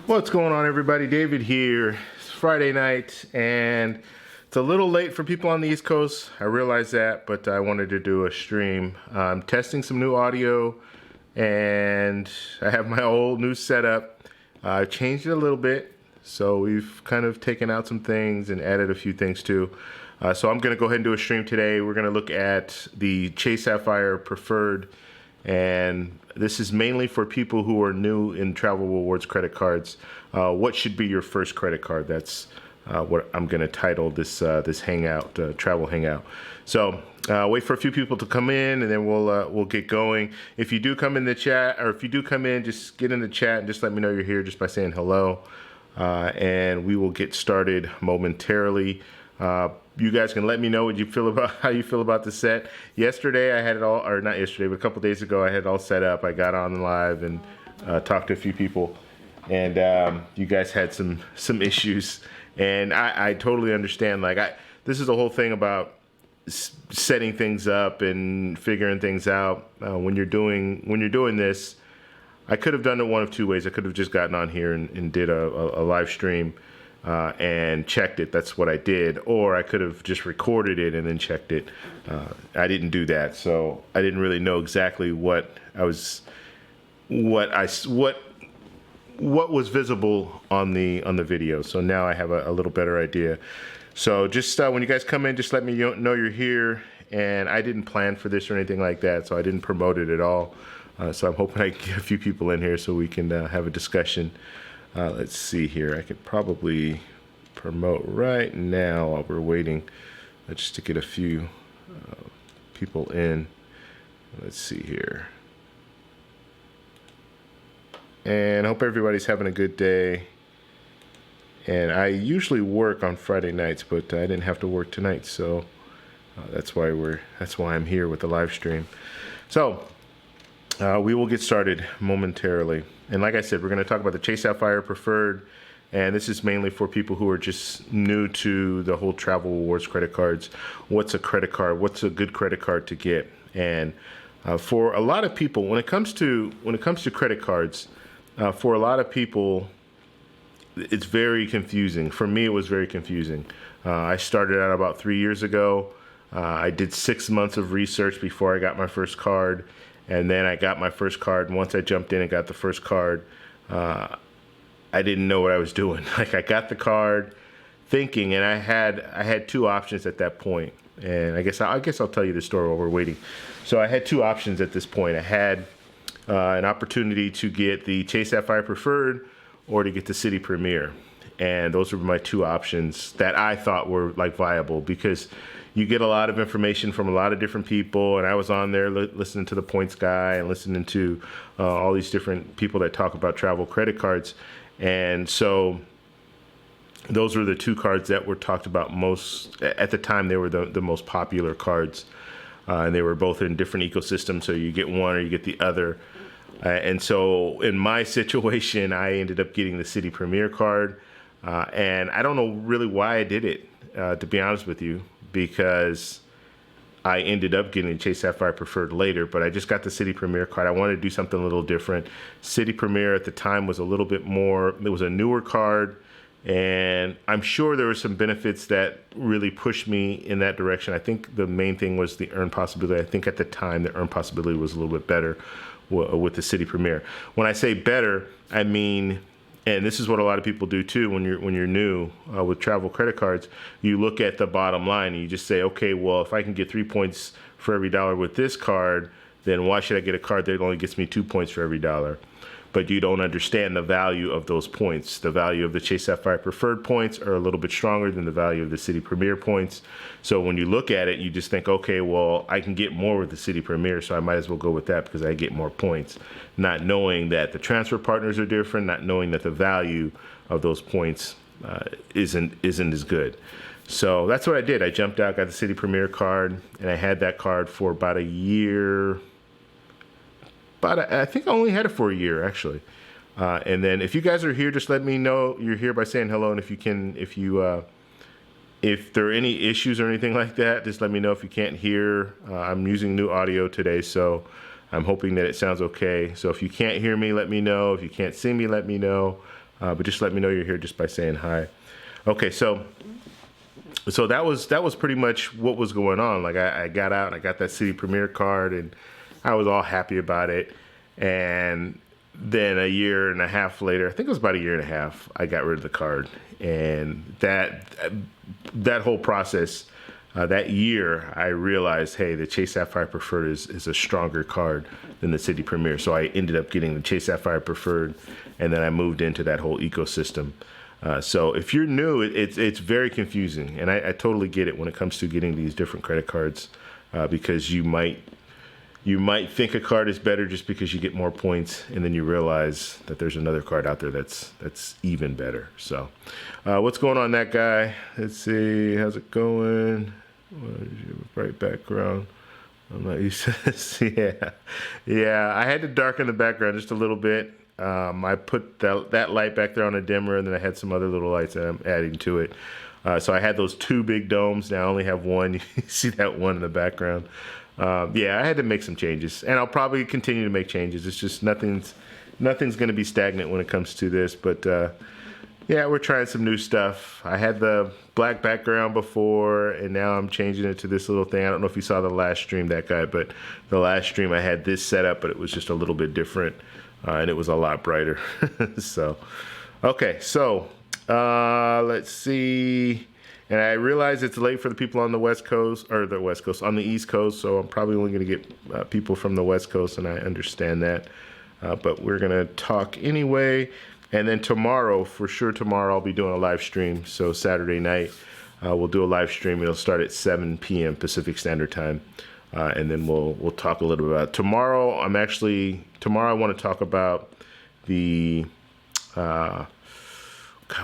What's going on, everybody? David here. It's Friday night, and it's a little late for people on the East Coast. I realize that, but I wanted to do a stream. I'm testing some new audio, and I have my old new setup. I changed it a little bit, so we've kind of taken out some things and added a few things too. So I'm going to go ahead and do a stream today. We're going to look at the Chase Sapphire Preferred, and this is mainly for people who are new in travel rewards credit cards. What should be your first credit card? That's what I'm going to title this this hangout, travel hangout. So wait for a few people to come in, and then we'll get going. If you do come in the chat, or if you do come in, just get in the chat and just let me know you're here just by saying hello, and we will get started momentarily. You guys can let me know what you feel about how you feel about the set. Yesterday I had it all, or not yesterday, but a couple days ago I had it all set up. I got on live and talked to a few people, and you guys had some issues, and I totally understand. Like this is the whole thing about setting things up and figuring things out. When you're doing this, I could have done it one of two ways. I could have just gotten on here and did a live stream. And checked it. That's what I did. Or I could have just recorded it and then checked it. I didn't do that, so I didn't really know exactly what was visible on the video. So now I have a little better idea. So just when you guys come in, just let me know you're here. And I didn't plan for this or anything like that, so I didn't promote it at all. So I'm hoping I can get a few people in here so we can have a discussion. Let's see here. I could probably promote right now while we're waiting, just to get a few people in. Let's see here. And I hope everybody's having a good day. And I usually work on Friday nights, but I didn't have to work tonight, so that's why I'm here with the live stream. So we will get started momentarily. And like I said, we're going to talk about the Chase Sapphire Preferred, and this is mainly for people who are just new to the whole travel rewards credit cards. What's a credit card? What's a good credit card to get? And for a lot of people, when it comes to credit cards, for a lot of people, it's very confusing. For me, it was very confusing. I started out about 3 years ago. I did 6 months of research before I got my first card. And then I got my first card, and once I jumped in and got the first card, I didn't know what I was doing. Like I got the card thinking, and I had two options at that point. And I guess I'll tell you the story while we're waiting. So I had two options at this point. I had an opportunity to get the Chase Sapphire Preferred or to get the City Premier. And those were my two options that I thought were like viable, because you get a lot of information from a lot of different people, and I was on there listening to the Points Guy and listening to all these different people that talk about travel credit cards. And so those were the two cards that were talked about most. At the time, they were the most popular cards, and they were both in different ecosystems, so you get one or you get the other. And so in my situation, I ended up getting the City Premier card, and I don't know really why I did it, to be honest with you, because I ended up getting Chase Sapphire Preferred later, but I just got the City Premier card. I wanted to do something a little different. City Premier at the time was a little bit more, it was a newer card, and I'm sure there were some benefits that really pushed me in that direction. I think the main thing was the earn possibility. I think at the time the earn possibility was a little bit better with the City Premier. When I say better, I mean, and this is what a lot of people do too when you're new with travel credit cards, you look at the bottom line and you just say, okay, well, if I can get 3 points for every dollar with this card, then why should I get a card that only gets me 2 points for every dollar? But you don't understand the value of those points. The value of the Chase Sapphire Preferred points are a little bit stronger than the value of the City Premier points. So when you look at it, you just think, okay, well, I can get more with the City Premier, so I might as well go with that because I get more points. Not knowing that the transfer partners are different, not knowing that the value of those points isn't as good. So that's what I did. I jumped out, got the City Premier card, and I had that card for about a year. But I think I only had it for a year, actually. And then if you guys are here, just let me know you're here by saying hello. And if there are any issues or anything like that, just let me know. If you can't hear, I'm using new audio today, so I'm hoping that it sounds okay. So if you can't hear me, let me know. If you can't see me, let me know. but just let me know you're here just by saying hi. Okay, so that was pretty much what was going on. Like I got out and I got that City Premier card and I was all happy about it. And then a year and a half later, I think it was about a year and a half, I got rid of the card. And that whole process, that year, I realized, hey, the Chase Sapphire Preferred is a stronger card than the City Premier. So I ended up getting the Chase Sapphire Preferred, and then I moved into that whole ecosystem. So if you're new, it's very confusing, and I totally get it when it comes to getting these different credit cards, because you might think a card is better just because you get more points, and then you realize that there's another card out there that's even better. So what's going on, that guy? Let's see, how's it going? Bright background. I'm not used to this. Yeah. I had to darken the background just a little bit. I put that light back there on a dimmer, and then I had some other little lights that I'm adding to it. So I had those two big domes. Now I only have one. You see that one in the background. Yeah, I had to make some changes, and I'll probably continue to make changes. It's just nothing's going to be stagnant when it comes to this. But yeah, we're trying some new stuff. I had the black background before, and now I'm changing it to this little thing. I don't know if you saw the last stream, that guy, but the last stream I had this set up, but it was just a little bit different, and it was a lot brighter. So, okay, so let's see. And I realize it's late for the people on the West Coast, or the West Coast, on the East Coast, so I'm probably only going to get people from the West Coast, and I understand that. But we're going to talk anyway. And then tomorrow, for sure tomorrow, I'll be doing a live stream. So Saturday night, we'll do a live stream. It'll start at 7 p.m. Pacific Standard Time. And then we'll talk a little bit about it. Tomorrow, I want to talk about the... God,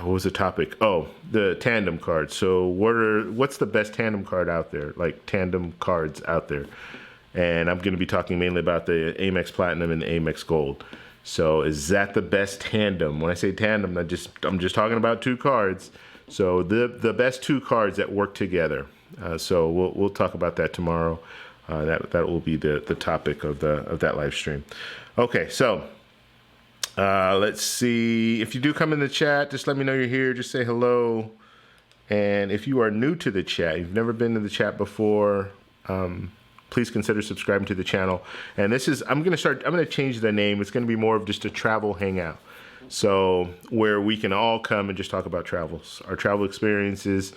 what was the topic? Oh, the Tandem card. So what's the best Tandem card out there? Like Tandem cards out there. And I'm going to be talking mainly about the Amex Platinum and the Amex Gold. So is that the best Tandem? When I say Tandem, I'm just talking about two cards. So the best two cards that work together. So we'll talk about that tomorrow. That will be the topic of that live stream. Okay, so let's see. If you do come in the chat, just let me know you're here. Just say hello. And if you are new to the chat, you've never been to the chat before, please consider subscribing to the channel. And I'm going to change the name. It's going to be more of just a travel hangout. So where we can all come and just talk about travels, our travel experiences,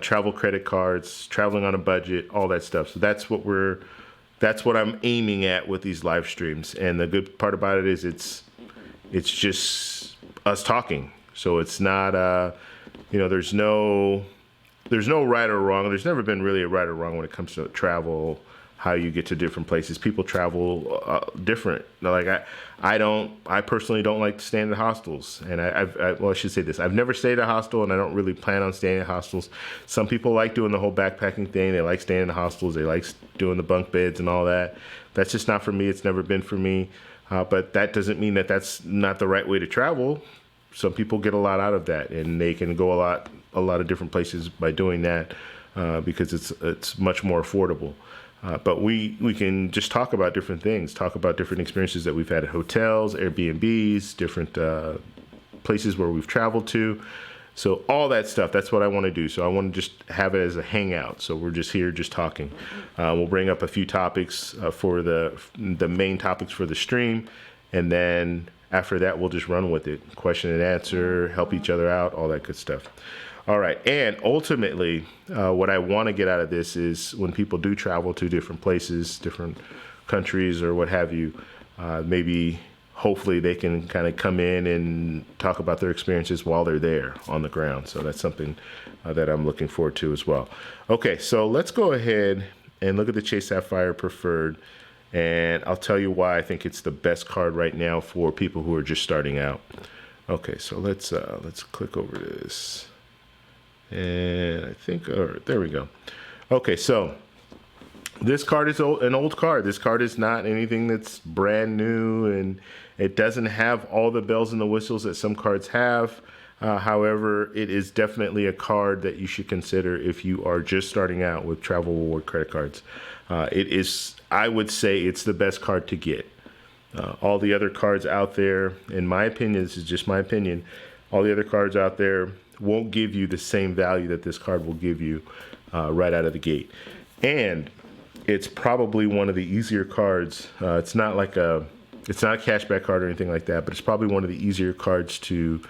travel credit cards, traveling on a budget, all that stuff. So that's what I'm aiming at with these live streams. And the good part about it is it's just us talking. So it's not, there's no right or wrong. There's never been really a right or wrong when it comes to travel, how you get to different places. People travel different. Like I personally don't like to stay in hostels. And I should say this. I've never stayed at a hostel, and I don't really plan on staying at hostels. Some people like doing the whole backpacking thing. They like staying in hostels. They like doing the bunk beds and all that. That's just not for me. It's never been for me. But that doesn't mean that that's not the right way to travel. Some people get a lot out of that, and they can go a lot of different places by doing that because it's much more affordable. But we can just talk about different things, talk about different experiences that we've had at hotels, Airbnbs, different places where we've traveled to. So all that stuff, that's what I want to do. So I want to just have it as a hangout. So we're just here just talking. We'll bring up a few topics for the main topics for the stream. And then after that, we'll just run with it. Question and answer, help each other out, all that good stuff. All right. And ultimately, what I want to get out of this is when people do travel to different places, different countries or what have you, hopefully they can kind of come in and talk about their experiences while they're there on the ground. So that's something that I'm looking forward to as well. Okay, so let's go ahead and look at the Chase Sapphire Preferred. And I'll tell you why I think it's the best card right now for people who are just starting out. Okay, so let's click over this. And I think, there we go. Okay, so this card is an old card. This card is not anything that's brand new, and it doesn't have all the bells and the whistles that some cards have. However, it is definitely a card that you should consider if you are just starting out with travel reward credit cards. I would say it's the best card to get. All the other cards out there, in my opinion, this is just my opinion, All the other cards out there won't give you the same value that this card will give you right out of the gate. And it's probably one of the easier cards. It's not a cashback card or anything like that, but it's probably one of the easier cards to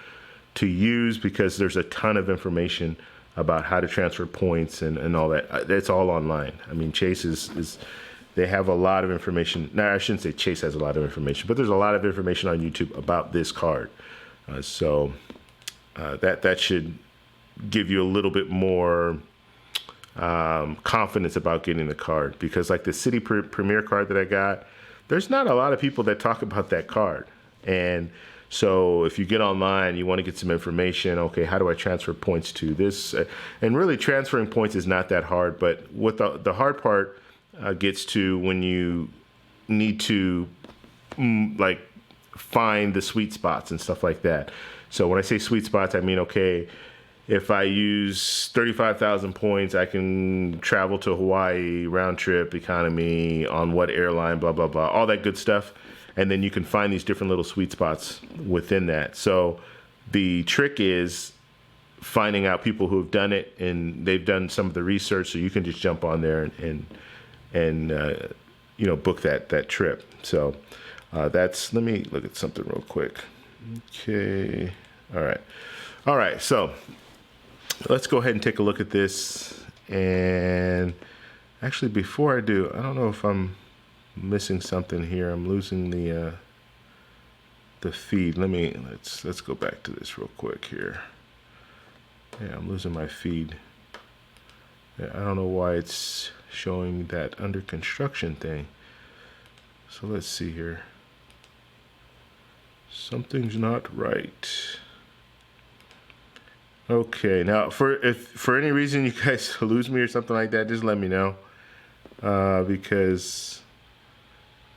use because there's a ton of information about how to transfer points and all that. It's all online. I mean, Chase is they have a lot of information. Now, I shouldn't say Chase has a lot of information, but there's a lot of information on YouTube about this card. So that should give you a little bit more confidence about getting the card, because like the City Premier card that I got, there's not a lot of people that talk about that card. And so if you get online, you want to get some information. Okay, how do I transfer points to this? And really, transferring points is not that hard. But what the hard part gets to when you need to like find the sweet spots and stuff like that. So when I say sweet spots, I mean, okay, if I use 35,000 points, I can travel to Hawaii, round trip, economy, on what airline, blah, blah, blah, all that good stuff. And then you can find these different little sweet spots within that. So the trick is finding out people who have done it, and they've done some of the research, so you can just jump on there and book that trip. So let me look at something real quick. Okay. All right. So let's go ahead and take a look at this. And actually, before I do, I don't know if I'm missing something here. I'm losing the feed. Let's go back to this real quick here. Yeah, I'm losing my feed. Yeah, I don't know why it's showing that under construction thing. So let's see here. Something's not right. Okay, now if for any reason you guys lose me or something like that, just let me know, because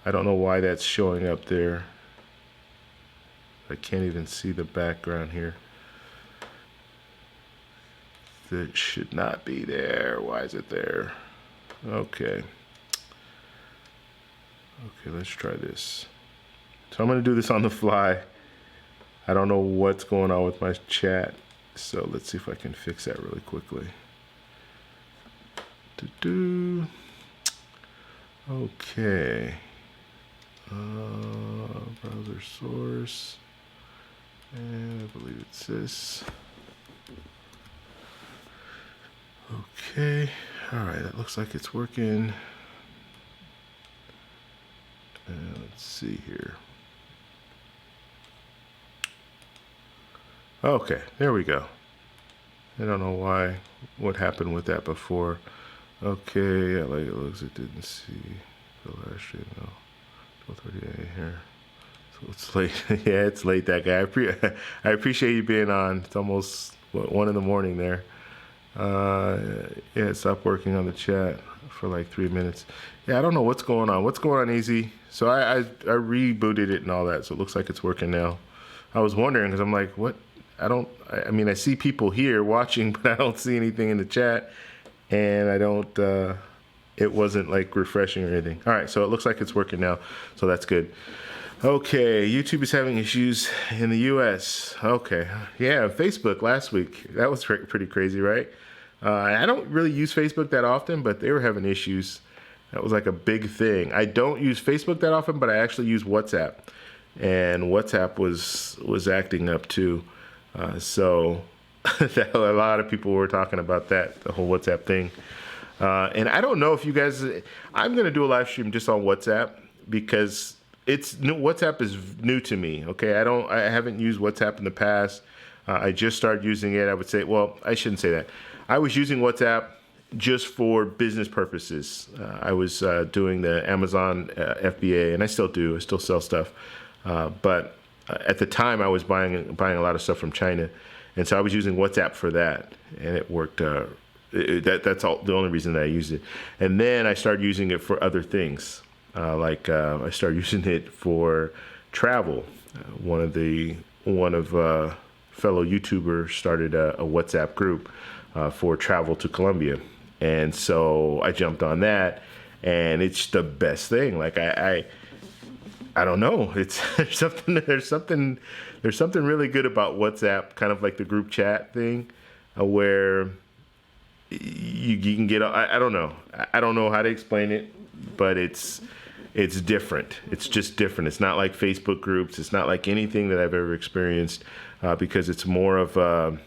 I don't know why that's showing up there. I can't even see the background here. That should not be there. Why is it there? Okay. Okay, let's try this. So I'm going to do this on the fly. I don't know what's going on with my chat. So let's see if I can fix that really quickly. Okay. Browser source. And I believe it's this. Okay. All right. That looks like it's working. Let's see here. Okay, there we go. I don't know what happened with that before. Okay, I like it looks. It didn't see the last stream. No, 12:38 here. So it's late. Yeah, it's late. That guy. I appreciate you being on. It's almost 1 in the morning there. Yeah, it stopped working on the chat for like 3 minutes. Yeah, I don't know what's going on. What's going on, Easy? So I rebooted it and all that. So it looks like it's working now. I was wondering because I'm like, what? I mean, I see people here watching, but I don't see anything in the chat, and I don't, it wasn't like refreshing or anything. All right, so it looks like it's working now, so that's good. Okay, YouTube is having issues in the US. Okay, yeah, Facebook last week, that was pretty crazy, right? I don't really use Facebook that often, but they were having issues. That was like a big thing. I don't use Facebook that often, but I actually use WhatsApp, and WhatsApp was acting up too. So a lot of people were talking about that, the whole WhatsApp thing. And I don't know if you guys, I'm going to do a live stream just on WhatsApp because WhatsApp is new to me. Okay. I haven't used WhatsApp in the past. I just started using it. I would say, well, I shouldn't say that. I was using WhatsApp just for business purposes. I was doing the Amazon FBA, and I still do. I still sell stuff. But at the time, I was buying a lot of stuff from China, and so I was using WhatsApp for that, and it worked. That's all the only reason that I used it. And then I started using it for other things, like I started using it for travel. One of fellow YouTubers started a WhatsApp group for travel to Colombia, and so I jumped on that, and it's the best thing. Like I don't know. It's there's something really good about WhatsApp, kind of like the group chat thing, where you can get. I don't know. I don't know how to explain it, but it's different. It's just different. It's not like Facebook groups. It's not like anything that I've ever experienced, because it's more of a,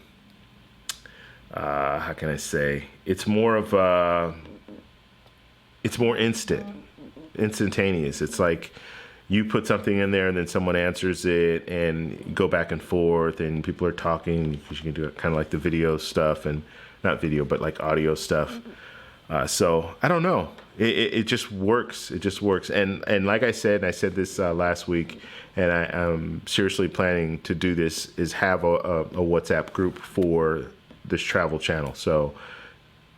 how can I say? It's more of a, it's more instantaneous. It's like you put something in there and then someone answers it, and go back and forth, and people are talking, because you can do it kind of like the video stuff, and not video, but like audio stuff. So I don't know. It just works. It just works. And like I said, and I said this last week, and I'm seriously planning to do this, is have a WhatsApp group for this travel channel. So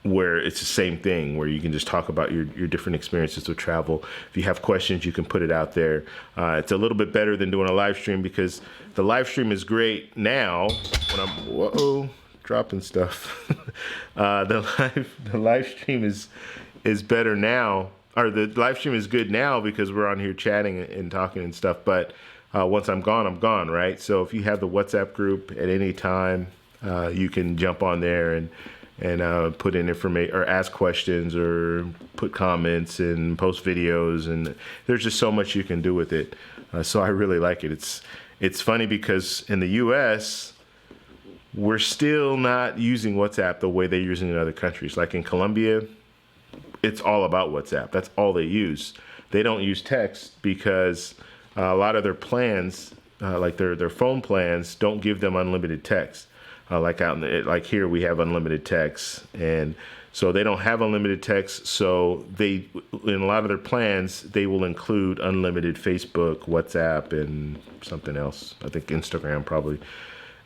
where it's the same thing, where you can just talk about your different experiences with travel. If you have questions, you can put it out there. It's a little bit better than doing a live stream, because the live stream is great now when I'm, dropping stuff. The live stream is better now, or the live stream is good now because we're on here chatting and talking and stuff. But once I'm gone, right? So if you have the WhatsApp group at any time, you can jump on there and put in information, or ask questions, or put comments, and post videos, and there's just so much you can do with it. So I really like it. It's funny because in the U.S., we're still not using WhatsApp the way they're using it in other countries. Like in Colombia, it's all about WhatsApp. That's all they use. They don't use text because a lot of their plans, like their phone plans, don't give them unlimited text. Like here we have unlimited text, and so they don't have unlimited text. So they, in a lot of their plans, they will include unlimited Facebook, WhatsApp, and something else. I think Instagram probably.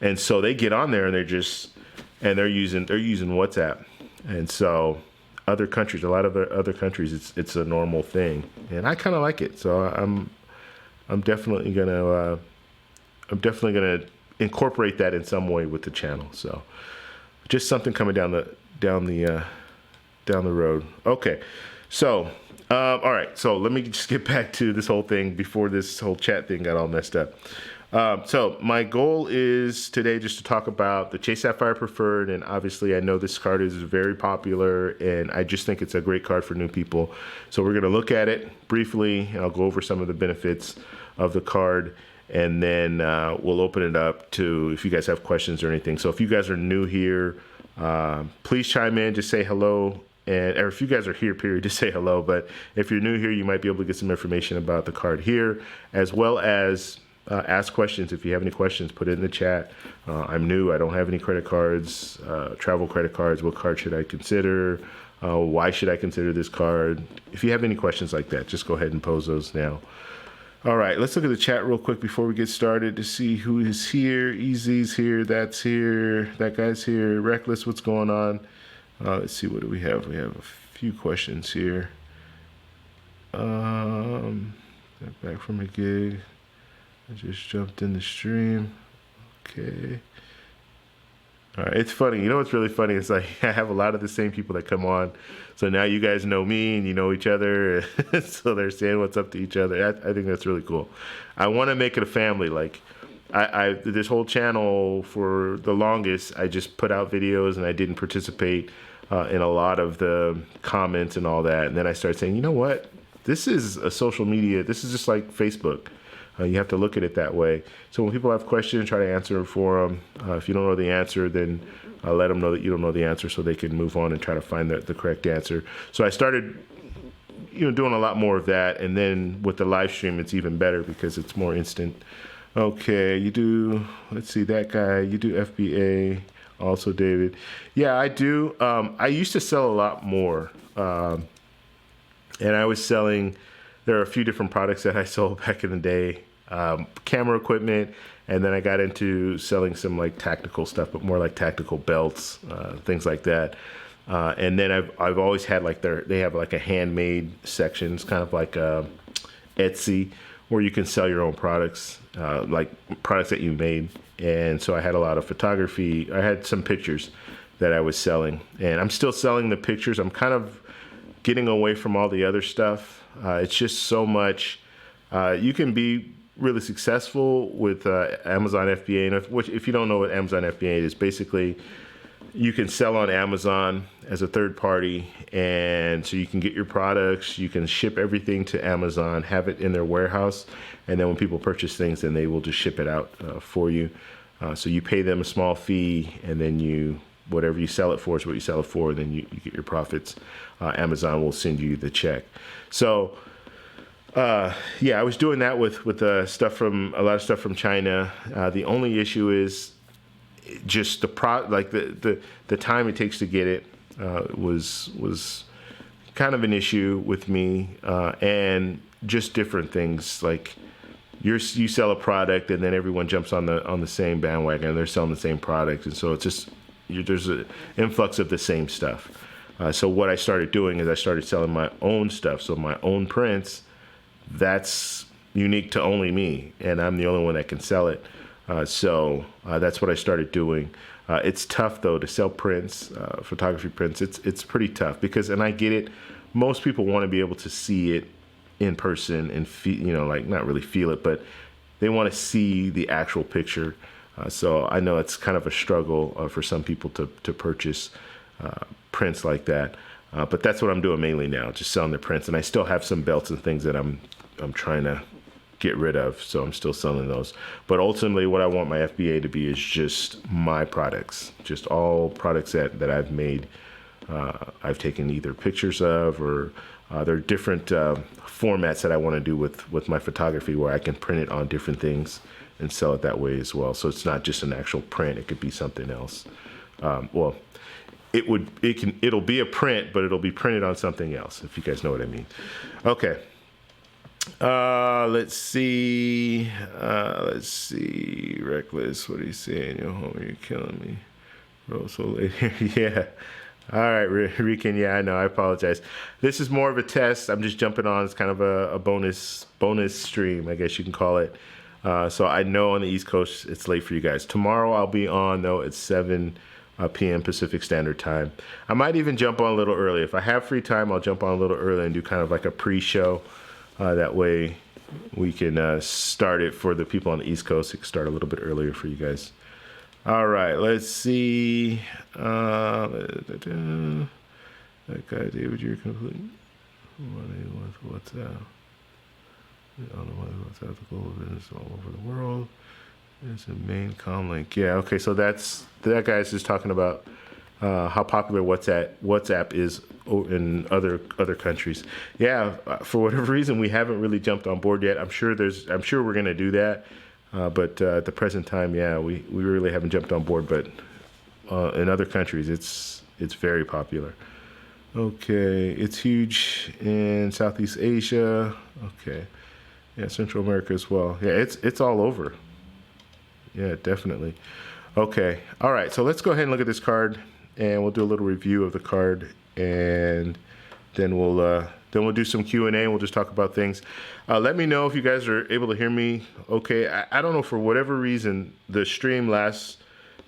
And so they get on there and they're using WhatsApp. And so other countries, a lot of other countries, it's a normal thing, and I kind of like it. So I'm definitely gonna incorporate that in some way with the channel. So just something coming down the road. Okay. So, all right. So let me just get back to this whole thing before this whole chat thing got all messed up. So my goal is today just to talk about the Chase Sapphire Preferred, and obviously I know this card is very popular, and I just think it's a great card for new people. So we're going to look at it briefly, and I'll go over some of the benefits of the card, and then we'll open it up to if you guys have questions or anything. So if you guys are new here, please chime in, just say hello. Or if you guys are here, period, just say hello. But if you're new here, you might be able to get some information about the card here, as well as ask questions. If you have any questions, put it in the chat. I'm new. I don't have any credit cards, travel credit cards. What card should I consider? Why should I consider this card? If you have any questions like that, just go ahead and pose those now. All right, let's look at the chat real quick before we get started to see who is here. Easy's here. That's here. That guy's here. Reckless, what's going on? Let's see, what do we have? We have a few questions here. Back from a gig. I just jumped in the stream. Okay. All right, it's funny. You know what's really funny? It's like I have a lot of the same people that come on. So now you guys know me and you know each other. So they're saying what's up to each other. I think that's really cool. I want to make it a family. Like this whole channel for the longest, I just put out videos and I didn't participate in a lot of the comments and all that. And then I started saying, you know what? This is a social media. This is just like Facebook. You have to look at it that way. So when people have questions, try to answer them for them. If you don't know the answer, then let them know that you don't know the answer so they can move on and try to find the correct answer. So I started doing a lot more of that. And then with the live stream, it's even better because it's more instant. Okay, you do, let's see, that guy, you do FBA, also David. Yeah, I do. I used to sell a lot more. And I was selling, there are a few different products that I sold back in the day. Camera equipment, and then I got into selling some like tactical stuff, but more like tactical belts, things like that. And then I've always had like they have like a handmade section. It's kind of like Etsy, where you can sell your own products, like products that you made. And so I had a lot of photography. I had some pictures that I was selling, and I'm still selling the pictures. I'm kind of getting away from all the other stuff. It's just so much You can be really successful with Amazon FBA. And if you don't know what Amazon FBA is, basically you can sell on Amazon as a third party, and so you can get your products, you can ship everything to Amazon, have it in their warehouse, and then when people purchase things, then they will just ship it out for you. So you pay them a small fee, and then whatever you sell it for is what you sell it for, and then you get your profits. Amazon will send you the check. So yeah, I was doing that with a lot of stuff from China. The only issue is just the time it takes to get it was kind of an issue with me, and just different things like you sell a product and then everyone jumps on the same bandwagon and they're selling the same product, and so it's just there's an influx of the same stuff. So what I started doing is I started selling my own stuff, so my own prints. That's unique to only me, and I'm the only one that can sell it. So that's what I started doing. It's tough though to sell prints, photography prints. It's pretty tough because, and I get it, most people want to be able to see it in person and feel, like not really feel it, but they want to see the actual picture. So I know it's kind of a struggle for some people to purchase prints like that. But that's what I'm doing mainly now, just selling the prints. And I still have some belts and things that I'm trying to get rid of, so I'm still selling those. But ultimately, what I want my FBA to be is just my products, just all products that I've made. I've taken either pictures of, or there are different formats that I want to do with my photography where I can print it on different things and sell it that way as well. So it's not just an actual print; it could be something else. It'll be a print, but it'll be printed on something else, if you guys know what I mean. Okay. Let's see. Reckless, what are you saying? Yo, homie, you're killing me. Bro, so late here. Yeah. All right, Rican. Yeah, I know. I apologize. This is more of a test. I'm just jumping on. It's kind of a bonus stream, I guess you can call it. So I know on the East Coast it's late for you guys. Tomorrow I'll be on, though, at 7 p.m. Pacific Standard Time. I might even jump on a little early. If I have free time, I'll jump on a little early and do kind of like a pre-show. That way we can start it for the people on the East Coast. It can start a little bit earlier for you guys. All right, let's see. That guy, David, you're complete. What's that? I don't know what's that. The global business all over the world. It's a main comm link. Yeah, okay, so that guy's just talking about how popular WhatsApp is in other countries. Yeah, for whatever reason, we haven't really jumped on board yet. I'm sure we're gonna do that, but at the present time, yeah, we really haven't jumped on board. But in other countries, it's very popular. Okay, it's huge in Southeast Asia. Okay, yeah, Central America as well. Yeah, it's all over. Yeah, definitely. Okay, all right. So let's go ahead and look at this card, and we'll do a little review of the card, and then we'll do some Q&A, and we'll just talk about things. Let me know if you guys are able to hear me. Okay, I don't know, for whatever reason, the stream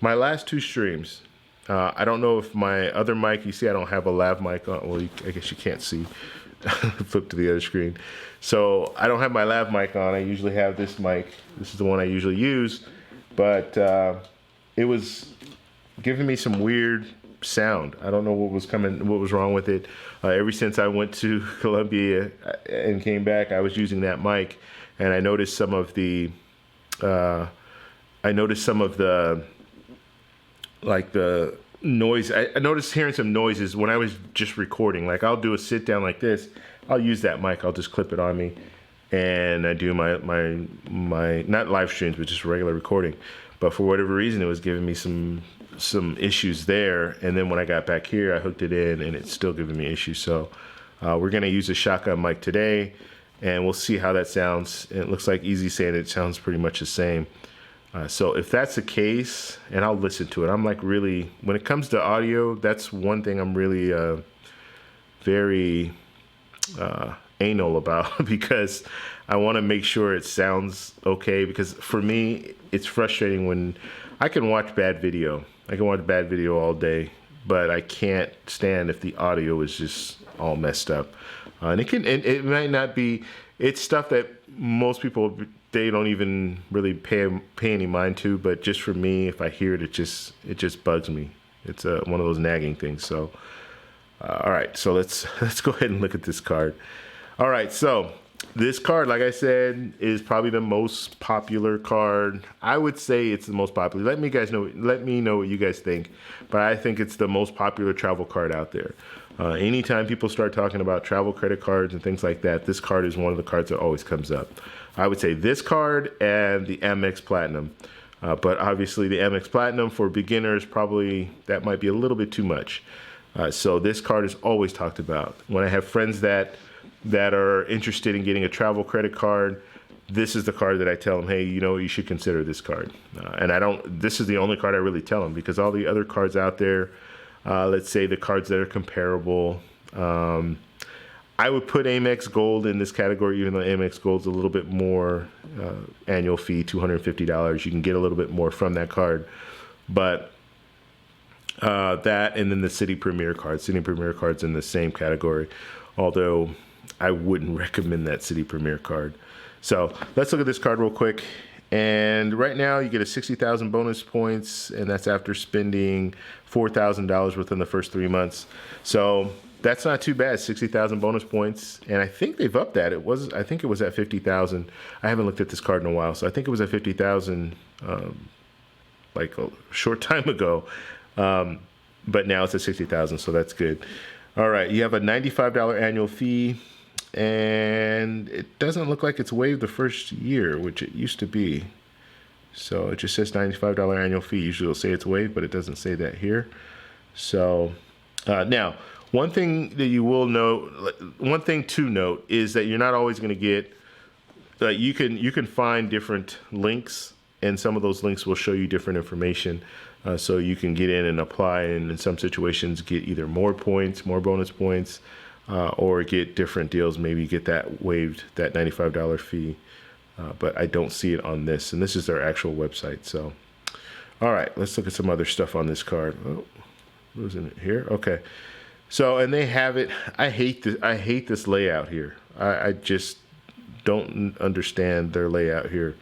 my last 2 streams. I don't know if my other mic, you see I don't have a lav mic on. Well, I guess you can't see. Flip to the other screen. So I don't have my lav mic on. I usually have this mic. This is the one I usually use. But it was giving me some weird sound. I don't know what was wrong with it. Ever since I went to Colombia and came back, I was using that mic, and I noticed some of the like the noise. I noticed hearing some noises when I was just recording. Like I'll do a sit down like this. I'll use that mic. I'll just clip it on me, and I do my not live streams, but just regular recording. But for whatever reason, it was giving me some issues there. And then when I got back here, I hooked it in, and it's still giving me issues. So we're gonna use a shotgun mic today, and we'll see how that sounds. And it looks like Easy saying it sounds pretty much the same. So if that's the case, and I'll listen to it. I'm like really, when it comes to audio, that's one thing I'm really very anal about because I want to make sure it sounds okay, because for me, it's frustrating when I can watch bad video. I can watch bad video all day, but I can't stand if the audio is just all messed up. And it might not be, it's stuff that most people, they don't even really pay any mind to. But just for me, if I hear it, it just bugs me. It's one of those nagging things. So, all right. So let's go ahead and look at this card. All right. So this card, like I said, is probably the most popular card. I would say it's the most popular. Let me know what you guys think. But I think it's the most popular travel card out there. Anytime people start talking about travel credit cards and things like that, this card is one of the cards that always comes up. I would say this card and the Amex Platinum. But obviously the Amex Platinum for beginners, probably that might be a little bit too much. So this card is always talked about. When I have friends that are interested in getting a travel credit card, this is the card that I tell them, hey, you should consider this card. This is the only card I really tell them, because all the other cards out there, let's say the cards that are comparable, I would put Amex Gold in this category, even though Amex Gold's a little bit more annual fee, $250. You can get a little bit more from that card. But that, and then the City Premier card. City Premier card's in the same category, although I wouldn't recommend that City Premier card. So let's look at this card real quick. And right now you get a 60,000 bonus points, and that's after spending $4,000 within the first 3 months. So that's not too bad, 60,000 bonus points. And I think they've upped that. I think it was at 50,000. I haven't looked at this card in a while, so I think it was at 50,000 like a short time ago. But now it's at 60,000, so that's good. All right, you have a $95 annual fee, and it doesn't look like it's waived the first year, which it used to be. So it just says $95 annual fee. Usually it'll say it's waived, but it doesn't say that here. So now, one thing to note is that you're not always going to get, you can find different links, and some of those links will show you different information. So you can get in and apply, and in some situations get either more points, more bonus points, or get different deals. Maybe get that waived, that $95 fee. But I don't see it on this, and this is their actual website. So, all right, let's look at some other stuff on this card. Oh, losing it here. Okay. So, and they have it. I hate this layout here. I just don't understand their layout here.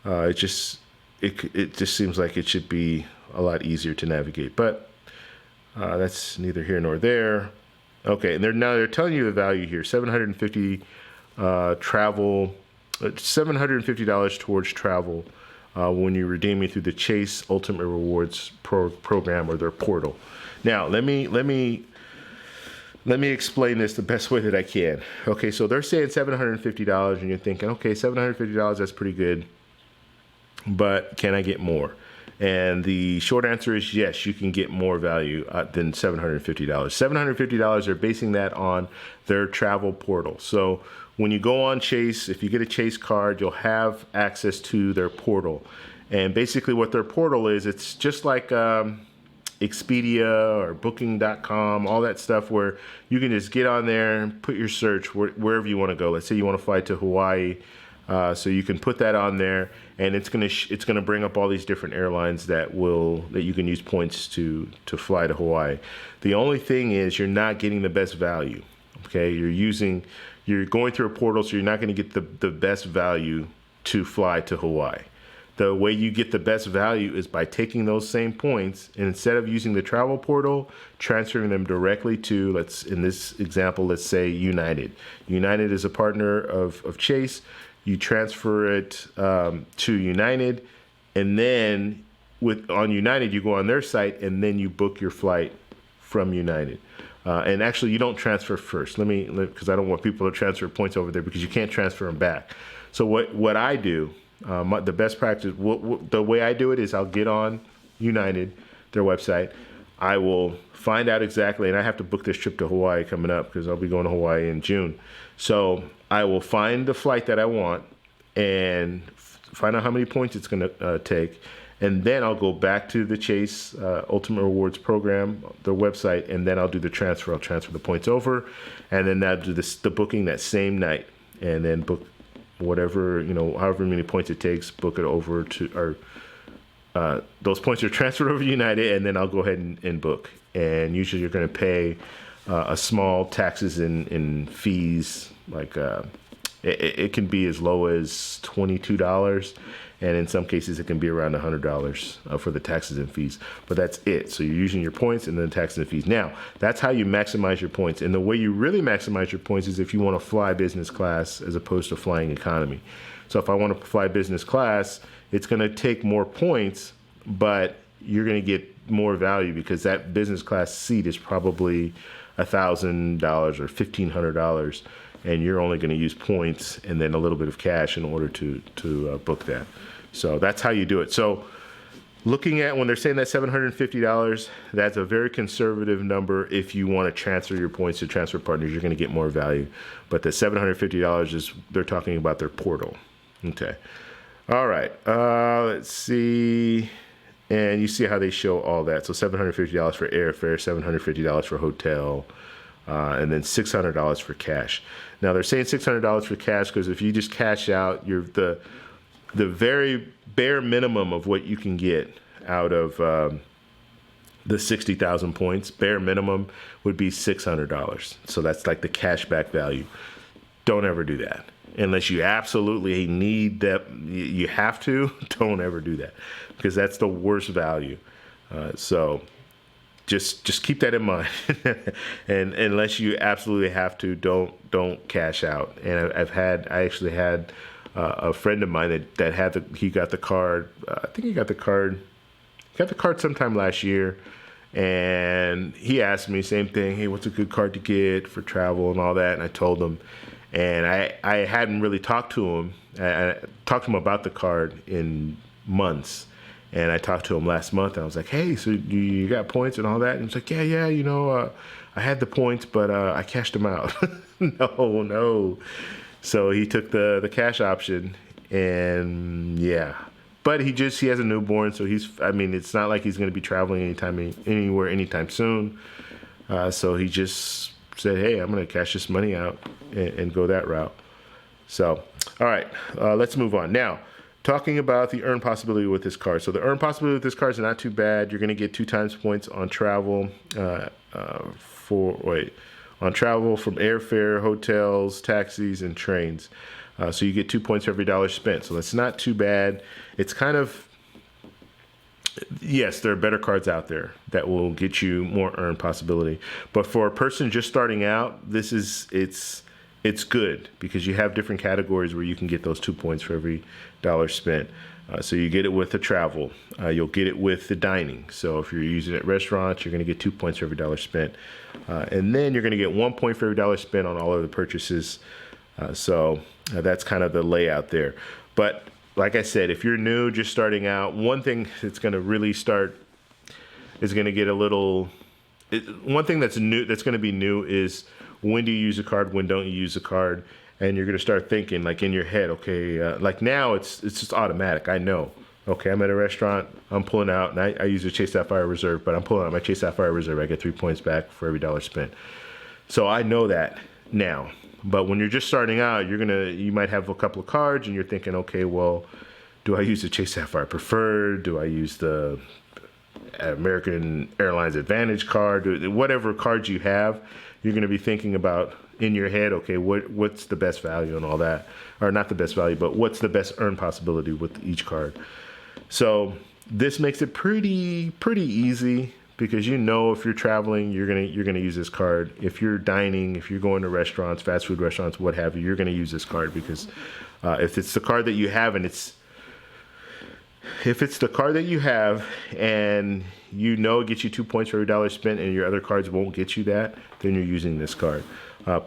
It just seems like it should be a lot easier to navigate, but that's neither here nor there. Okay, and they're telling you the value here: $750 travel, $750 towards travel when you redeem it through the Chase Ultimate Rewards program or their portal. Now, let me explain this the best way that I can. Okay, so they're saying $750, and you're thinking, okay, $750, that's pretty good, but can I get more? And the short answer is yes, you can get more value than $750. $750, they're basing that on their travel portal. So when you go on Chase, if you get a Chase card, you'll have access to their portal. And basically what their portal is, it's just like Expedia or Booking.com, all that stuff, where you can just get on there and put your search wherever you want to go. Let's say you want to fly to Hawaii. So you can put that on there, and it's gonna bring up all these different airlines that you can use points to fly to Hawaii. The only thing is you're not getting the best value. Okay, you're going through a portal, so you're not going to get the best value to fly to Hawaii. The way you get the best value is by taking those same points, and instead of using the travel portal, transferring them directly to, in this example, let's say United. United is a partner of Chase. You transfer it to United, and then on United, you go on their site, and then you book your flight from United. And actually, you don't transfer first. Because I don't want people to transfer points over there, because you can't transfer them back. So what I do, the best practice, the way I do it is I'll get on United, their website. I will find out exactly, and I have to book this trip to Hawaii coming up because I'll be going to Hawaii in June. So I will find the flight that I want and find out how many points it's going to take. And then I'll go back to the Chase Ultimate Rewards program, their website, and then I'll do the transfer. I'll transfer the points over, and then I'll do the booking that same night, and then book whatever, however many points it takes, book it over to, or those points are transferred over to United, and then I'll go ahead and book. And usually you're going to pay a small taxes and fees, like It can be as low as $22, and in some cases it can be around $100 for the taxes and fees. But that's it. So you're using your points and then taxes and fees. Now, that's how you maximize your points. And the way you really maximize your points is if you want to fly business class as opposed to flying economy. So if I want to fly business class, it's going to take more points, but you're going to get more value because that business class seat is probably $1,000 or $1,500, and you're only going to use points and then a little bit of cash in order to book that. So that's how you do it. So looking at when they're saying that $750, that's a very conservative number. If you want to transfer your points to transfer partners, you're going to get more value. But the $750 is, they're talking about their portal. Okay. All right. Let's see. And you see how they show all that. So $750 for airfare, $750 for hotel, and then $600 for cash. Now they're saying $600 for cash because if you just cash out, you're the very bare minimum of what you can get out of the 60,000 points. Bare minimum would be $600. So that's like the cashback value. Don't ever do that. Unless you absolutely need that, you have to, don't ever do that because that's the worst value. So just keep that in mind. And unless you absolutely have to, don't cash out. And I actually had a friend of mine that had he got the card. I think he got the card sometime last year. And he asked me same thing. Hey, what's a good card to get for travel and all that? And I told him. And I hadn't really talked to him. I talked to him about the card in months. And I talked to him last month. And I was like, hey, so you got points and all that? And he was like, yeah, I had the points, but I cashed them out. No. So he took the cash option. And yeah. But he has a newborn. So it's not like he's going to be traveling anywhere anytime soon. So he just said, hey, I'm going to cash this money out and go that route. So, all right, let's move on. Now, talking about the earn possibility with this card. So the earn possibility with this card is not too bad. You're going to get 2 times points on travel on travel from airfare, hotels, taxis, and trains. So you get 2 points for every dollar spent. So that's not too bad. It's kind of, yes, there are better cards out there that will get you more earn possibility. But for a person just starting out, it's good because you have different categories where you can get those 2 points for every dollar spent. So you get it with the travel. You'll get it with the dining. So if you're using it at restaurants, you're going to get 2 points for every dollar spent. And then you're going to get 1 point for every dollar spent on all of the purchases. So that's kind of the layout there. But like I said, if you're new, just starting out, one thing that's going to really start is going to get a little. One thing that's new, that's going to be new, is when do you use a card, when don't you use a card, and you're going to start thinking like in your head, okay, like now it's just automatic. I know, okay, I'm at a restaurant, I'm pulling out, and I use a Chase Sapphire Reserve, but I'm pulling out my Chase Sapphire Reserve. I get 3 points back for every dollar spent. So I know that now. But when you're just starting out, you might have a couple of cards and you're thinking, okay, well, do I use the Chase Sapphire Preferred? Do I use the American Airlines Advantage card? Whatever cards you have, you're going to be thinking about in your head, okay, what's the best value and all that? Or not the best value, but what's the best earn possibility with each card? So this makes it pretty easy. Because if you're traveling, you're gonna use this card. If you're dining, if you're going to restaurants, fast food restaurants, what have you, you're gonna use this card because if it's the card that you have and it gets you 2 points for every dollar spent and your other cards won't get you that, then you're using this card.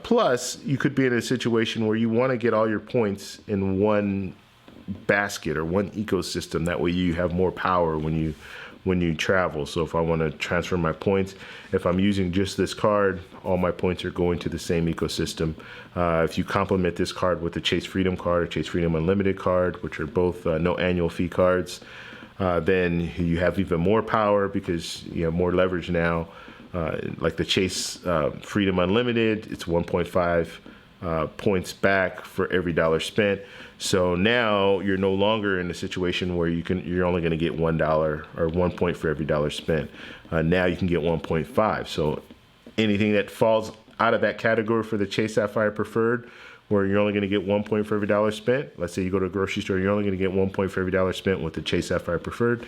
Plus, you could be in a situation where you want to get all your points in one basket or one ecosystem. That way, you have more power when you travel. So if I want to transfer my points, if I'm using just this card, all my points are going to the same ecosystem. If you complement this card with the Chase Freedom card or Chase Freedom Unlimited card, which are both no annual fee cards, then you have even more power because you have more leverage now. Like the Chase Freedom Unlimited, it's 1.5 points back for every dollar spent. So now you're no longer in a situation where you're only going to get $1 or 1 point for every dollar spent. Now you can get 1.5. So anything that falls out of that category for the Chase Sapphire Preferred where you're only going to get 1 point for every dollar spent. Let's say you go to a grocery store, you're only going to get 1 point for every dollar spent with the Chase Sapphire Preferred.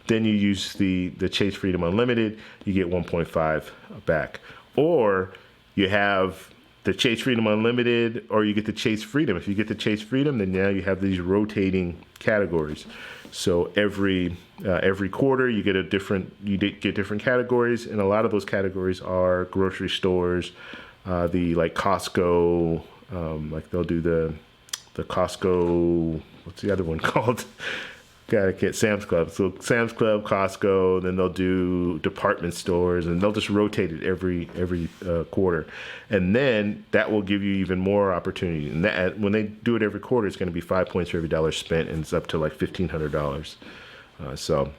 Then you use the Chase Freedom Unlimited, you get 1.5 back. Or you have the Chase Freedom Unlimited, or you get the Chase Freedom. If you get the Chase Freedom, then now you have these rotating categories. So every quarter you get get different categories, and a lot of those categories are grocery stores, like Costco, like they'll do the Costco. What's the other one called? Gotta get Sam's Club. So Sam's Club, Costco, then they'll do department stores, and they'll just rotate it every quarter, and then that will give you even more opportunity. And that, when they do it every quarter, it's going to be 5 points for every dollar spent, and it's up to like $1,500. So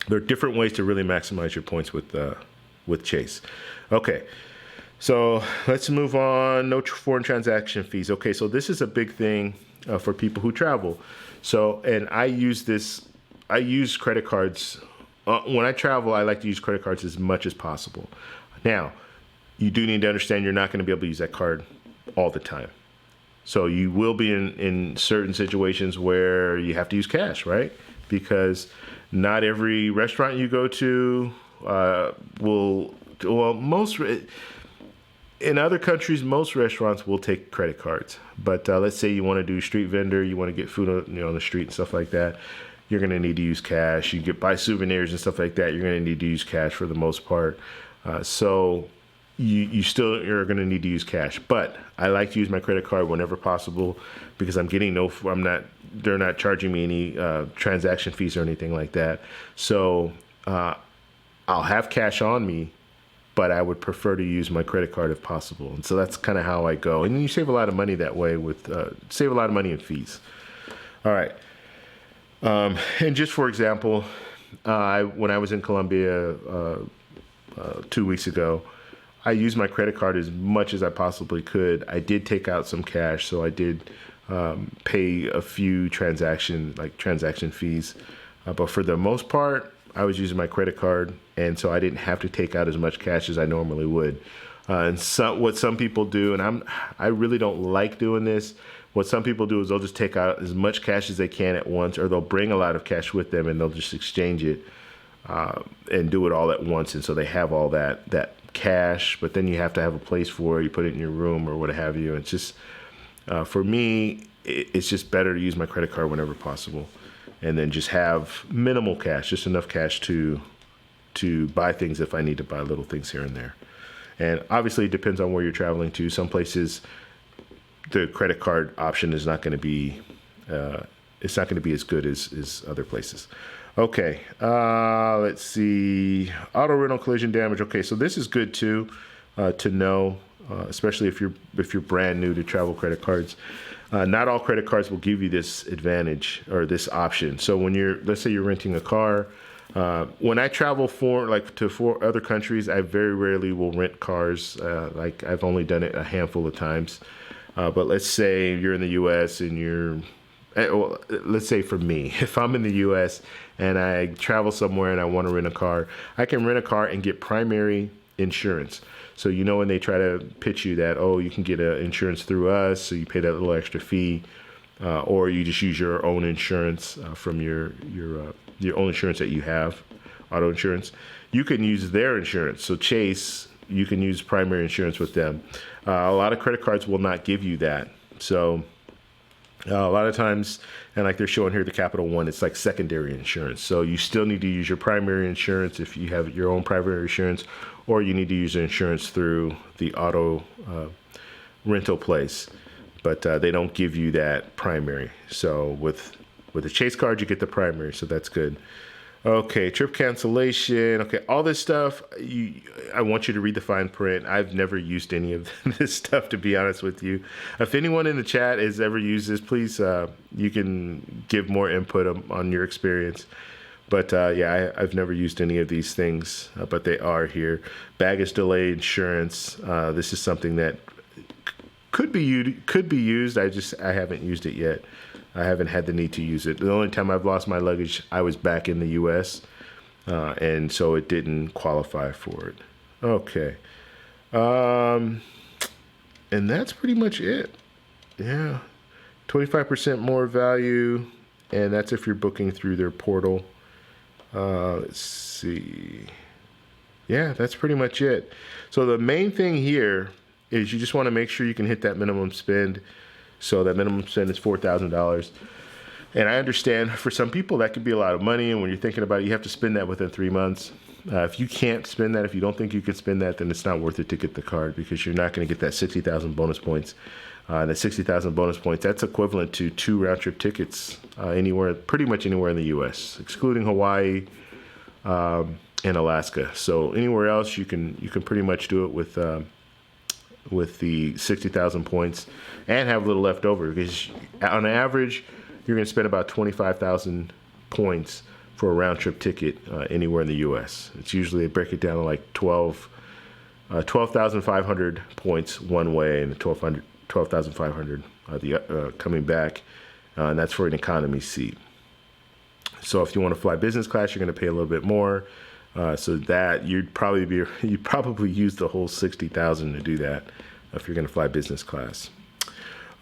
there are different ways to really maximize your points with Chase. Okay. So let's move on. No foreign transaction fees. Okay, so this is a big thing for people who travel. So, and I use credit cards. When I travel, I like to use credit cards as much as possible. Now, you do need to understand you're not going to be able to use that card all the time. So you will be in certain situations where you have to use cash, right? Because not every restaurant you go to in other countries, most restaurants will take credit cards. But let's say you want to do street vendor, you want to get food on the street and stuff like that, you're going to need to use cash. You buy souvenirs and stuff like that, you're going to need to use cash for the most part. So you're going to need to use cash. But I like to use my credit card whenever possible because they're not charging me any transaction fees or anything like that. So I'll have cash on me, but I would prefer to use my credit card if possible. And so that's kind of how I go. And you save a lot of money that way save a lot of money in fees. All right. And just for example, when I was in Colombia 2 weeks ago, I used my credit card as much as I possibly could. I did take out some cash, so I did pay a few transaction fees. But for the most part, I was using my credit card, and so I didn't have to take out as much cash as I normally would. What some people do, and I really don't like doing this. What some people do is they'll just take out as much cash as they can at once, or they'll bring a lot of cash with them and they'll just exchange it and do it all at once. And so they have all that cash, but then you have to have a place for it. You put it in your room or what have you. It's just for me, it's just better to use my credit card whenever possible. And then just have minimal cash, just enough cash to buy things if I need to buy little things here and there. And obviously it depends on where you're traveling to. Some places the credit card option is not going to be as good as other places. Okay, let's see. Auto rental collision damage. Okay, so this is good too to know, especially if you're brand new to travel credit cards. Not all credit cards will give you this advantage or this option. So let's say you're renting a car. When I travel to other countries, I very rarely will rent cars. I've only done it a handful of times. But let's say you're in the U.S. and let's say for me, if I'm in the U.S. and I travel somewhere and I want to rent a car, I can rent a car and get primary insurance. So when they try to pitch you that, you can get insurance through us, so you pay that little extra fee, or you just use your own insurance from your own insurance that you have, auto insurance. You can use their insurance. So Chase, you can use primary insurance with them. A lot of credit cards will not give you that. So a lot of times, and like they're showing here, the Capital One, it's like secondary insurance. So you still need to use your primary insurance if you have your own primary insurance, or you need to use the insurance through the auto rental place. But they don't give you that primary. So with the Chase card, you get the primary, so that's good. Okay, trip cancellation. Okay, all this stuff, I want you to read the fine print. I've never used any of this stuff, to be honest with you. If anyone in the chat has ever used this, please, you can give more input on your experience. But I've never used any of these things, but they are here. Baggage delay insurance. This is something that could be used. I haven't used it yet. I haven't had the need to use it. The only time I've lost my luggage, I was back in the U.S., and so it didn't qualify for it. Okay. And that's pretty much it. yeah, 25% more value, and that's if you're booking through their portal. Let's see. Yeah, that's pretty much it. So the main thing here is you just want to make sure you can hit that minimum spend. So that minimum spend is $4,000. And I understand for some people that could be a lot of money. And when you're thinking about it, you have to spend that within 3 months. If you can't spend that, if you don't think you can spend that, then it's not worth it to get the card because you're not going to get that 60,000 bonus points. And the 60,000 bonus points, that's equivalent to 2 round trip tickets anywhere, pretty much anywhere in the U.S., excluding Hawaii and Alaska. So anywhere else, you can pretty much do it with the 60,000 points and have a little left over because on average, you're going to spend about 25,000 points for a round trip ticket anywhere in the U.S. It's usually, they break it down to like 12,500 points one way and 12,500 coming back, and that's for an economy seat. So if you want to fly business class, you're going to pay a little bit more. So that you'd probably use the whole 60,000 to do that if you're going to fly business class.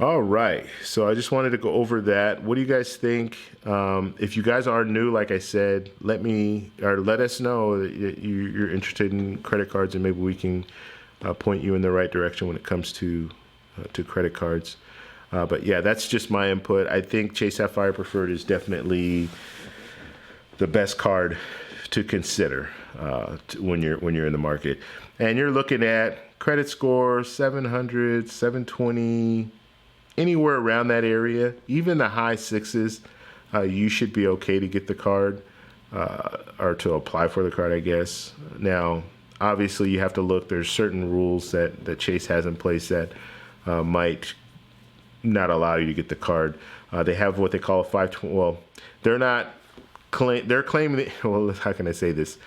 All right, so I just wanted to go over that. What do you guys think? If you guys are new, like I said, let us know that you're interested in credit cards, and maybe we can point you in the right direction when it comes to credit cards. But yeah, that's just my input. I think Chase Sapphire Preferred is definitely the best card to consider when you're in the market, and you're looking at credit score 700, 720. Anywhere around that area, even the high sixes, you should be okay to get the card or to apply for the card, I guess. Now, obviously, you have to look. There's certain rules that Chase has in place that might not allow you to get the card. They have what they call a 520. Well, they're claiming. Well, how can I say this?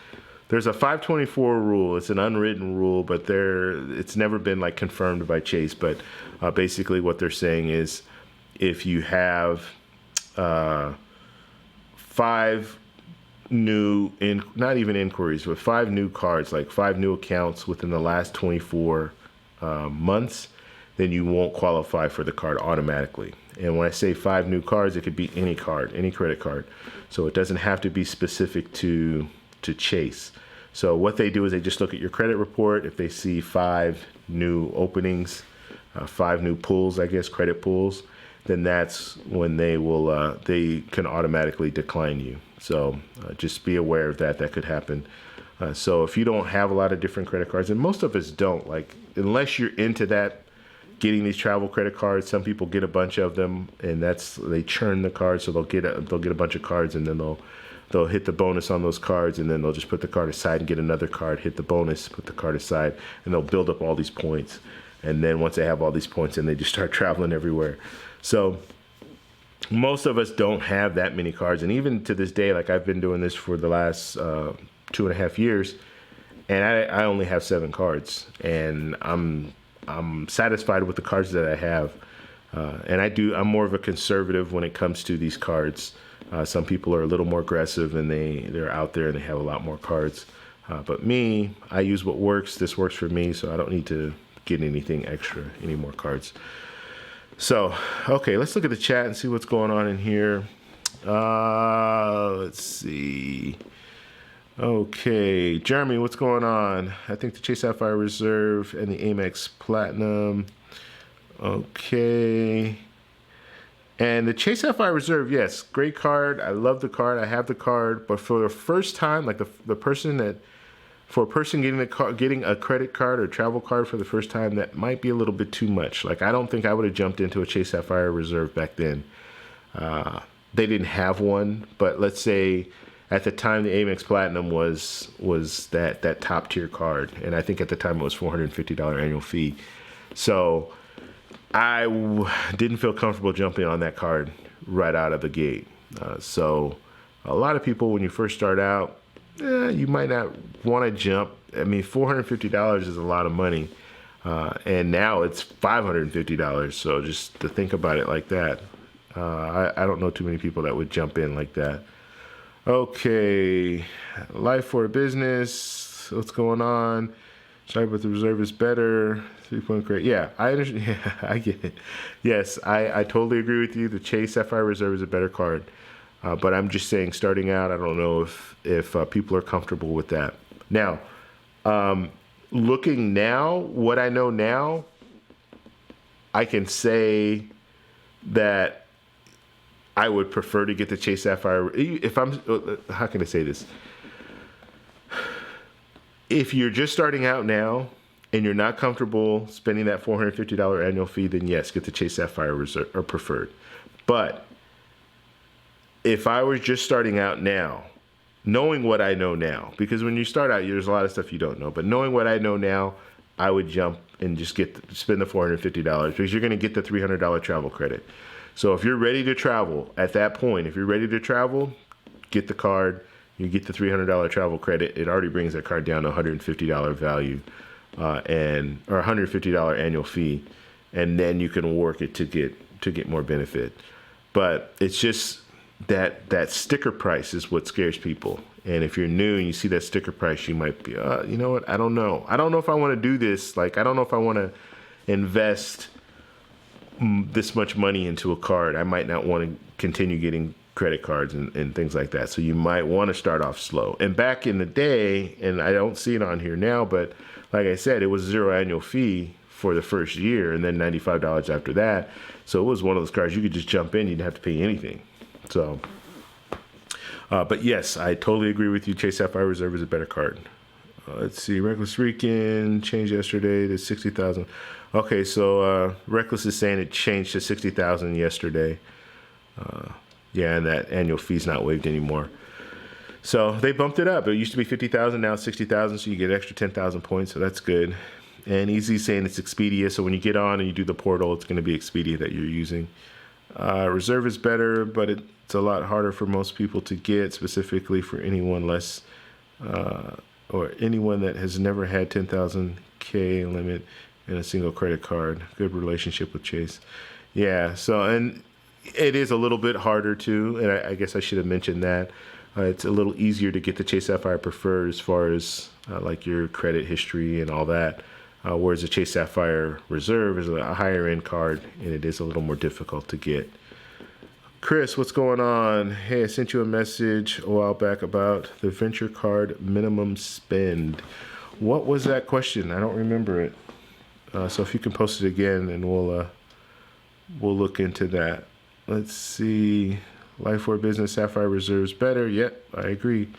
There's a 524 rule. It's an unwritten rule, but it's never been like confirmed by Chase. But basically what they're saying is if you have 5 new, not even inquiries, but 5 new cards, like 5 new accounts within the last 24 months, then you won't qualify for the card automatically. And when I say 5 new cards, it could be any card, any credit card. So it doesn't have to be specific to Chase. So what they do is they just look at your credit report. If they see 5 new openings, 5 new pulls, I guess, credit pulls, then that's when they can automatically decline you. So just be aware of that. That could happen. So if you don't have a lot of different credit cards, and most of us don't, like unless you're into that, getting these travel credit cards, some people get a bunch of them, and they churn the cards, so they'll get a bunch of cards, and then they'll hit the bonus on those cards, and then they'll just put the card aside and get another card, hit the bonus, put the card aside, and they'll build up all these points. And then once they have all these points, then they just start traveling everywhere. So most of us don't have that many cards. And even to this day, like I've been doing this for the last 2.5 years, and I only have 7 cards. And I'm satisfied with the cards that I have. And I'm more of a conservative when it comes to these cards. Some people are a little more aggressive and they're out there and they have a lot more cards. But me, I use what works. This works for me, so I don't need to get anything extra, any more cards. So, okay, let's look at the chat and see what's going on in here. Let's see. Okay, Jeremy, what's going on? I think the Chase Sapphire Reserve and the Amex Platinum. Okay. And the Chase Sapphire Reserve, yes, great card. I love the card. I have the card. But for the first time, like for a person getting a credit card or travel card for the first time, that might be a little bit too much. Like, I don't think I would have jumped into a Chase Sapphire Reserve back then. They didn't have one, but let's say at the time the Amex Platinum was that top tier card, and I think at the time it was $450 annual fee. So I didn't feel comfortable jumping on that card right out of the gate. So a lot of people, when you first start out, you might not want to jump. I mean, $450 is a lot of money, and now it's $550. So just to think about it like that, I don't know too many people that would jump in like that. Okay, Life for Business. What's going on? Sorry, but the reserve is better. 3-point credit. Yeah, I understand. Yeah, I get it. Yes, I totally agree with you. The Chase Sapphire Reserve is a better card. But I'm just saying, starting out, I don't know if people are comfortable with that. Now, looking now, what I know now, I can say that I would prefer to get the Chase Sapphire. If I'm, how can I say this? If you're just starting out now and you're not comfortable spending that $450 annual fee, then yes, get the Chase Sapphire Reserve or Preferred. But if I was just starting out now, knowing what I know now, because when you start out, there's a lot of stuff you don't know, but knowing what I know now, I would jump and just spend the $450 because you're going to get the $300 travel credit. So if you're ready to travel at that point, if you're ready to travel, get the card. You get the $300 travel credit. It already brings that card down to $150 value or $150 annual fee, and then you can work it to get more benefit. But it's just that sticker price is what scares people. And if you're new and you see that sticker price, you might be, you know what? I don't know. I don't know if I want to do this. Like, I don't know if I want to invest this much money into a card. I might not want to continue getting credit cards and things like that. So you might want to start off slow. And back in the day, and I don't see it on here now, but like I said, it was $0 annual fee for the first year and then $95 after that. So it was one of those cards you could just jump in. You didn't have to pay anything. So, but yes, I totally agree with you. Chase Sapphire Reserve is a better card. Let's see. Reckless Weekend changed yesterday to 60,000. Okay, so Reckless is saying it changed to 60,000 yesterday. Yeah, and that annual fee's not waived anymore. So they bumped it up. It used to be 50,000, now it's 60,000, so you get extra 10,000 points, so that's good. And Easy's saying it's Expedia, so when you get on and you do the portal, it's going to be Expedia that you're using. Reserve is better, but it's a lot harder for most people to get, specifically for anyone less or anyone that has never had 10,000K limit in a single credit card. Good relationship with Chase. Yeah, so, and it is a little bit harder too, and I guess I should have mentioned that. It's a little easier to get the Chase Sapphire Preferred as far as like your credit history and all that, whereas the Chase Sapphire Reserve is a higher end card and it is a little more difficult to get. Chris, what's going on? Hey, I sent you a message a while back about the Venture Card minimum spend. What was that question? I don't remember it. So if you can post it again, and we'll look into that. Let's see. Life or Business Sapphire Reserves better. Yep, I agree.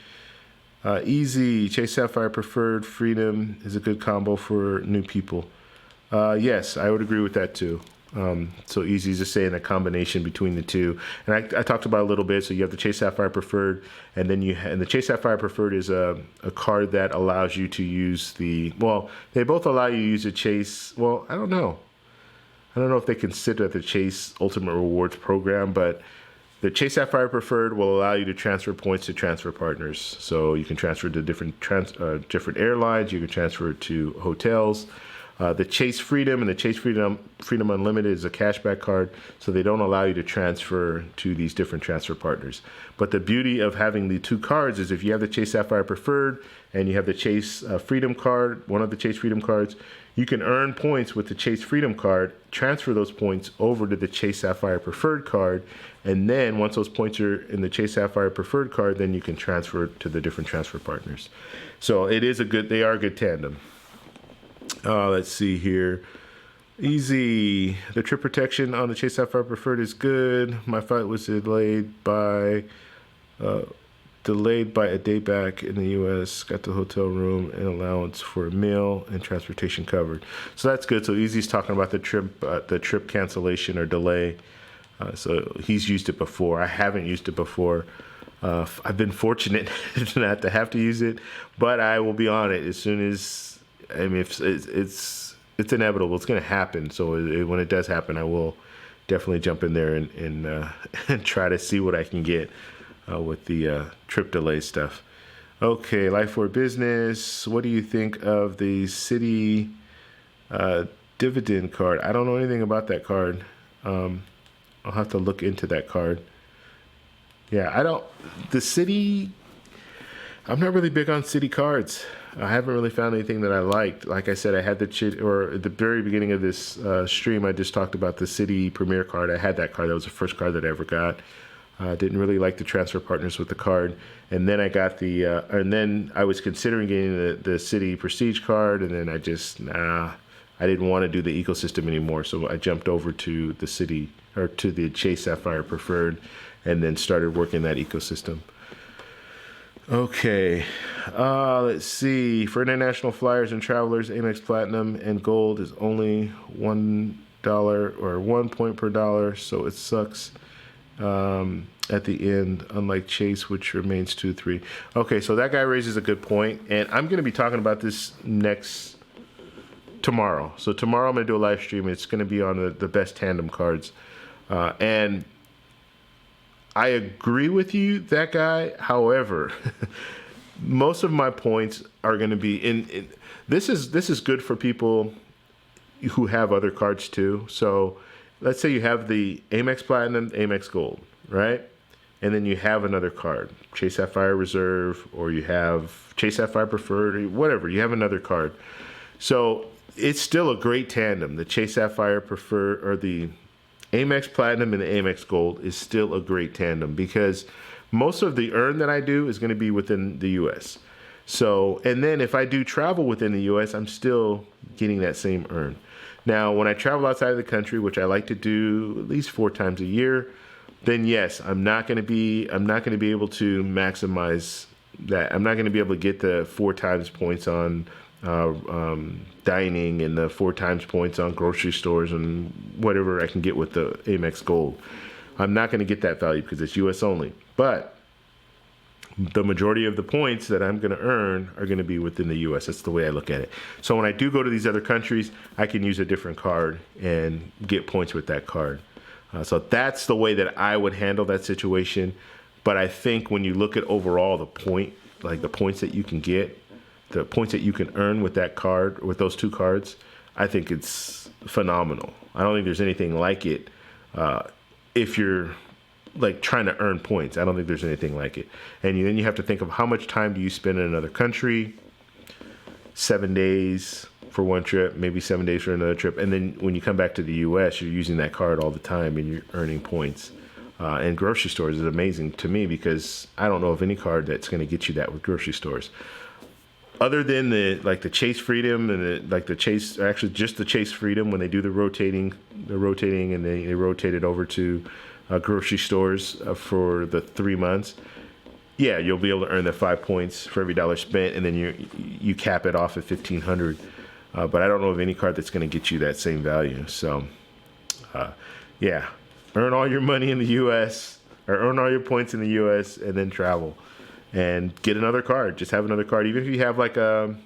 Easy. Chase Sapphire Preferred Freedom is a good combo for new people. Yes, I would agree with that too. So Easy is just saying a combination between the two. And I talked about it a little bit. So you have the Chase Sapphire Preferred, and then and the Chase Sapphire Preferred is a card that allows you to use they both allow you to use a Chase. Well, I don't know. I don't know if they consider the Chase Ultimate Rewards program, but the Chase Sapphire Preferred will allow you to transfer points to transfer partners. So you can transfer to different airlines. You can transfer to hotels. The Chase Freedom and the Chase Freedom Unlimited is a cashback card, so they don't allow you to transfer to these different transfer partners. But the beauty of having the two cards is if you have the Chase Sapphire Preferred and you have the Chase Freedom card, one of the Chase Freedom cards, you can earn points with the Chase Freedom card, transfer those points over to the Chase Sapphire Preferred card, and then once those points are in the Chase Sapphire Preferred card, then you can transfer to the different transfer partners. So they are a good tandem. Let's see here. Easy. The trip protection on the Chase Sapphire Preferred is good. My flight was delayed by a day back in the U.S. Got the hotel room and allowance for a meal and transportation covered. So that's good. So Easy's talking about the trip cancellation or delay. So he's used it before. I haven't used it before. I've been fortunate not to have to use it, but I will be on it as soon as. I mean, it's inevitable. It's going to happen. So when it does happen, I will definitely jump in there and try to see what I can get with the trip delay stuff. Okay, Life or Business. What do you think of the City dividend card? I don't know anything about that card. I'll have to look into that card. Yeah, the City. I'm not really big on city cards. I haven't really found anything that I liked. Like I said, I had or at the very beginning of this stream, I just talked about the City Premier card. I had that card. That was the first card that I ever got. Didn't really like the transfer partners with the card. And then I got and then I was considering getting the City Prestige card, and then I didn't want to do the ecosystem anymore. So I jumped over to the Chase Sapphire Preferred, and then started working that ecosystem. Okay, let's see. For international flyers and travelers, Amex Platinum and Gold is only $1 or 1 point per dollar, so it sucks at the end, unlike Chase, which remains 2-3. Okay, so that guy raises a good point, and I'm going to be talking about this tomorrow. So tomorrow I'm going to do a live stream. It's going to be on the best tandem cards, and I agree with you, that guy. However, most of my points are going to be in this is good for people who have other cards too. So let's say you have the Amex Platinum, Amex Gold, right? And then you have another card, Chase Sapphire Reserve, or you have Chase Sapphire Preferred, or whatever. You have another card. So it's still a great tandem. The Chase Sapphire Preferred, or the Amex Platinum and the Amex Gold, is still a great tandem because most of the earn that I do is going to be within the U.S. So, and then if I do travel within the U.S., I'm still getting that same earn. Now, when I travel outside of the country, which I like to do at least 4 times a year, then yes, I'm not going to be able to maximize that. I'm not going to be able to get the 4 times points on dining and the 4 times points on grocery stores and whatever I can get with the Amex Gold. I'm not going to get that value because it's US only. But the majority of the points that I'm going to earn are going to be within the US. That's the way I look at it. So when I do go to these other countries, I can use a different card and get points with that card. So that's the way that I would handle that situation. But I think when you look at overall the points that you can get, the points that you can earn with that card, with those 2 cards, I think it's phenomenal. I don't think there's anything like it. If you're like trying to earn points, I don't think there's anything like it. And then you have to think of how much time do you spend in another country? 7 days for one trip, maybe 7 days for another trip. And then when you come back to the US, you're using that card all the time and you're earning points. And grocery stores is amazing to me because I don't know of any card that's going to get you that with grocery stores. Other than the Chase Freedom and the Chase, actually just the Chase Freedom, when they do the rotating and they rotate it over to grocery stores for the 3 months. Yeah, you'll be able to earn the 5 points for every dollar spent, and then you cap it off at 1,500. But I don't know of any card that's going to get you that same value. So, yeah, earn all your money in the U.S. or earn all your points in the U.S. and then travel. And get another card. Just have another card. Even if you have like a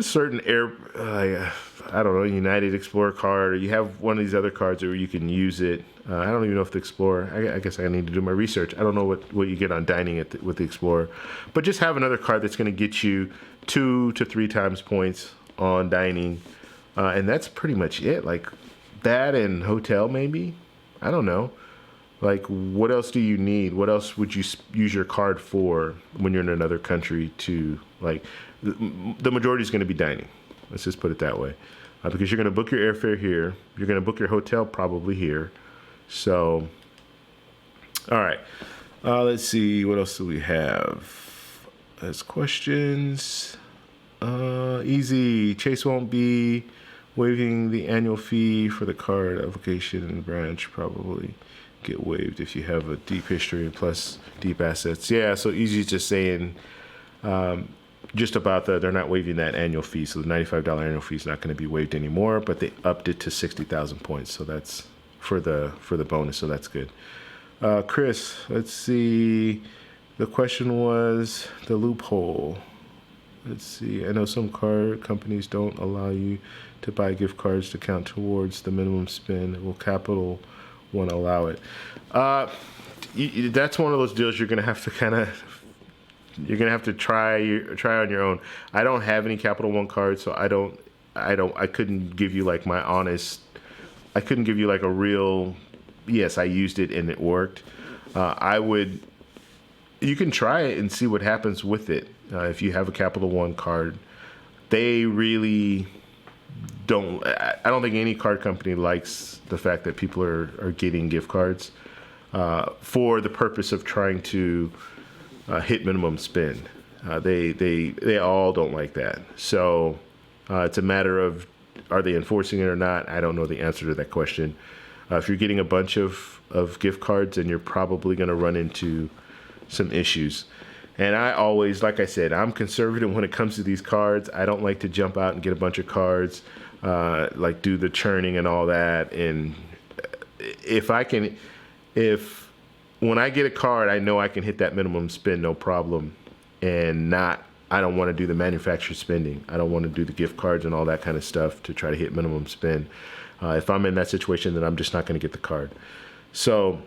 certain I don't know, United Explorer card, or you have one of these other cards where you can use it. I don't even know if the Explorer, I guess I need to do my research. I don't know what you get on dining with the Explorer. But just have another card that's going to get you 2 to 3 times points on dining. And that's pretty much it. Like that and hotel maybe. I don't know. Like, what else do you need? What else would you use your card for when you're in another country to, like, the majority is going to be dining. Let's just put it that way. Because you're going to book your airfare here. You're going to book your hotel probably here. So, all right. Let's see. What else do we have as questions? Easy. Chase won't be waiving the annual fee for the card application in the branch, probably. Get waived if you have a deep history and plus deep assets. Yeah, so Easy's just saying just about they're not waiving that annual fee, so the $95 annual fee is not going to be waived anymore, but they upped it to 60,000 points, so that's for the bonus, so that's good. Chris, let's see. The question was the loophole. Let's see. I know some card companies don't allow you to buy gift cards to count towards the minimum spend. Will Capital One allow it? That's one of those deals you're gonna have to try on your own. I don't have any Capital One cards, so I couldn't give you like my honest. I couldn't give you like a real. Yes, I used it and it worked. I would you can try it and see what happens with it. If you have a Capital One card, they really don't. I don't think any card company likes the fact that people are getting gift cards for the purpose of trying to hit minimum spend. They all don't like that. So it's a matter of, are they enforcing it or not? I don't know the answer to that question. If you're getting a bunch of gift cards, then you're probably going to run into some issues. And I always, like I said, I'm conservative when it comes to these cards. I don't like to jump out and get a bunch of cards, like do the churning and all that. And when I get a card, I know I can hit that minimum spend, no problem. And I don't want to do the manufacturer spending. I don't want to do the gift cards and all that kind of stuff to try to hit minimum spend. If I'm in that situation, then I'm just not going to get the card. So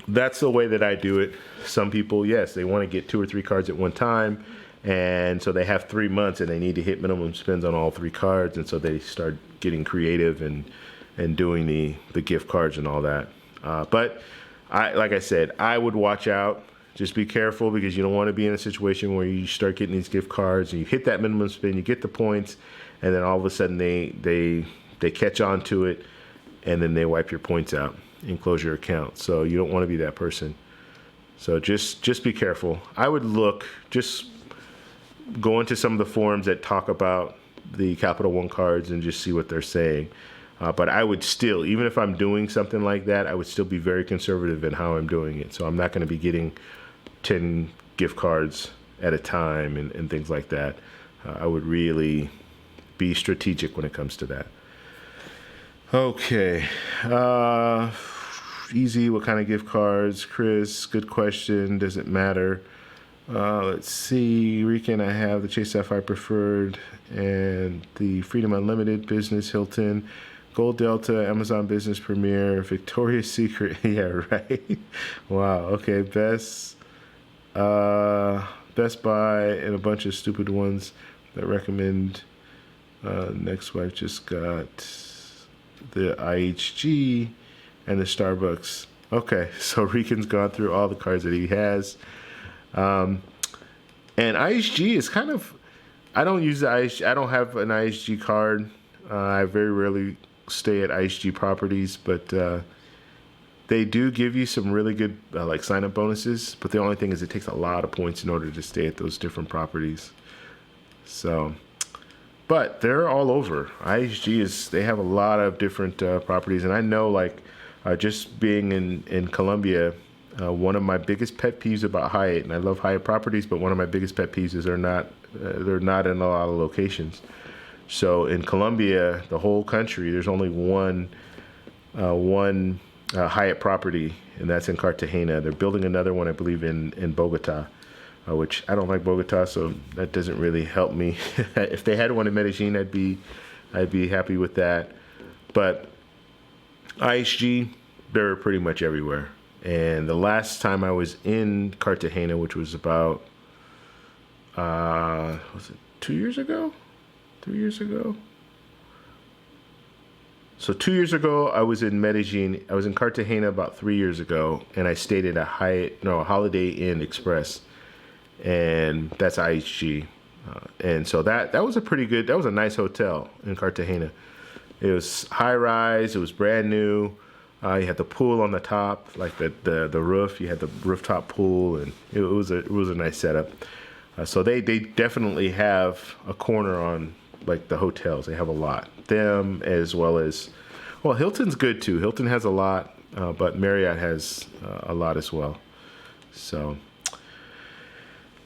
that's the way that I do it. Some people, yes, they want to get 2 or 3 cards at one time. And so they have 3 months and they need to hit minimum spends on all 3 cards. And so they start getting creative and doing the gift cards and all that. But like I said, I would watch out. Just be careful, because you don't want to be in a situation where you start getting these gift cards and you hit that minimum spend, you get the points, and then all of a sudden they catch on to it, and then they wipe your points out and close your account. So you don't want to be that person. So just be careful. I would just go into some of the forums that talk about the Capital One cards and just see what they're saying. But I would still, even if I'm doing something like that, I would still be very conservative in how I'm doing it. So I'm not going to be getting 10 gift cards at a time and things like that. I would really be strategic when it comes to that. Okay. Easy. What kind of gift cards? Chris, good question. Does it matter? Let's see. Weekend, I have the Chase Sapphire Preferred and the Freedom Unlimited Business Hilton, Gold Delta, Amazon Business Premier, Victoria's Secret. Yeah, right. Wow. Okay. Best Buy, and a bunch of stupid ones that recommend. Next wife just got the IHG and the Starbucks. Okay, so Rican's gone through all the cards that he has. And IHG is kind of, I don't use the IHG. I don't have an IHG card. I very rarely stay at IHG properties, but they do give you some really good like sign-up bonuses. But the only thing is it takes a lot of points in order to stay at those different properties. So, but they're all over. IHG they have a lot of different properties. And I know, like, just being in Colombia, one of my biggest pet peeves about Hyatt, and I love Hyatt properties, but one of my biggest pet peeves is they're not in a lot of locations. So in Colombia, the whole country, there's only one Hyatt property, and that's in Cartagena. They're building another one, I believe, in Bogota, which I don't like Bogota, so that doesn't really help me. If they had one in Medellin, I'd be happy with that. But IHG, they're pretty much everywhere. And the last time I was in Cartagena, which was about, was it 2 years ago? 3 years ago? So 2 years ago, I was in Medellin. I was in Cartagena about 3 years ago, and I stayed at a Holiday Inn Express, and that's IHG. And so that was that was a nice hotel in Cartagena. It was high rise. It was brand new. You had the pool on the top, like the roof. You had the rooftop pool, and it was a nice setup. So they definitely have a corner on, like, the hotels. They have a lot. Them, as well as, well, Hilton's good too. Hilton has a lot, but Marriott has a lot as well. So,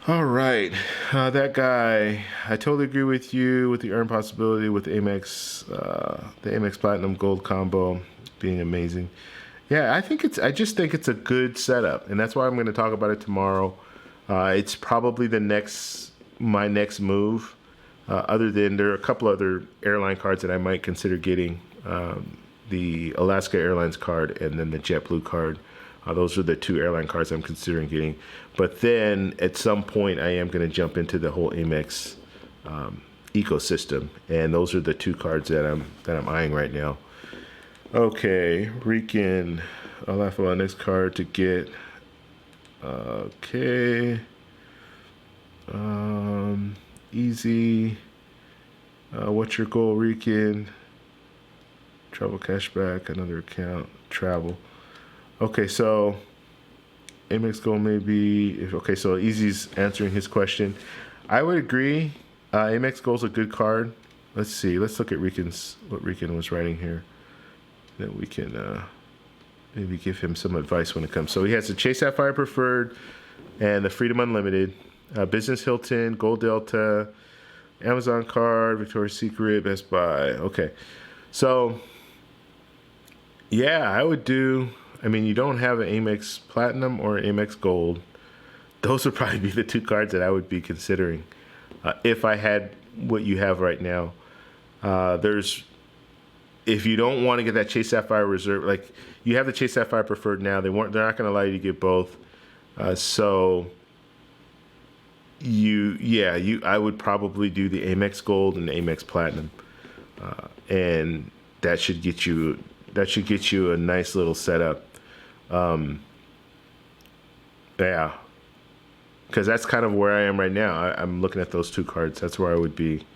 all right, that guy. I totally agree with you with the earn possibility with the Amex Platinum Gold combo being amazing. Yeah, I just think it's a good setup, and that's why I'm going to talk about it tomorrow. It's probably my next move. Other than, there are a couple other airline cards that I might consider getting. The Alaska Airlines card and then the JetBlue card. Those are the 2 airline cards I'm considering getting. But then at some point I am going to jump into the whole Amex ecosystem, and those are the 2 cards that I'm eyeing right now. Okay, Rican, I'll laugh about next card to get Okay. Easy. What's your goal, Rican? Travel cashback, another account, travel. Okay, so Amex goal maybe. Okay, so Easy's answering his question. I would agree. Amex goal's a good card. Let's see. Let's look at what Rican was writing here. Then we can maybe give him some advice when it comes. So he has the Chase Sapphire Preferred and the Freedom Unlimited, Business Hilton, Gold Delta, Amazon Card, Victoria's Secret, Best Buy. Okay, so yeah, I would do. I mean, you don't have an Amex Platinum or an Amex Gold. Those would probably be the two cards that I would be considering if I had what you have right now. If you don't want to get that Chase Sapphire Reserve, like you have the Chase Sapphire Preferred now, they're not going to allow you to get both. So I would probably do the Amex Gold and the Amex Platinum, and that should get you a nice little setup. Yeah, because that's kind of where I am right now. I'm looking at those two cards. That's where I would be.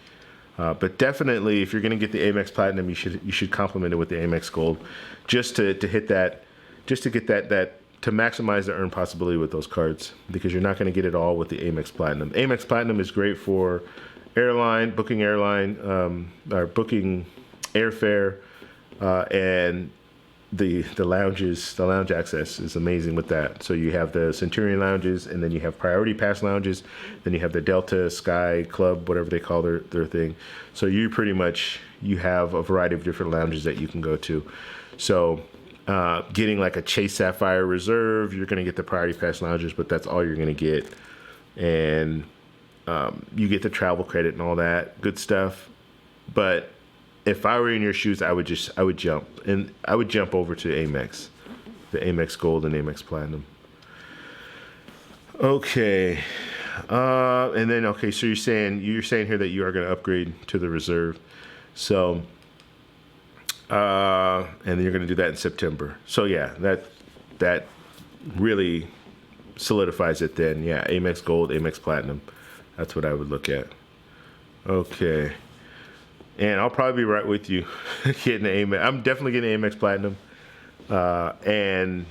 But definitely, if you're going to get the Amex Platinum, you should complement it with the Amex Gold, just to hit that, just to get that to maximize the earn possibility with those cards, because you're not going to get it all with the Amex Platinum. Amex Platinum is great for booking airline, or booking airfare, and the lounge access is amazing with that. So you have the Centurion lounges, and then you have Priority Pass lounges, then you have the Delta Sky Club, whatever they call their thing. So you have a variety of different lounges that you can go to. So getting like a Chase Sapphire Reserve, you're going to get the Priority Pass lounges, but that's all you're going to get. And you get the travel credit and all that good stuff. But if I were in your shoes, I would jump over to Amex, the Amex Gold and Amex Platinum. Okay, and then so you're saying here that you are going to upgrade to the Reserve, so and then you're going to do that in September. So yeah, that really solidifies it. Then yeah, Amex Gold, Amex Platinum, that's what I would look at. Okay. And I'll probably be right with you getting the Amex. I'm definitely getting the Amex Platinum. And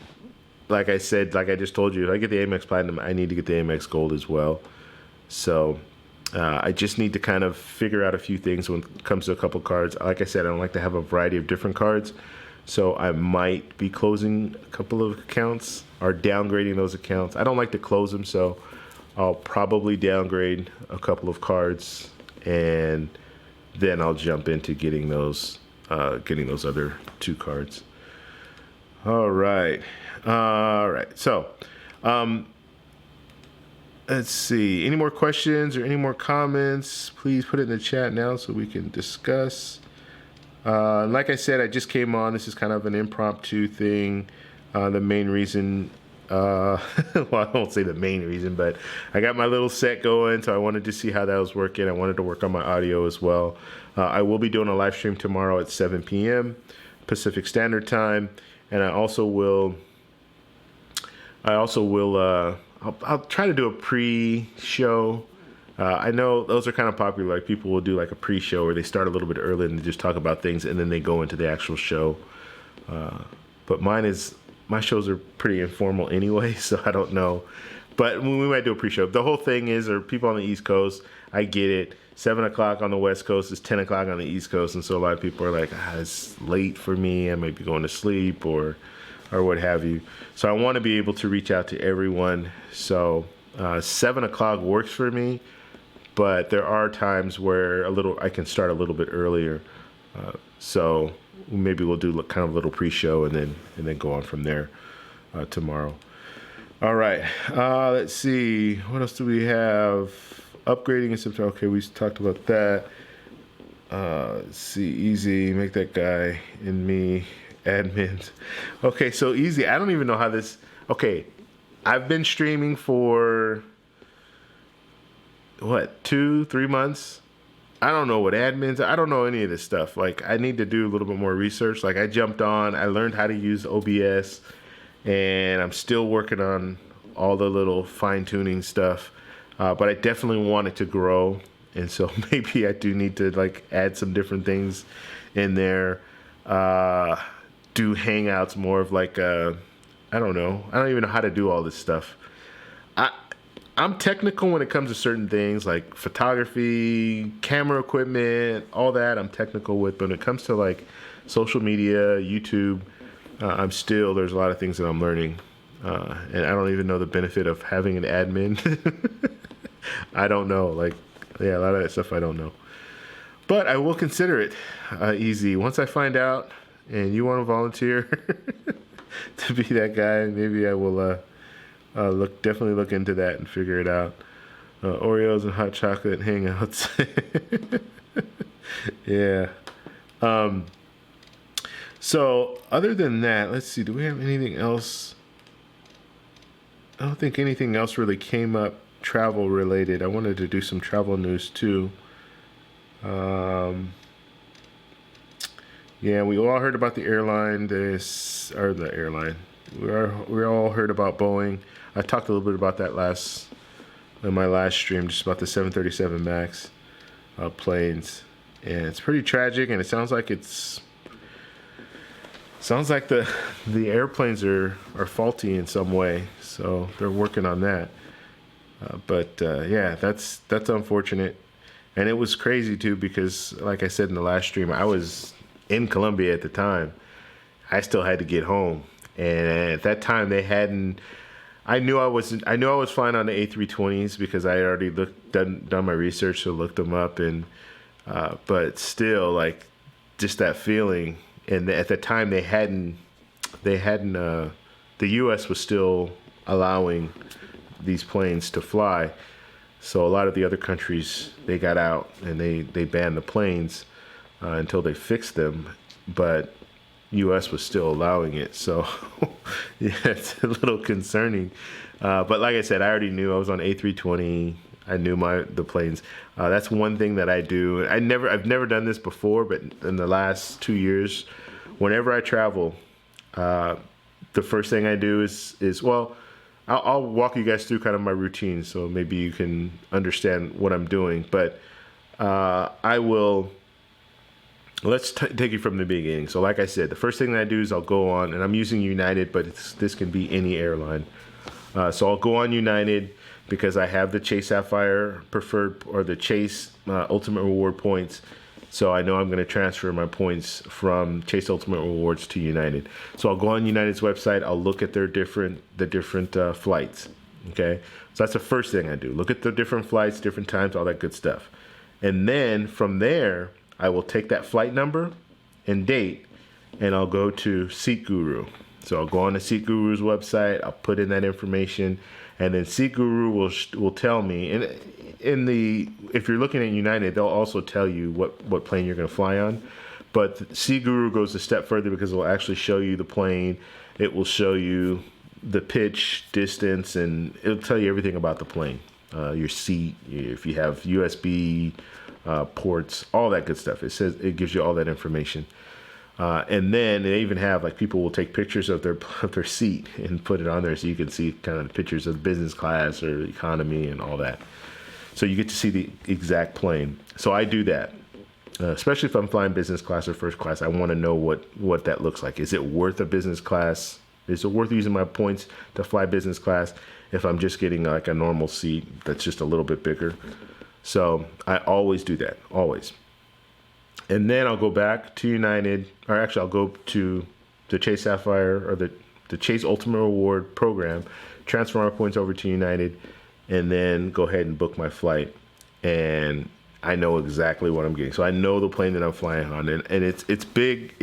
like I just told you, if I get the Amex Platinum, I need to get the Amex Gold as well. So I just need to kind of figure out a few things when it comes to a couple cards. Like I said, I don't like to have a variety of different cards. So I might be closing a couple of accounts or downgrading those accounts. I don't like to close them, so I'll probably downgrade a couple of cards, and then I'll jump into getting those other two cards. All right. So, let's see. Any more questions or any more comments? Please put it in the chat now so we can discuss. Like I said, I just came on. This is kind of an impromptu thing. The main reason, well, I won't say the main reason, but I got my little set going, so I wanted to see how that was working. I wanted to work on my audio as well. I will be doing a live stream tomorrow at 7 p.m. Pacific Standard Time, and I'll try to do a pre-show. I know those are kind of popular. Like people will do like a pre-show where they start a little bit early and they just talk about things, and then they go into the actual show. But my shows are pretty informal anyway, so I don't know. But we might do a pre-show. The whole thing is, or people on the East Coast, I get it. 7 o'clock on the West Coast is 10 o'clock on the East Coast, and so a lot of people are like, it's late for me. I might be going to sleep or what have you. So I want to be able to reach out to everyone. So 7 o'clock works for me, but there are times where I can start a little bit earlier. So maybe we'll do kind of a little pre-show and then go on from there tomorrow. All right. Let's see. What else do we have? Upgrading in September. Okay, we talked about that. Let's see. Easy. Make that guy and me admins. Okay, so Easy. I don't even know how this. Okay, I've been streaming for 2-3 months. I don't know what admins. I don't know any of this stuff. Like, I need to do a little bit more research. Like, I jumped on. I learned how to use OBS, and I'm still working on all the little fine tuning stuff. But I definitely want it to grow. And so maybe I do need to like add some different things in there. Do hangouts more of like I don't know. I don't even know how to do all this stuff. I'm technical when it comes to certain things like photography, camera equipment, all that I'm technical with. But when it comes to like social media, YouTube, there's a lot of things that I'm learning. And I don't even know the benefit of having an admin. I don't know. Like, yeah, a lot of that stuff I don't know. But I will consider it easy. Once I find out and you want to volunteer to be that guy, maybe I will definitely look into that and figure it out. Oreos and hot chocolate hangouts. Yeah. So other than that, let's see, do we have anything else? I don't think anything else really came up travel related. I wanted to do some travel news too. Yeah, we all heard about the airline. We all heard about Boeing. I talked a little bit about that in my last stream, just about the 737 MAX planes, and it's pretty tragic. And it sounds like the airplanes are faulty in some way, so they're working on that. Yeah, that's unfortunate, and it was crazy too because, like I said in the last stream, I was in Colombia at the time. I still had to get home, and at that time they hadn't. I knew I was flying on the A320s because I had already done my research, so looked them up, and but still, like, just that feeling. And at the time they hadn't. The U.S. was still allowing these planes to fly, so a lot of the other countries, they got out and they banned the planes until they fixed them, but U.S. was still allowing it. So yeah, it's a little concerning. But like I said, I already knew I was on A320. I knew the planes. That's one thing that I do. I've never done this before, but in the last 2 years, whenever I travel, the first thing I do is well, I'll walk you guys through kind of my routine, so maybe you can understand what I'm doing. But I will. Let's take it from the beginning. So like I said, the first thing that I do is I'll go on, and I'm using United, but this can be any airline. So I'll go on United because I have the Chase Sapphire Preferred or the Chase Ultimate Reward points. So I know I'm going to transfer my points from Chase Ultimate Rewards to United. So I'll go on United's website. I'll look at the different flights. Okay, so that's the first thing I do. Look at the different flights, different times, all that good stuff. And then from there, I will take that flight number and date, and I'll go to Seat Guru. So I'll go on to Seat Guru's website. I'll put in that information, and then Seat Guru will tell me. And if you're looking at United, they'll also tell you what plane you're going to fly on. But Seat Guru goes a step further because it will actually show you the plane. It will show you the pitch, distance, and it'll tell you everything about the plane. Your seat, if you have USB ports, all that good stuff. It gives you all that information. And then they even have, like, people will take pictures of their seat and put it on there so you can see kind of the pictures of business class or economy and all that. So you get to see the exact plane. So I do that, especially if I'm flying business class or first class. I want to know what that looks like. Is it worth a business class? Is it worth using my points to fly business class if I'm just getting like a normal seat that's just a little bit bigger? So I always do that, always. And then I'll go back to United, or actually I'll go to the Chase Sapphire or the Chase Ultimate Reward program, transfer my points over to United, and then go ahead and book my flight. And I know exactly what I'm getting. So I know the plane that I'm flying on, and it's big.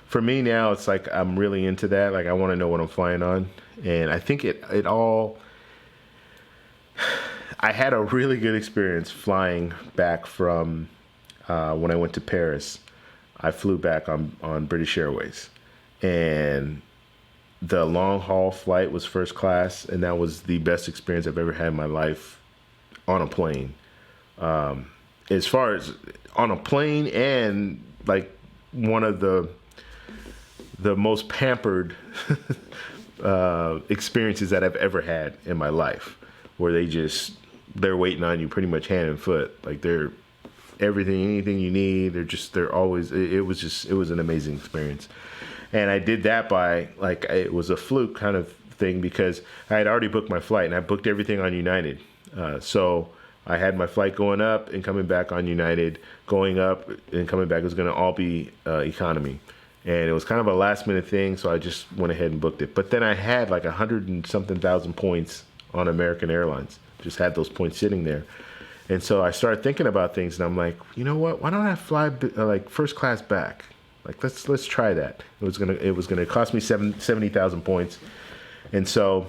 For me now, it's like I'm really into that. Like, I want to know what I'm flying on. And I think it all... I had a really good experience flying back from when I went to Paris. I flew back on British Airways. And the long haul flight was first class, and that was the best experience I've ever had in my life on a plane. As far as on a plane, and like one of the most pampered experiences that I've ever had in my life, where they're waiting on you pretty much hand and foot. Like they're anything you need. They're always. It was an amazing experience, and I did that by it was a fluke kind of thing because I had already booked my flight and I booked everything on United. So I had my flight going up and coming back on United, going up and coming back was going to all be economy. And it was kind of a last minute thing, so I just went ahead and booked it. But then I had like 100 and something thousand points on American Airlines. Just had those points sitting there. And so I started thinking about things, and I'm like, you know what? Why don't I fly first class back? Like let's try that. It was gonna cost me 70,000 points, and so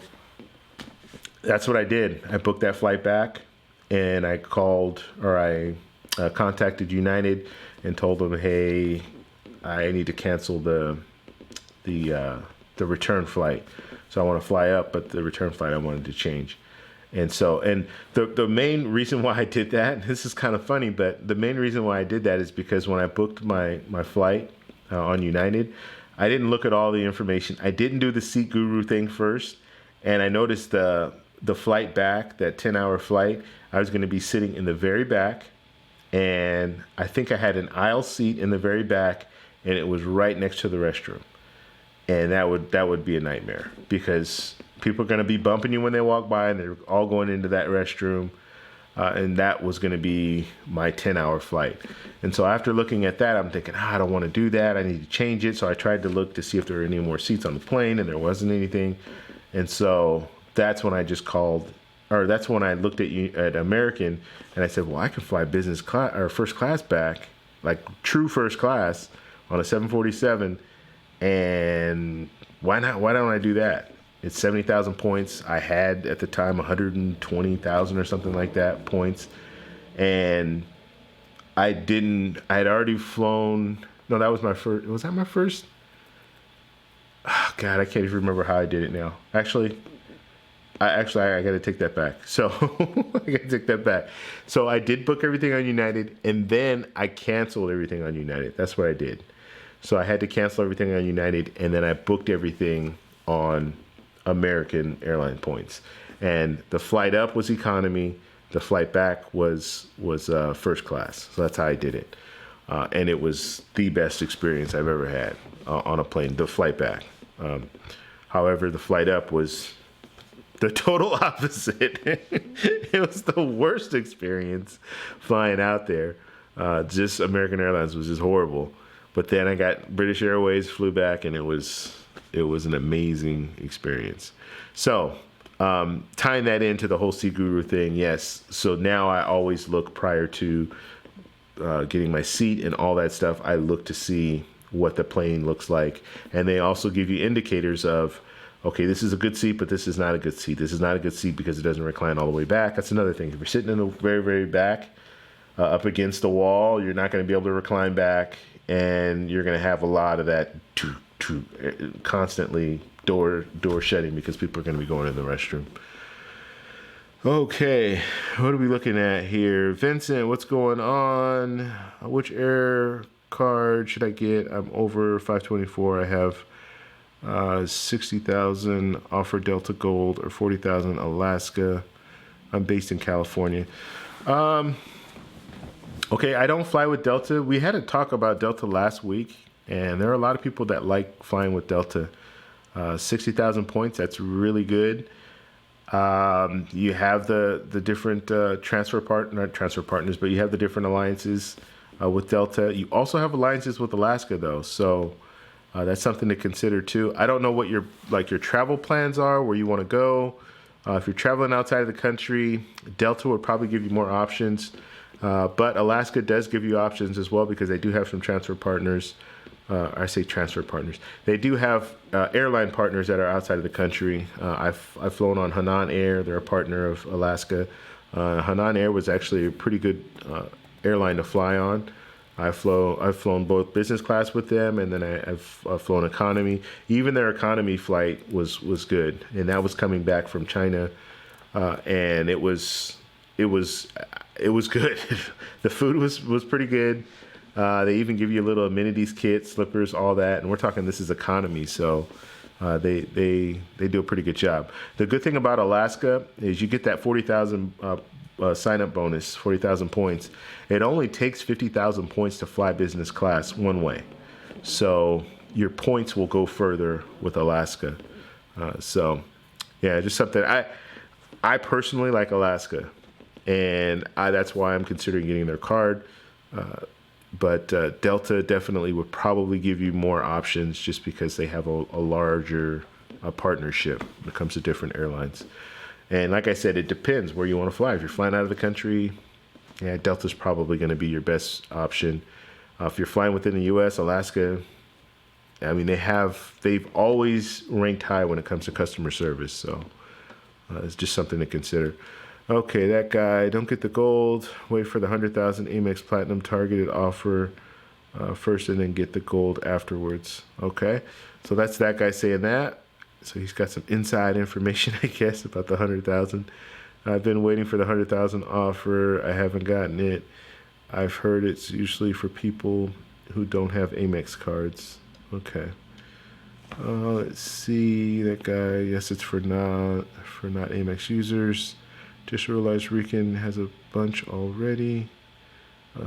that's what I did. I booked that flight back, and I contacted United and told them, hey, I need to cancel the return flight. So I want to fly up, but the return flight I wanted to change. And the main reason why I did that, this is kind of funny, but the main reason why I did that is because when I booked my flight on United, I didn't look at all the information. I didn't do the Seat Guru thing first, and I noticed the flight back, that 10-hour flight, I was going to be sitting in the very back, and I think I had an aisle seat in the very back, and it was right next to the restroom. And that would be a nightmare because people are going to be bumping you when they walk by, and they're all going into that restroom. And that was going to be my 10-hour flight. And so after looking at that, I'm thinking, I don't want to do that. I need to change it. So I tried to look to see if there were any more seats on the plane, and there wasn't anything. And so that's when I looked at American, and I said, well, I can fly business class or first class back, like true first class on a 747. And why not? Why don't I do that? It's 70,000 points. I had at the time 120,000 or something like that points. And I had already flown. No, that was my first. Was that my first? Oh, God, I can't even remember how I did it now. Actually, I got to take that back. So I got to take that back. So I did book everything on United, and then I canceled everything on United. That's what I did. So I had to cancel everything on United, and then I booked everything on American Airline points. And the flight up was economy. The flight back was first class. So that's how I did it. And it was the best experience I've ever had on a plane, the flight back. However, the flight up was the total opposite. It was the worst experience flying out there. Just American Airlines was just horrible. But then I got British Airways, flew back, and it was an amazing experience. So tying that into the whole Seat Guru thing, yes. So now I always look prior to getting my seat and all that stuff. I look to see what the plane looks like. And they also give you indicators of, okay, this is a good seat, but this is not a good seat. This is not a good seat because it doesn't recline all the way back. That's another thing. If you're sitting in the very, very back, up against the wall, you're not going to be able to recline back, and you're going to have a lot of that constantly door shutting because people are going to be going in the restroom. Okay, what are we looking at here? Vincent, what's going on? Which air card should I get? I'm over 524. I have 60,000 offer Delta Gold or 40,000 Alaska. I'm based in California. Okay, I don't fly with Delta. We had a talk about Delta last week, and there are a lot of people that like flying with Delta. 60,000 points, that's really good. You have the different not transfer partners, but you have the different alliances with Delta. You also have alliances with Alaska, though, so that's something to consider too. I don't know what your travel plans are, where you want to go. If you're traveling outside of the country, Delta would probably give you more options. But Alaska does give you options as well because they do have some transfer partners. I say transfer partners. They do have airline partners that are outside of the country. I've flown on Hannan Air. They're a partner of Alaska. Hannan Air was actually a pretty good airline to fly on. I've flown both business class with them, and then I've flown economy. Even their economy flight was good, and that was coming back from China, and it was good. The food was pretty good. They even give you a little amenities kit, slippers, all that, and we're talking this is economy, so They do a pretty good job. The good thing about Alaska is you get that 40,000 sign up bonus, 40,000 points. It only takes 50,000 points to fly business class one way, so your points will go further with Alaska. So yeah, just something I personally like Alaska, and that's why I'm considering getting their card. But Delta definitely would probably give you more options just because they have a larger partnership when it comes to different airlines. And like I said, it depends where you want to fly. If you're flying out of the country, yeah, Delta's probably going to be your best option. If you're flying within the U.S., Alaska, I mean, they've always ranked high when it comes to customer service. So it's just something to consider. Okay, that guy, don't get the gold. Wait for the 100,000 Amex Platinum targeted offer first and then get the gold afterwards. Okay, so that's that guy saying that. So he's got some inside information, I guess, about the 100,000. I've been waiting for the 100,000 offer. I haven't gotten it. I've heard it's usually for people who don't have Amex cards. Okay. Let's see, that guy. Yes, it's for not Amex users. Just realized Rican has a bunch already.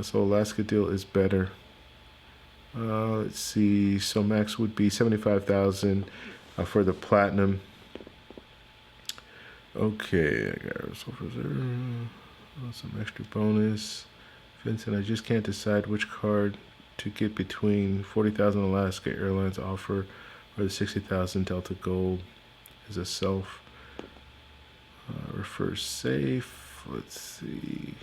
So Alaska deal is better. Let's see. So max would be 75,000 for the platinum. Okay, I got some extra bonus. Vincent, I just can't decide which card to get between 40,000 Alaska Airlines offer or the 60,000 Delta Gold as a self. Refer safe. Let's see.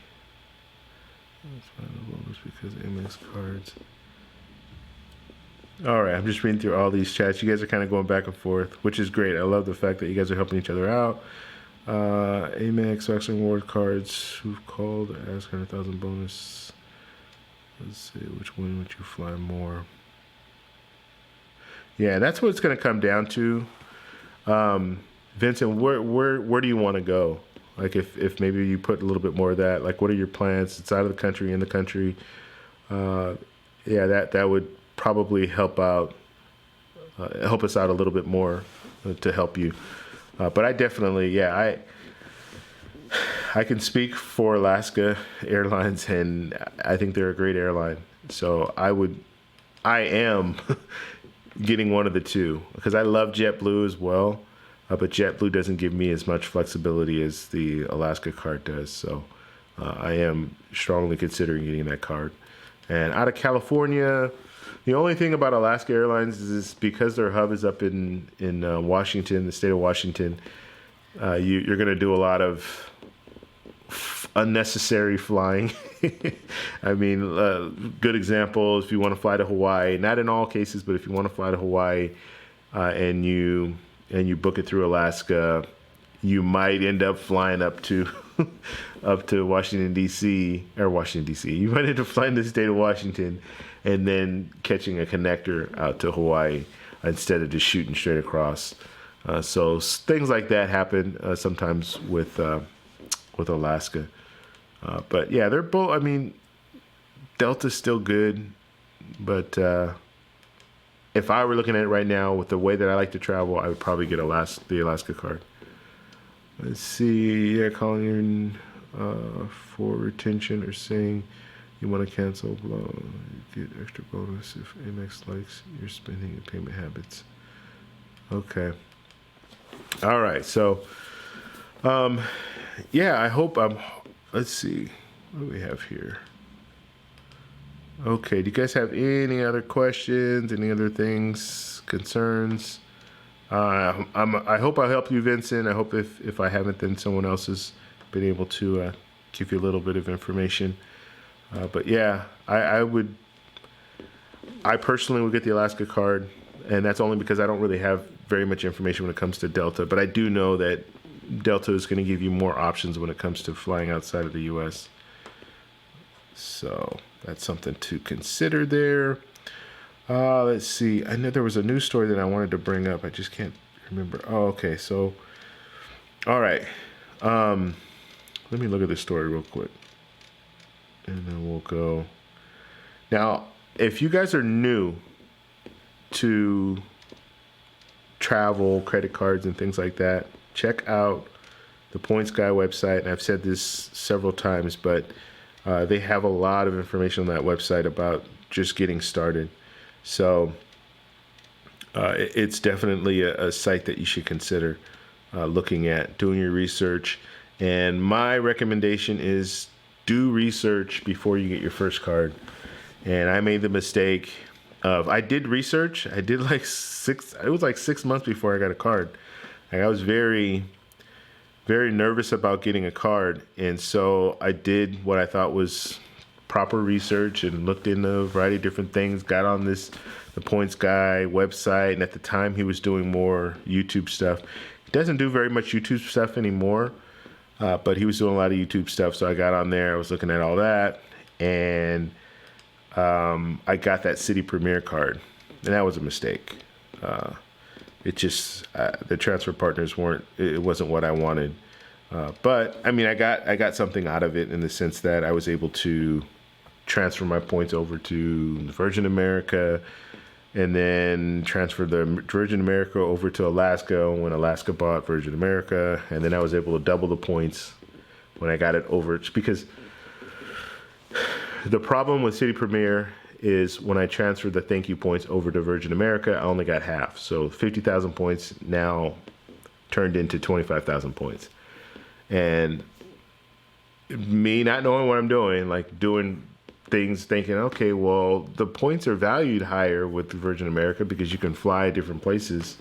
Let's find the bonus because Amex cards. All right, I'm just reading through all these chats. You guys are kind of going back and forth, which is great. I love the fact that you guys are helping each other out. Amex Vaccine Reward cards. Who've called? Ask 100,000 bonus. Let's see, which one would you fly more? Yeah, that's what it's going to come down to. Vincent, where do you want to go? Like if maybe you put a little bit more of that, like what are your plans? It's out of the country, in the country. Yeah, that would probably help us out a little bit more to help you. But I definitely, I can speak for Alaska Airlines, and I think they're a great airline. So I am getting one of the two because I love JetBlue as well. But JetBlue doesn't give me as much flexibility as the Alaska card does. So I am strongly considering getting that card. And out of California, the only thing about Alaska Airlines is because their hub is up in Washington, the state of Washington, you're going to do a lot of unnecessary flying. I mean, good example, if you want to fly to Hawaii, not in all cases, but if you want to fly to Hawaii and you book it through Alaska, you might end up flying up to Washington D.C. You might end up flying to the state of Washington and then catching a connector out to Hawaii instead of just shooting straight across. So things like that happen sometimes with Alaska. But yeah, they're both. I mean, Delta's still good, but if I were looking at it right now with the way that I like to travel, I would probably get the Alaska card. Let's see. Yeah, calling for retention or saying you want to cancel, you get extra bonus if Amex likes your spending and payment habits. Okay. All right. So, I hope let's see. What do we have here? Okay. Do you guys have any other questions? Any other things, concerns? I hope I helped you, Vincent. I hope if I haven't, then someone else has been able to give you a little bit of information. But yeah, I personally would get the Alaska card, and that's only because I don't really have very much information when it comes to Delta. But I do know that Delta is going to give you more options when it comes to flying outside of the U.S. So that's something to consider there. Let's see. I know there was a news story that I wanted to bring up. I just can't remember. Oh, okay. So, all right. Let me look at this story real quick, and then we'll go. Now, if you guys are new to travel, credit cards, and things like that, check out the Points Guy website. And I've said this several times, but they have a lot of information on that website about just getting started. So it's definitely a site that you should consider looking at, doing your research. And my recommendation is do research before you get your first card. And I made the mistake of, I did research. I did it was like 6 months before I got a card. Like I was very, very nervous about getting a card. And so I did what I thought was proper research and looked into a variety of different things, got on the Points Guy website. And at the time he was doing more YouTube stuff. He doesn't do very much YouTube stuff anymore, but he was doing a lot of YouTube stuff. So I got on there, I was looking at all that, and I got that City Premier card, and that was a mistake. It just, the transfer partners it wasn't what I wanted. But I mean, I got something out of it in the sense that I was able to transfer my points over to Virgin America, and then transfer the Virgin America over to Alaska when Alaska bought Virgin America. And then I was able to double the points when I got it over. Because the problem with City Premier is when I transferred the thank you points over to Virgin America, I only got half. So 50,000 points now turned into 25,000 points. And me not knowing what I'm doing, like doing things thinking, okay, well, the points are valued higher with Virgin America because you can fly different places.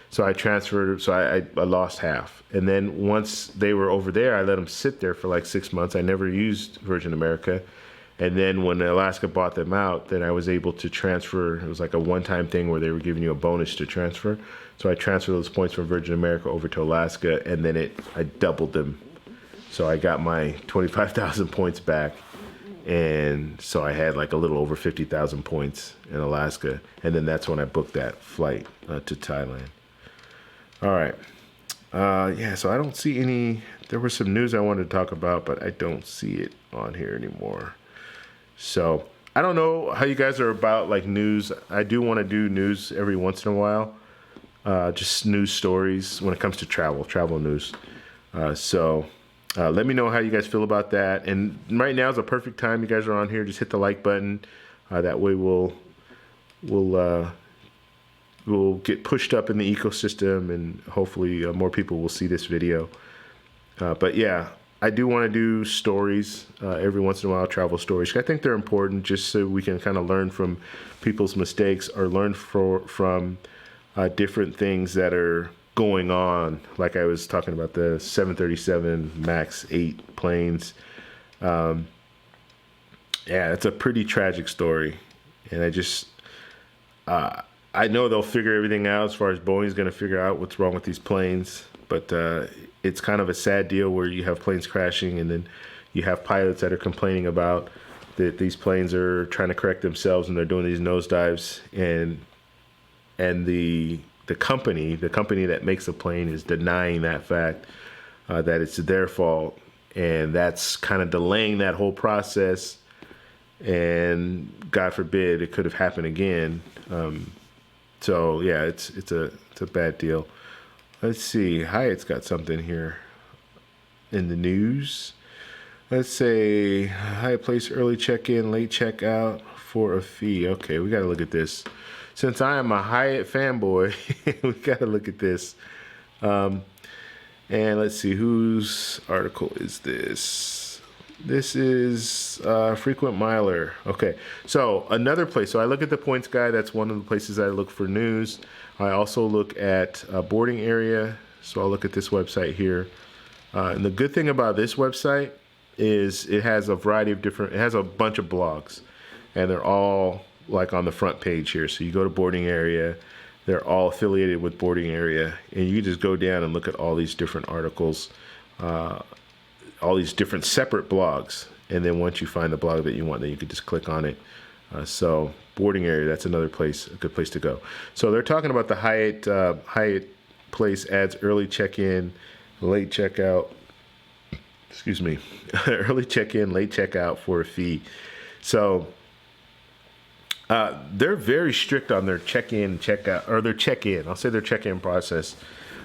So I transferred, so I lost half. And then once they were over there, I let them sit there for like 6 months. I never used Virgin America. And then when Alaska bought them out, then I was able to transfer. It was like a one-time thing where they were giving you a bonus to transfer. So I transferred those points from Virgin America over to Alaska, and then I doubled them. So I got my 25,000 points back. And so I had like a little over 50,000 points in Alaska. And then that's when I booked that flight to Thailand. All right. Yeah, so I don't see any. There was some news I wanted to talk about, but I don't see it on here anymore. So I don't know how you guys are about like news. I do want to do news every once in a while. Just news stories when it comes to travel news. Let me know how you guys feel about that. And right now is a perfect time. You guys are on here. Just hit the like button. That way we'll get pushed up in the ecosystem, and hopefully more people will see this video. But yeah, I do want to do stories every once in a while, travel stories. I think they're important just so we can kind of learn from people's mistakes or learn from different things that are going on. Like I was talking about the 737 MAX 8 planes. Yeah, it's a pretty tragic story. And I know they'll figure everything out as far as Boeing's going to figure out what's wrong with these planes. But it's kind of a sad deal where you have planes crashing, and then you have pilots that are complaining about that these planes are trying to correct themselves and they're doing these nosedives, and the company that makes the plane is denying that fact, that it's their fault, and that's kind of delaying that whole process. And God forbid it could have happened again. So yeah, it's a bad deal. Let's see, Hyatt's got something here in the news. Let's say Hyatt place early check-in, late check-out for a fee. Okay, we got to look at this. Since I am a Hyatt fanboy, we got to look at this. And let's see, whose article is this? This is Frequent Miler. Okay, so another place. So I look at the Points Guy. That's one of the places I look for news. I also look at boarding area. So I'll look at this website here. And the good thing about this website is it has a variety of it has a bunch of blogs. And they're all like on the front page here. So you go to boarding area. They're all affiliated with boarding area. And you just go down and look at all these different articles. All these different separate blogs, and then once you find the blog that you want, then you can just click on it. So boarding area, that's another place, a good place to go. So they're talking about the Hyatt place adds early check-in, late checkout. Excuse me, early check-in, late checkout for a fee. So They're very strict on their check-in, check-out, or their check-in. I'll say their check-in process.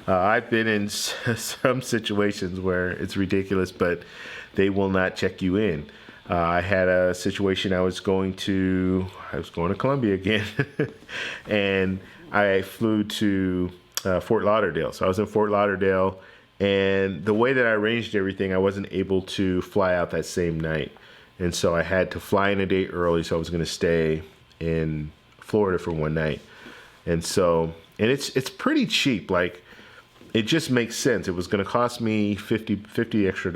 I've been in some situations where it's ridiculous, but they will not check you in. I had a situation. I was going to Colombia again, and I flew to Fort Lauderdale. So I was in Fort Lauderdale, and the way that I arranged everything, I wasn't able to fly out that same night, and so I had to fly in a day early. So I was going to stay in Florida for one night, and it's pretty cheap. Like, it just makes sense. It was going to cost me $50 extra,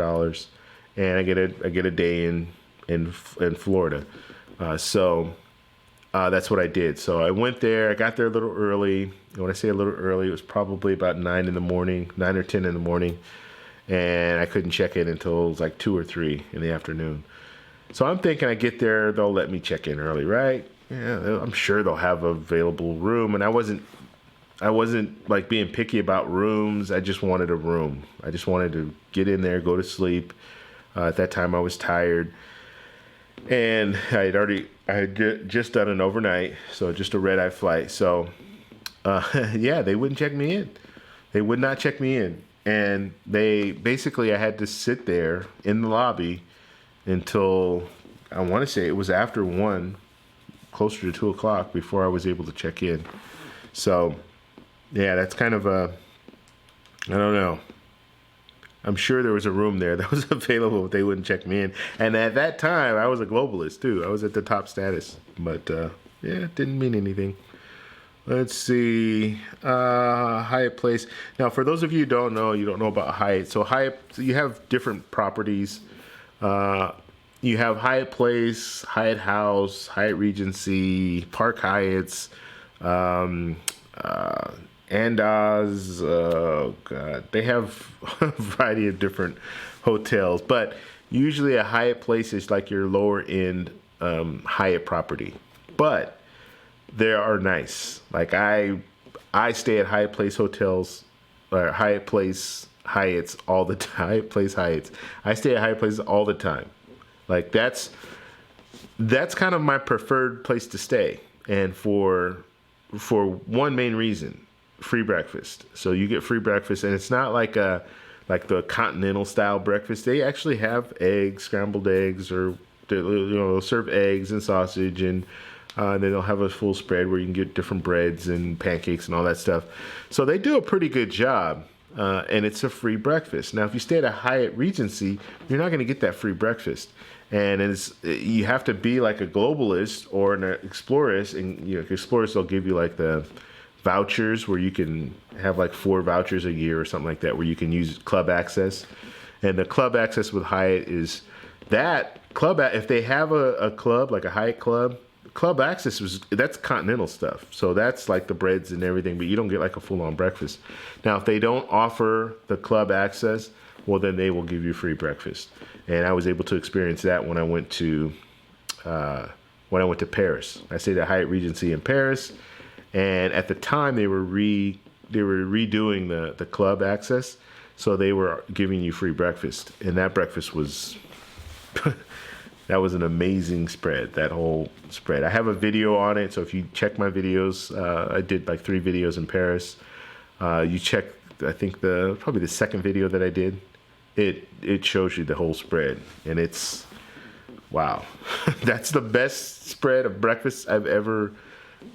and I get a day in Florida. That's what I did. So I went there. I got there a little early. And when I say a little early, it was probably about 9 or 10 in the morning, and I couldn't check in until it was like 2 or 3 in the afternoon. So I'm thinking I get there, they'll let me check in early, right? Yeah, I'm sure they'll have an available room, and I wasn't like being picky about rooms. I just wanted a room. I just wanted to get in there, go to sleep. At that time, I was tired, and I had just done an overnight, so just a red-eye flight. So, yeah, they wouldn't check me in. They would not check me in, and I had to sit there in the lobby until, I want to say it was after 1, closer to 2 o'clock, before I was able to check in. So, yeah, that's kind of I don't know. I'm sure there was a room there that was available, but they wouldn't check me in. And at that time, I was a globalist too. I was at the top status, but yeah, it didn't mean anything. Let's see, Hyatt Place. Now, for those of you who don't know about Hyatt. So Hyatt, you have different properties. You have Hyatt Place, Hyatt House, Hyatt Regency, Park Hyatts, Andaz. God, they have a variety of different hotels, but usually a Hyatt Place is like your lower end Hyatt property, but they are nice. Like I stay at Hyatt Place hotels, or Hyatt Place Hyatts all the time. Hyatt Place Hyatts. I stay at Hyatt Places all the time. Like that's kind of my preferred place to stay, and for one main reason: free breakfast. So you get free breakfast, and it's not like the continental style breakfast. They actually have eggs, scrambled eggs, or they'll serve eggs and sausage, and then they'll have a full spread where you can get different breads and pancakes and all that stuff. So they do a pretty good job, and it's a free breakfast. Now, if you stay at a Hyatt Regency, you're not going to get that free breakfast. And you have to be like a globalist or an explorist, and explorers, they'll give you like the vouchers where you can have like 4 vouchers a year or something like that, where you can use club access. And the club access with Hyatt is that club. If they have a club, like a Hyatt club access, that's continental stuff. So that's like the breads and everything, but you don't get like a full-on breakfast. Now, if they don't offer the club access, well, then they will give you free breakfast. And I was able to experience that when I went to Paris. I stayed at Hyatt Regency in Paris, and at the time they were redoing the club access, so they were giving you free breakfast, and that breakfast was that was an amazing spread. That whole spread. I have a video on it, so if you check my videos, I did like 3 videos in Paris. You check, I think probably the second video that I did. It shows you the whole spread, and it's wow. That's the best spread of breakfast I've ever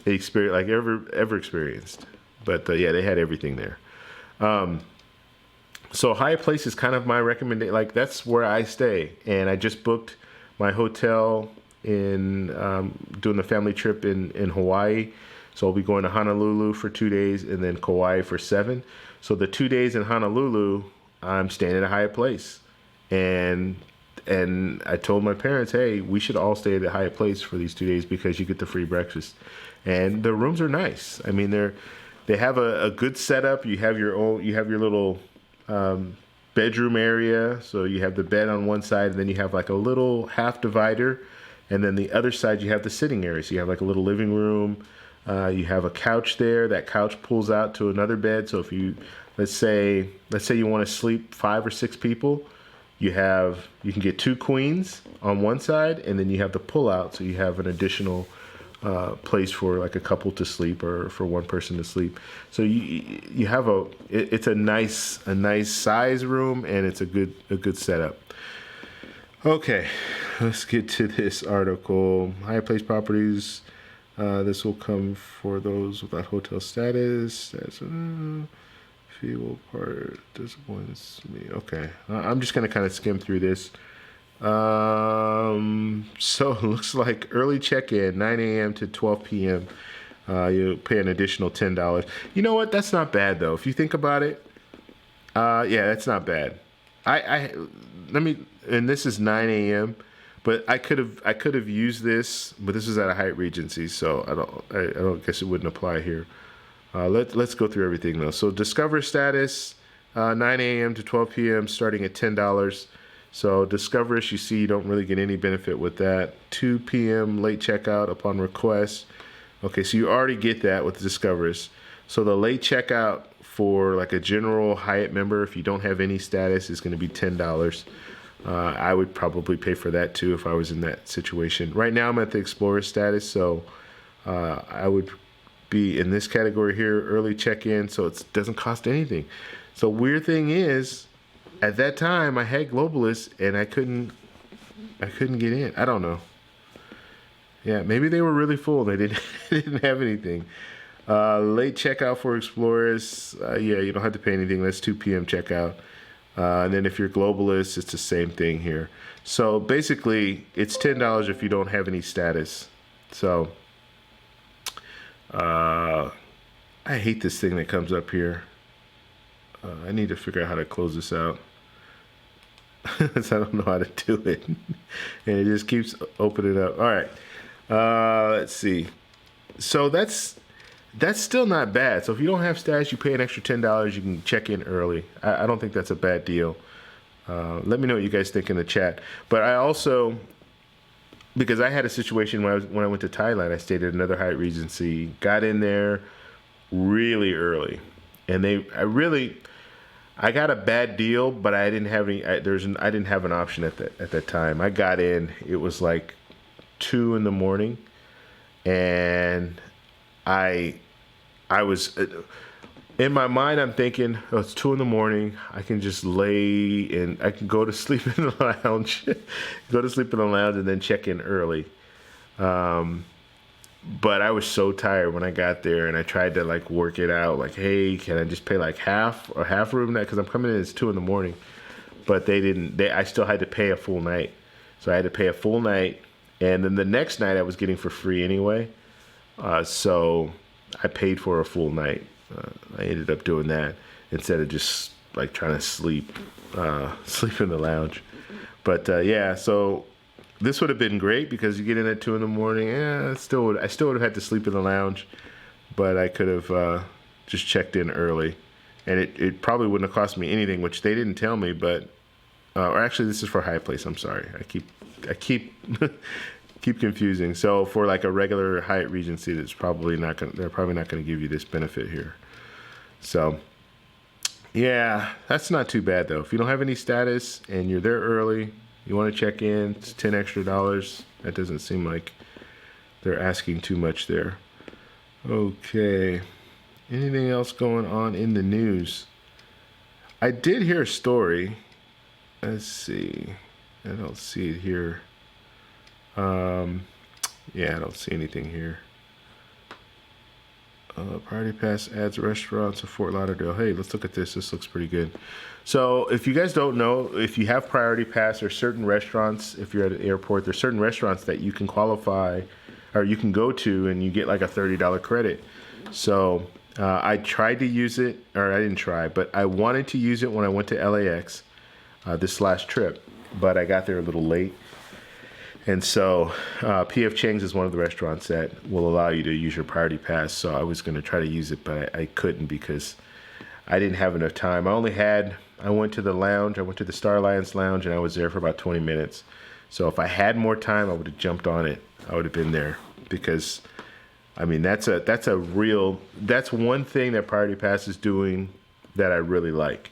experienced, like ever experienced. But yeah, they had everything there. So Hyatt Place is kind of my recommendation. Like, that's where I stay, and I just booked my hotel in doing the family trip in Hawaii. So I'll be going to Honolulu for 2 days and then Kauai for 7. So the 2 days in Honolulu, I'm staying at a Hyatt Place, and I told my parents, hey, we should all stay at a Hyatt Place for these 2 days because you get the free breakfast, and the rooms are nice. I mean, they have a good setup. You have your little bedroom area, so you have the bed on one side, and then you have like a little half divider, and then the other side you have the sitting area. So you have like a little living room. You have a couch there. That couch pulls out to another bed. So if you let's say you want to sleep 5 or 6 people, you can get 2 queens on one side, and then you have the pull out, so you have an additional place for like a couple to sleep or for one person to sleep. So you have it's a nice size room, and it's a good setup. Okay, let's get to this article. Hyatt Place properties. This will come for those without hotel status. That's fee will part disappoints me. Okay, I'm just gonna kind of skim through this. So it looks like early check-in, 9 a.m. to 12 p.m. You pay an additional $10. You know what? That's not bad though. If you think about it, yeah, that's not bad. And this is 9 a.m. But I could have used this, but this is at a Hyatt Regency, so I don't guess it wouldn't apply here. Let's go through everything though. So Discover status, 9 a.m. to 12 p.m. starting at $10. So Discoverist, you see, you don't really get any benefit with that. 2 p.m. late checkout upon request. Okay, so you already get that with Discoverist. So the late checkout for like a general Hyatt member, if you don't have any status, is going to be $10. I would probably pay for that too if I was in that situation. Right now I'm at the Explorer status, so I would be in this category here, early check-in, so it doesn't cost anything. So weird thing is, at that time I had Globalist and I couldn't get in. I don't know. Yeah, maybe they were really full. They didn't have anything. Late checkout for Explorers. Yeah, you don't have to pay anything. That's 2 p.m. checkout. And then if you're Globalist, it's the same thing here. So basically, it's $10 if you don't have any status. So I hate this thing that comes up here. I need to figure out how to close this out. Because I don't know how to do it. And it just keeps opening up. All right. Let's see. So that's still not bad. So if you don't have status, you pay an extra $10. You can check in early. I don't think that's a bad deal. Let me know what you guys think in the chat. But I also, because I had a situation when I went to Thailand, I stayed at another Hyatt Regency, got in there really early, and I got a bad deal, but I didn't have any. I didn't have an option at that time. I got in. It was like 2 a.m, and I was in my mind. I'm thinking, oh, it's 2 a.m. I can just lay and I can go to sleep in the lounge, and then check in early. But I was so tired when I got there, and I tried to like work it out. Like, hey, can I just pay like half room night? Because I'm coming in, it's 2 a.m. But they didn't. I still had to pay a full night, so I had to pay a full night, and then the next night I was getting for free anyway. So I paid for a full night. I ended up doing that instead of just like trying to sleep in the lounge. But yeah, so this would have been great because you get in at 2 a.m. Yeah, I still would have had to sleep in the lounge, but I could have just checked in early, and it probably wouldn't have cost me anything, which they didn't tell me. But or actually, this is for Hyatt Place. I'm sorry, I keep keep confusing. So for like a regular Hyatt Regency, they're probably not going to give you this benefit here. So yeah, that's not too bad though. If you don't have any status and you're there early, you want to check in, it's $10 extra. That doesn't seem like they're asking too much there. Okay, anything else going on in the news? I did hear a story. Let's see. I don't see it here. Yeah, I don't see anything here. Priority Pass adds restaurants of Fort Lauderdale. Hey, let's look at this. This looks pretty good. So if you guys don't know, if you have Priority Pass, there's certain restaurants, if you're at an airport, there's certain restaurants that you can qualify or you can go to and you get like a $30 credit. So I tried to use it, or I didn't try, but I wanted to use it when I went to LAX this last trip, but I got there a little late. And so P.F. Chang's is one of the restaurants that will allow you to use your Priority Pass. So I was going to try to use it, but I couldn't because I didn't have enough time. I went to the lounge. I went to the Star Alliance lounge, and I was there for about 20 minutes. So if I had more time, I would have jumped on it. I would have been there because, I mean, that's one thing that Priority Pass is doing that I really like.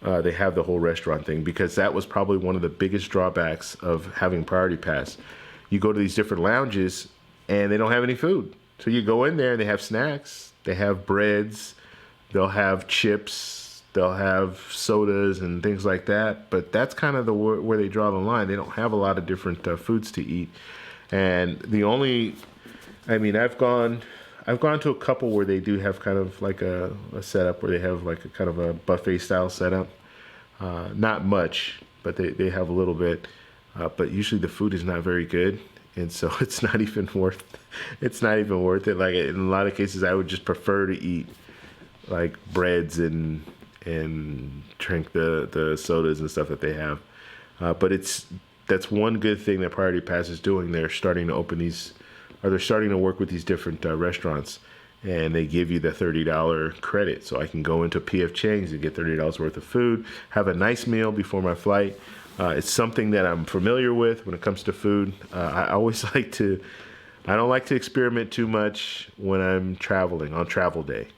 They have the whole restaurant thing, because that was probably one of the biggest drawbacks of having Priority Pass. You go to these different lounges and they don't have any food. So you go in there and they have snacks. They have breads. They'll have chips. They'll have sodas and things like that. But that's kind of where they draw the line. They don't have a lot of different foods to eat. And I've gone to a couple where they do have kind of like a setup where they have like a kind of a buffet style setup. Not much, but they have a little bit. But usually the food is not very good, and so it's not even worth it. Like in a lot of cases, I would just prefer to eat like breads and drink the sodas and stuff that they have. But that's one good thing that Priority Pass is doing. They're starting to they're starting to work with these different restaurants, and they give you the $30 credit. So I can go into PF Chang's and get $30 worth of food, have a nice meal before my flight. It's something that I'm familiar with when it comes to food. I don't like to experiment too much when I'm traveling on travel day.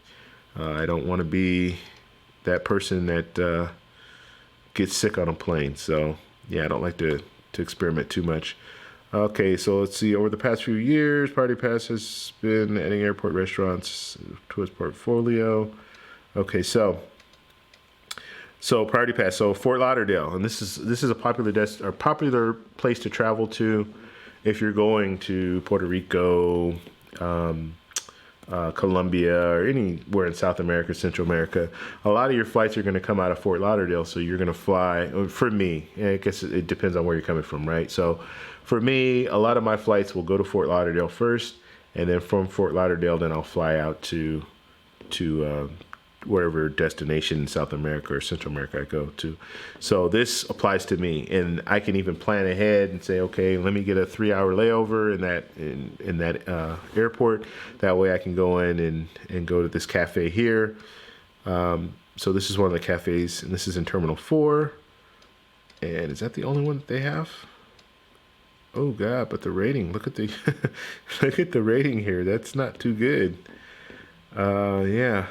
I don't want to be that person that gets sick on a plane. So yeah, I don't like to experiment too much. Okay, so let's see. Over the past few years, Priority Pass has been adding airport restaurants to its portfolio. Okay, so Priority Pass. So Fort Lauderdale, and this is a popular place to travel to if you're going to Puerto Rico, Colombia, or anywhere in South America, Central America. A lot of your flights are going to come out of Fort Lauderdale, so you're going to fly. For me, I guess it depends on where you're coming from, right? So for me, a lot of my flights will go to Fort Lauderdale first, and then from Fort Lauderdale, then I'll fly out to wherever destination in South America or Central America I go to. So this applies to me, and I can even plan ahead and say, okay, let me get a 3-hour layover in that airport. That way I can go in and go to this cafe here. So this is one of the cafes, and this is in Terminal 4. And is that the only one that they have? Oh God, but the rating, look at the look at the rating here. That's not too good. Yeah.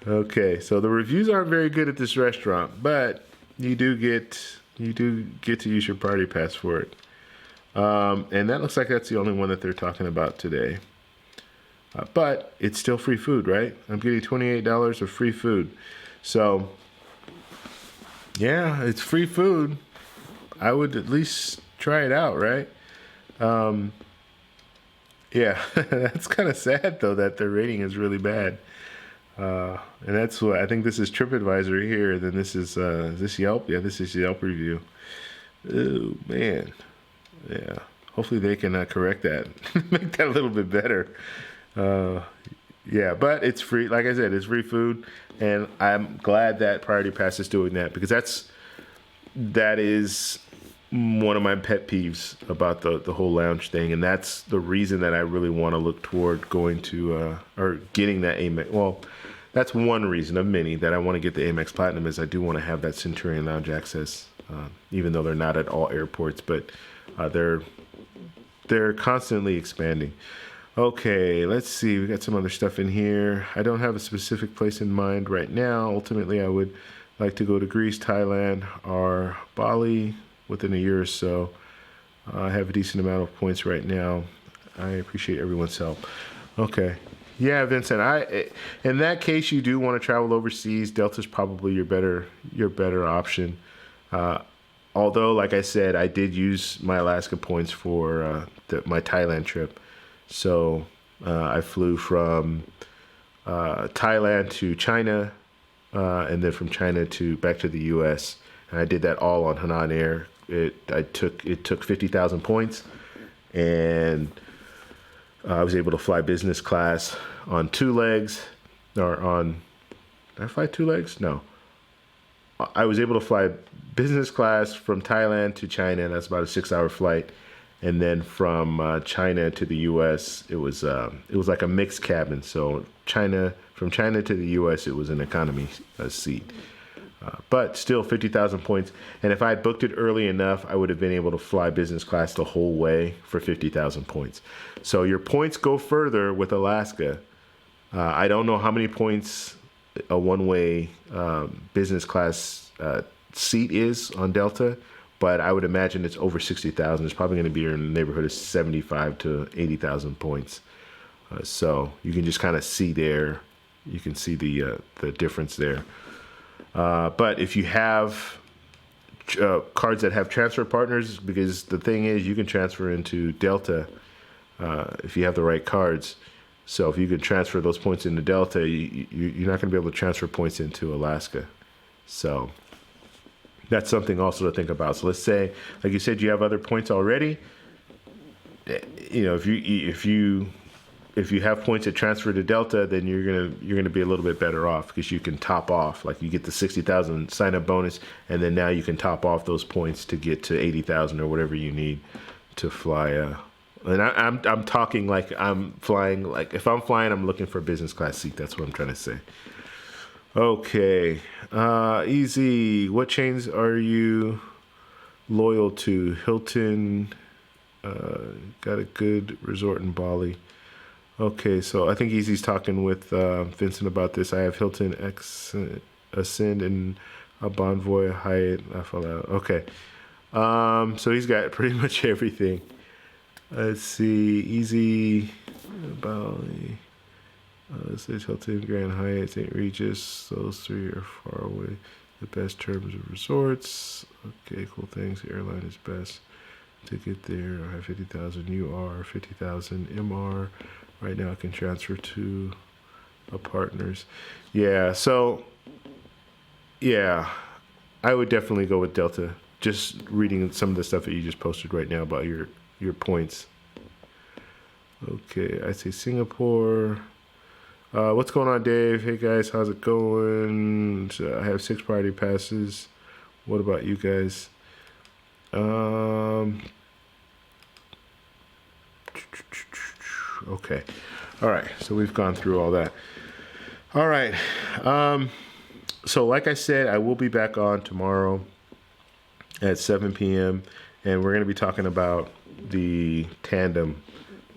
Okay, so the reviews aren't very good at this restaurant, but you do get to use your Priority Pass for it. And that looks like that's the only one that they're talking about today. But it's still free food, right? I'm getting $28 of free food. So yeah, it's free food. I would at least try it out, right? Yeah, that's kind of sad though that their rating is really bad. And that's what I think. This is TripAdvisor here. Then this is this Yelp. Yeah, this is Yelp review. Oh man, yeah. Hopefully they can correct that, make that a little bit better. Yeah, but it's free. Like I said, it's free food, and I'm glad that Priority Pass is doing that because that is one of my pet peeves about the whole lounge thing, and that's the reason that I really want to look toward going to or getting that Amex. Well, that's one reason of many that I want to get the Amex Platinum is I do want to have that Centurion Lounge access, even though they're not at all airports, but they're constantly expanding. Okay, let's see. We got some other stuff in here. I don't have a specific place in mind right now. Ultimately, I would like to go to Greece, Thailand, or Bali within a year or so. I have a decent amount of points right now. I appreciate everyone's help. Okay. Yeah, Vincent, in that case, you do want to travel overseas. Delta's probably your better option. Although, like I said, I did use my Alaska points for my Thailand trip. So I flew from Thailand to China, and then from China back to the U.S. And I did that all on Hainan Air. It took 50,000 points, and I was able to fly business class on 2 legs, or on. Did I fly 2 legs? No. I was able to fly business class from Thailand to China, and that's about a 6-hour flight. And then from China to the U.S., it was like a mixed cabin. So from China to the U.S., it was an economy seat. But still 50,000 points. And if I had booked it early enough, I would have been able to fly business class the whole way for 50,000 points. So your points go further with Alaska. I don't know how many points a one-way business class seat is on Delta, but I would imagine it's over 60,000. It's probably going to be in the neighborhood of 75 to 80,000 points. So you can just kind of see there. You can see the difference there. But if you have cards that have transfer partners, because the thing is, you can transfer into Delta if you have the right cards. So if you can transfer those points into Delta, you're not going to be able to transfer points into Alaska. So that's something also to think about. So let's say, like you said, you have other points already. You know, if you have points that transfer to Delta, then you're gonna be a little bit better off, because you can top off. Like, you get the 60,000 sign up bonus, and then now you can top off those points to get to 80,000 or whatever you need to fly. And I'm talking like I'm flying. Like, if I'm flying, I'm looking for a business class seat. That's what I'm trying to say. Okay, easy. What chains are you loyal to? Hilton. Got a good resort in Bali. Okay, so I think Easy's talking with Vincent about this. I have Hilton, Ascend, and a Bonvoy, Hyatt. I fell out. Okay, so he's got pretty much everything. Let's see, Easy, Bali. This is Hilton, Grand Hyatt, St. Regis. Those three are far away. The best terms of resorts. Okay, cool things. Airline is best to get there. I have 50,000 UR, 50,000 MR. Right now I can transfer to a partners. Yeah, so yeah, I would definitely go with Delta. Just reading some of the stuff that you just posted right now about your points. Okay, I say Singapore. What's going on, Dave? Hey guys, how's it going? So I have 6 priority passes. What about you guys? Okay. All right. So we've gone through all that. All right. So like I said, I will be back on tomorrow at 7 p.m. and we're going to be talking about the Tandem,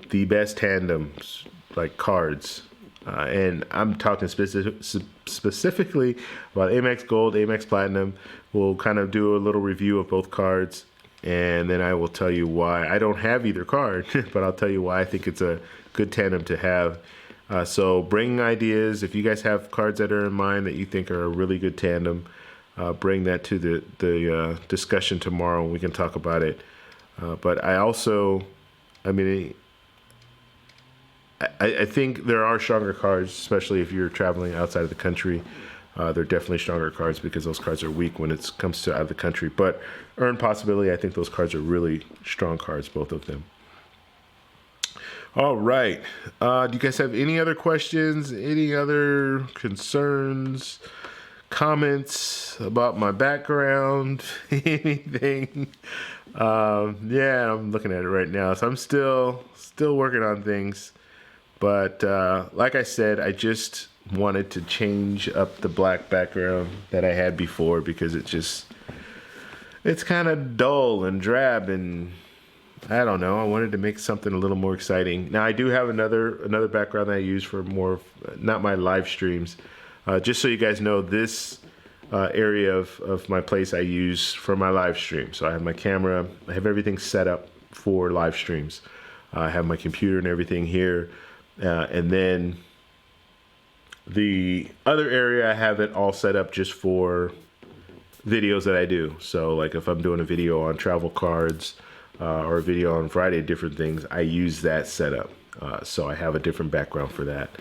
the best tandems, like cards. And I'm talking specifically about Amex Gold, Amex Platinum. We'll kind of do a little review of both cards, and then I will tell you why. I don't have either card, but I'll tell you why I think it's a good tandem to have. So bring ideas. If you guys have cards that are in mind that you think are a really good tandem, bring that to the discussion tomorrow, and we can talk about it. But I also, I think there are stronger cards, especially if you're traveling outside of the country. They're definitely stronger cards because those cards are weak when it comes to out of the country. But Earn Possibility, I think those cards are really strong cards, both of them. All right. Do you guys have any other questions, any other concerns, comments about my background, anything? Yeah, I'm looking at it right now. So I'm still working on things. But like I said, I just wanted to change up the black background that I had before, because it's kind of dull and drab, and I don't know. I wanted to make something a little more exciting. Now I do have another background that I use for more, not my live streams. Just so you guys know, this area of my place I use for my live stream. So I have my camera, I have everything set up for live streams. I have my computer and everything here. And then the other area, I have it all set up just for videos that I do. So like if I'm doing a video on travel cards or a video on Friday, different things, I use that setup. So I have a different background for that.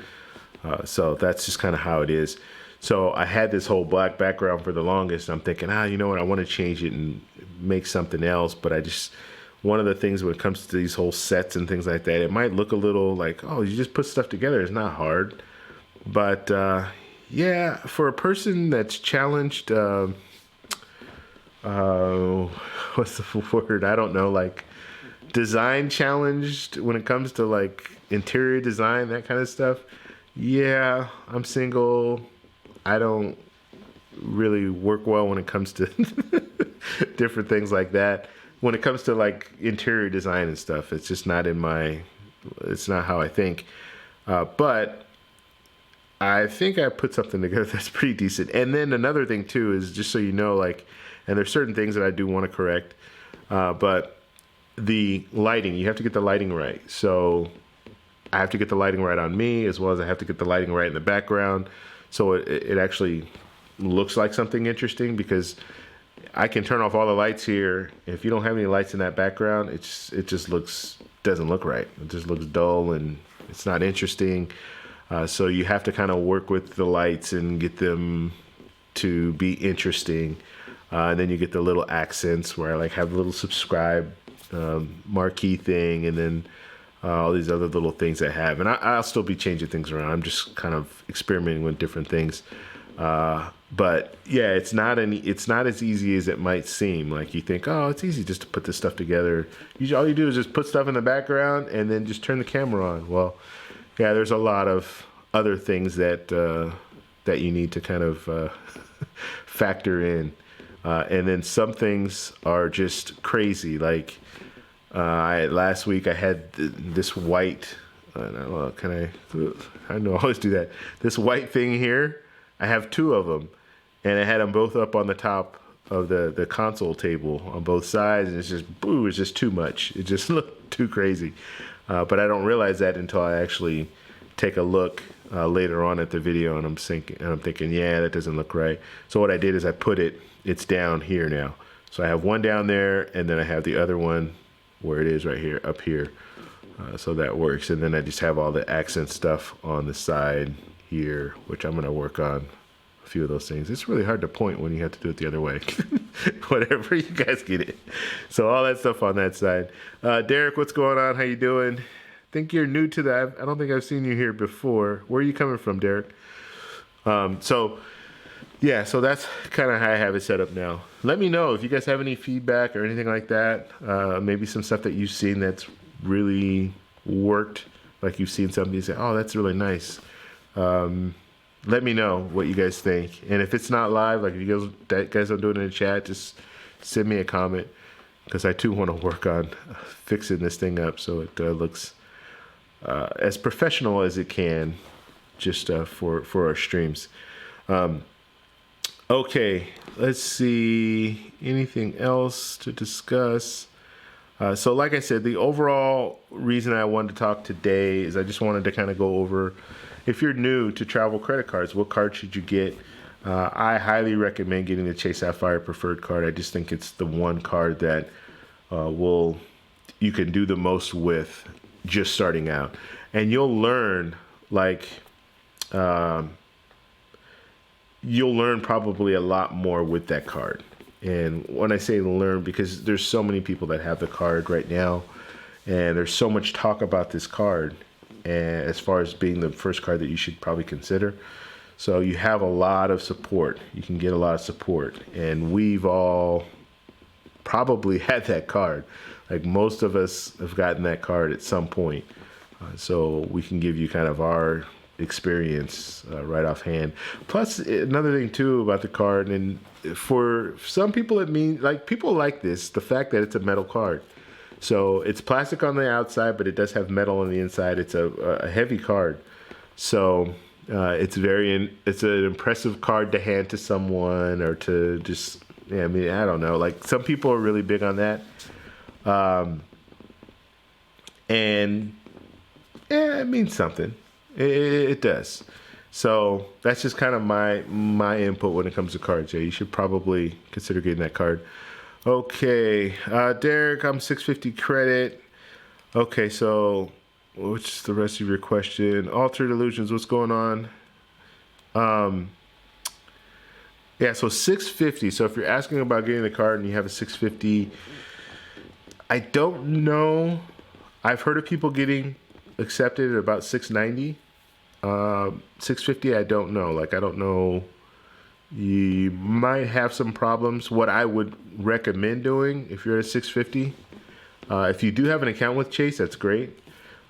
So that's just kind of how it is. So I had this whole black background for the longest. I'm thinking, you know what, I want to change it and make something else. But one of the things when it comes to these whole sets and things like that, it might look a little like, oh, you just put stuff together. It's not hard. But yeah, for a person that's challenged, what's the word? I don't know, like design challenged when it comes to like interior design, that kind of stuff. Yeah, I'm single. I don't really work well when it comes to different things like that. When it comes to like interior design and stuff, it's just not it's not how I think. But I think I put something together that's pretty decent. And then another thing too is, just so you know, like And there's certain things that I do want to correct. But the lighting, you have to get the lighting right. So I have to get the lighting right on me, as well as I have to get the lighting right in the background. So it actually looks like something interesting, because I can turn off all the lights here. If you don't have any lights in that background, it just doesn't look right. It just looks dull and it's not interesting. So you have to kind of work with the lights and get them to be interesting. And then you get the little accents where I like have a little subscribe marquee thing, and then all these other little things I have. And I'll still be changing things around. I'm just kind of experimenting with different things. But yeah, it's not as easy as it might seem. Like you think, oh, it's easy just to put this stuff together. All you do is just put stuff in the background and then just turn the camera on. Well, yeah, there's a lot of other things that you need to kind of factor in. And then some things are just crazy. Like last week I had this white, I know I always do that. This white thing here, I have two of them, and I had them both up on the top of the console table on both sides, and it's just too much. It just looked too crazy. But I don't realize that until I actually take a look later on at the video, and I'm thinking, yeah, that doesn't look right. So what I did is I put it's down here now. So I have one down there, and then I have the other one where it is right here, up here. So that works. And then I just have all the accent stuff on the side here, which I'm going to work on a few of those things. It's really hard to point when you have to do it the other way. Whatever, you guys get it. So all that stuff on that side. Derek, what's going on? How you doing? I think you're new to that. I don't think I've seen you here before. Where are you coming from, Derek? So that's kind of how I have it set up now. Let me know if you guys have any feedback or anything like that. Maybe some stuff that you've seen that's really worked. Like you've seen something you say, oh, that's really nice. Let me know what you guys think. And if it's not live, like if you guys don't do it in the chat, just send me a comment, because I too want to work on fixing this thing up so it looks as professional as it can, just for our streams. Okay, let's see. Anything else to discuss? So like I said, the overall reason I wanted to talk today is I just wanted to kind of go over, if you're new to travel credit cards, what card should you get? I highly recommend getting the Chase Sapphire Preferred card. I just think it's the one card that you can do the most with just starting out. And you'll learn, you'll learn probably a lot more with that card. And when I say learn, because there's so many people that have the card right now, and there's so much talk about this card, and as far as being the first card that you should probably consider. So you have a lot of support. You can get a lot of support, and we've all probably had that card. Like most of us have gotten that card at some point. So we can give you kind of our experience right offhand. Plus, another thing too about the card, and for some people it means, like, people like this, the fact that it's a metal card. So it's plastic on the outside, but it does have metal on the inside. It's a heavy card. So it's an impressive card to hand to someone, or to just, I mean, I don't know. Like, some people are really big on that. And yeah, it means something. It does. So that's just kind of my input when it comes to cards. Yeah, you should probably consider getting that card. Okay, Derek, I'm 650 credit. Okay, so what's the rest of your question? Altered Illusions, what's going on? Yeah, so 650. So if you're asking about getting the card and you have a 650, I don't know. I've heard of people getting accepted at about 690. 650, I don't know. Like, I don't know. You might have some problems. What I would recommend doing if you're at 650, if you do have an account with Chase, that's great.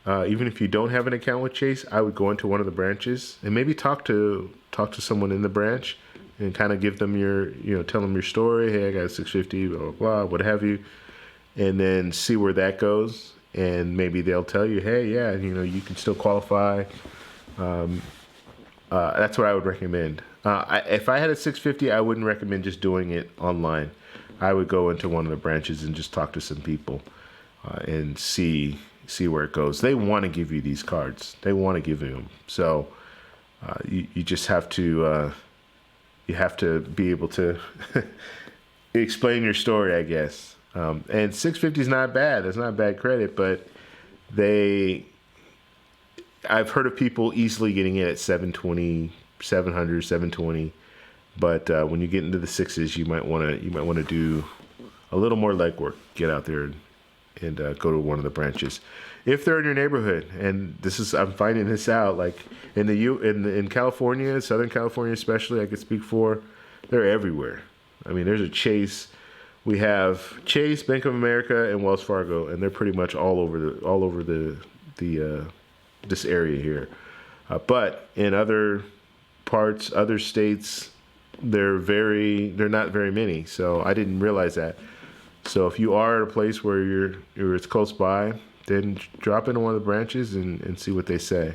Even if you don't have an account with Chase, I would go into one of the branches and maybe talk to someone in the branch and kind of give them tell them your story. Hey, I got a 650, blah, blah, blah, what have you. And then see where that goes. And maybe they'll tell you, hey, yeah, you can still qualify. That's what I would recommend. If I had a 650, I wouldn't recommend just doing it online. I would go into one of the branches and just talk to some people and see where it goes. They want to give you these cards. They want to give you them. So you just have to be able to explain your story, I guess. And 650 is not bad. That's not bad credit, but I've heard of people easily getting it at 720, 700, 720. But when you get into the sixes, you might want to do a little more legwork. Get out there and go to one of the branches if they're in your neighborhood. And I'm finding this out, like in California, Southern California especially, I could speak for. They're everywhere. I mean, there's a Chase. We have Chase, Bank of America, and Wells Fargo, and they're pretty much all over this area here. But in other parts, other states, they're not very many. So I didn't realize that. So if you are at a place where it's close by, then drop into one of the branches and see what they say.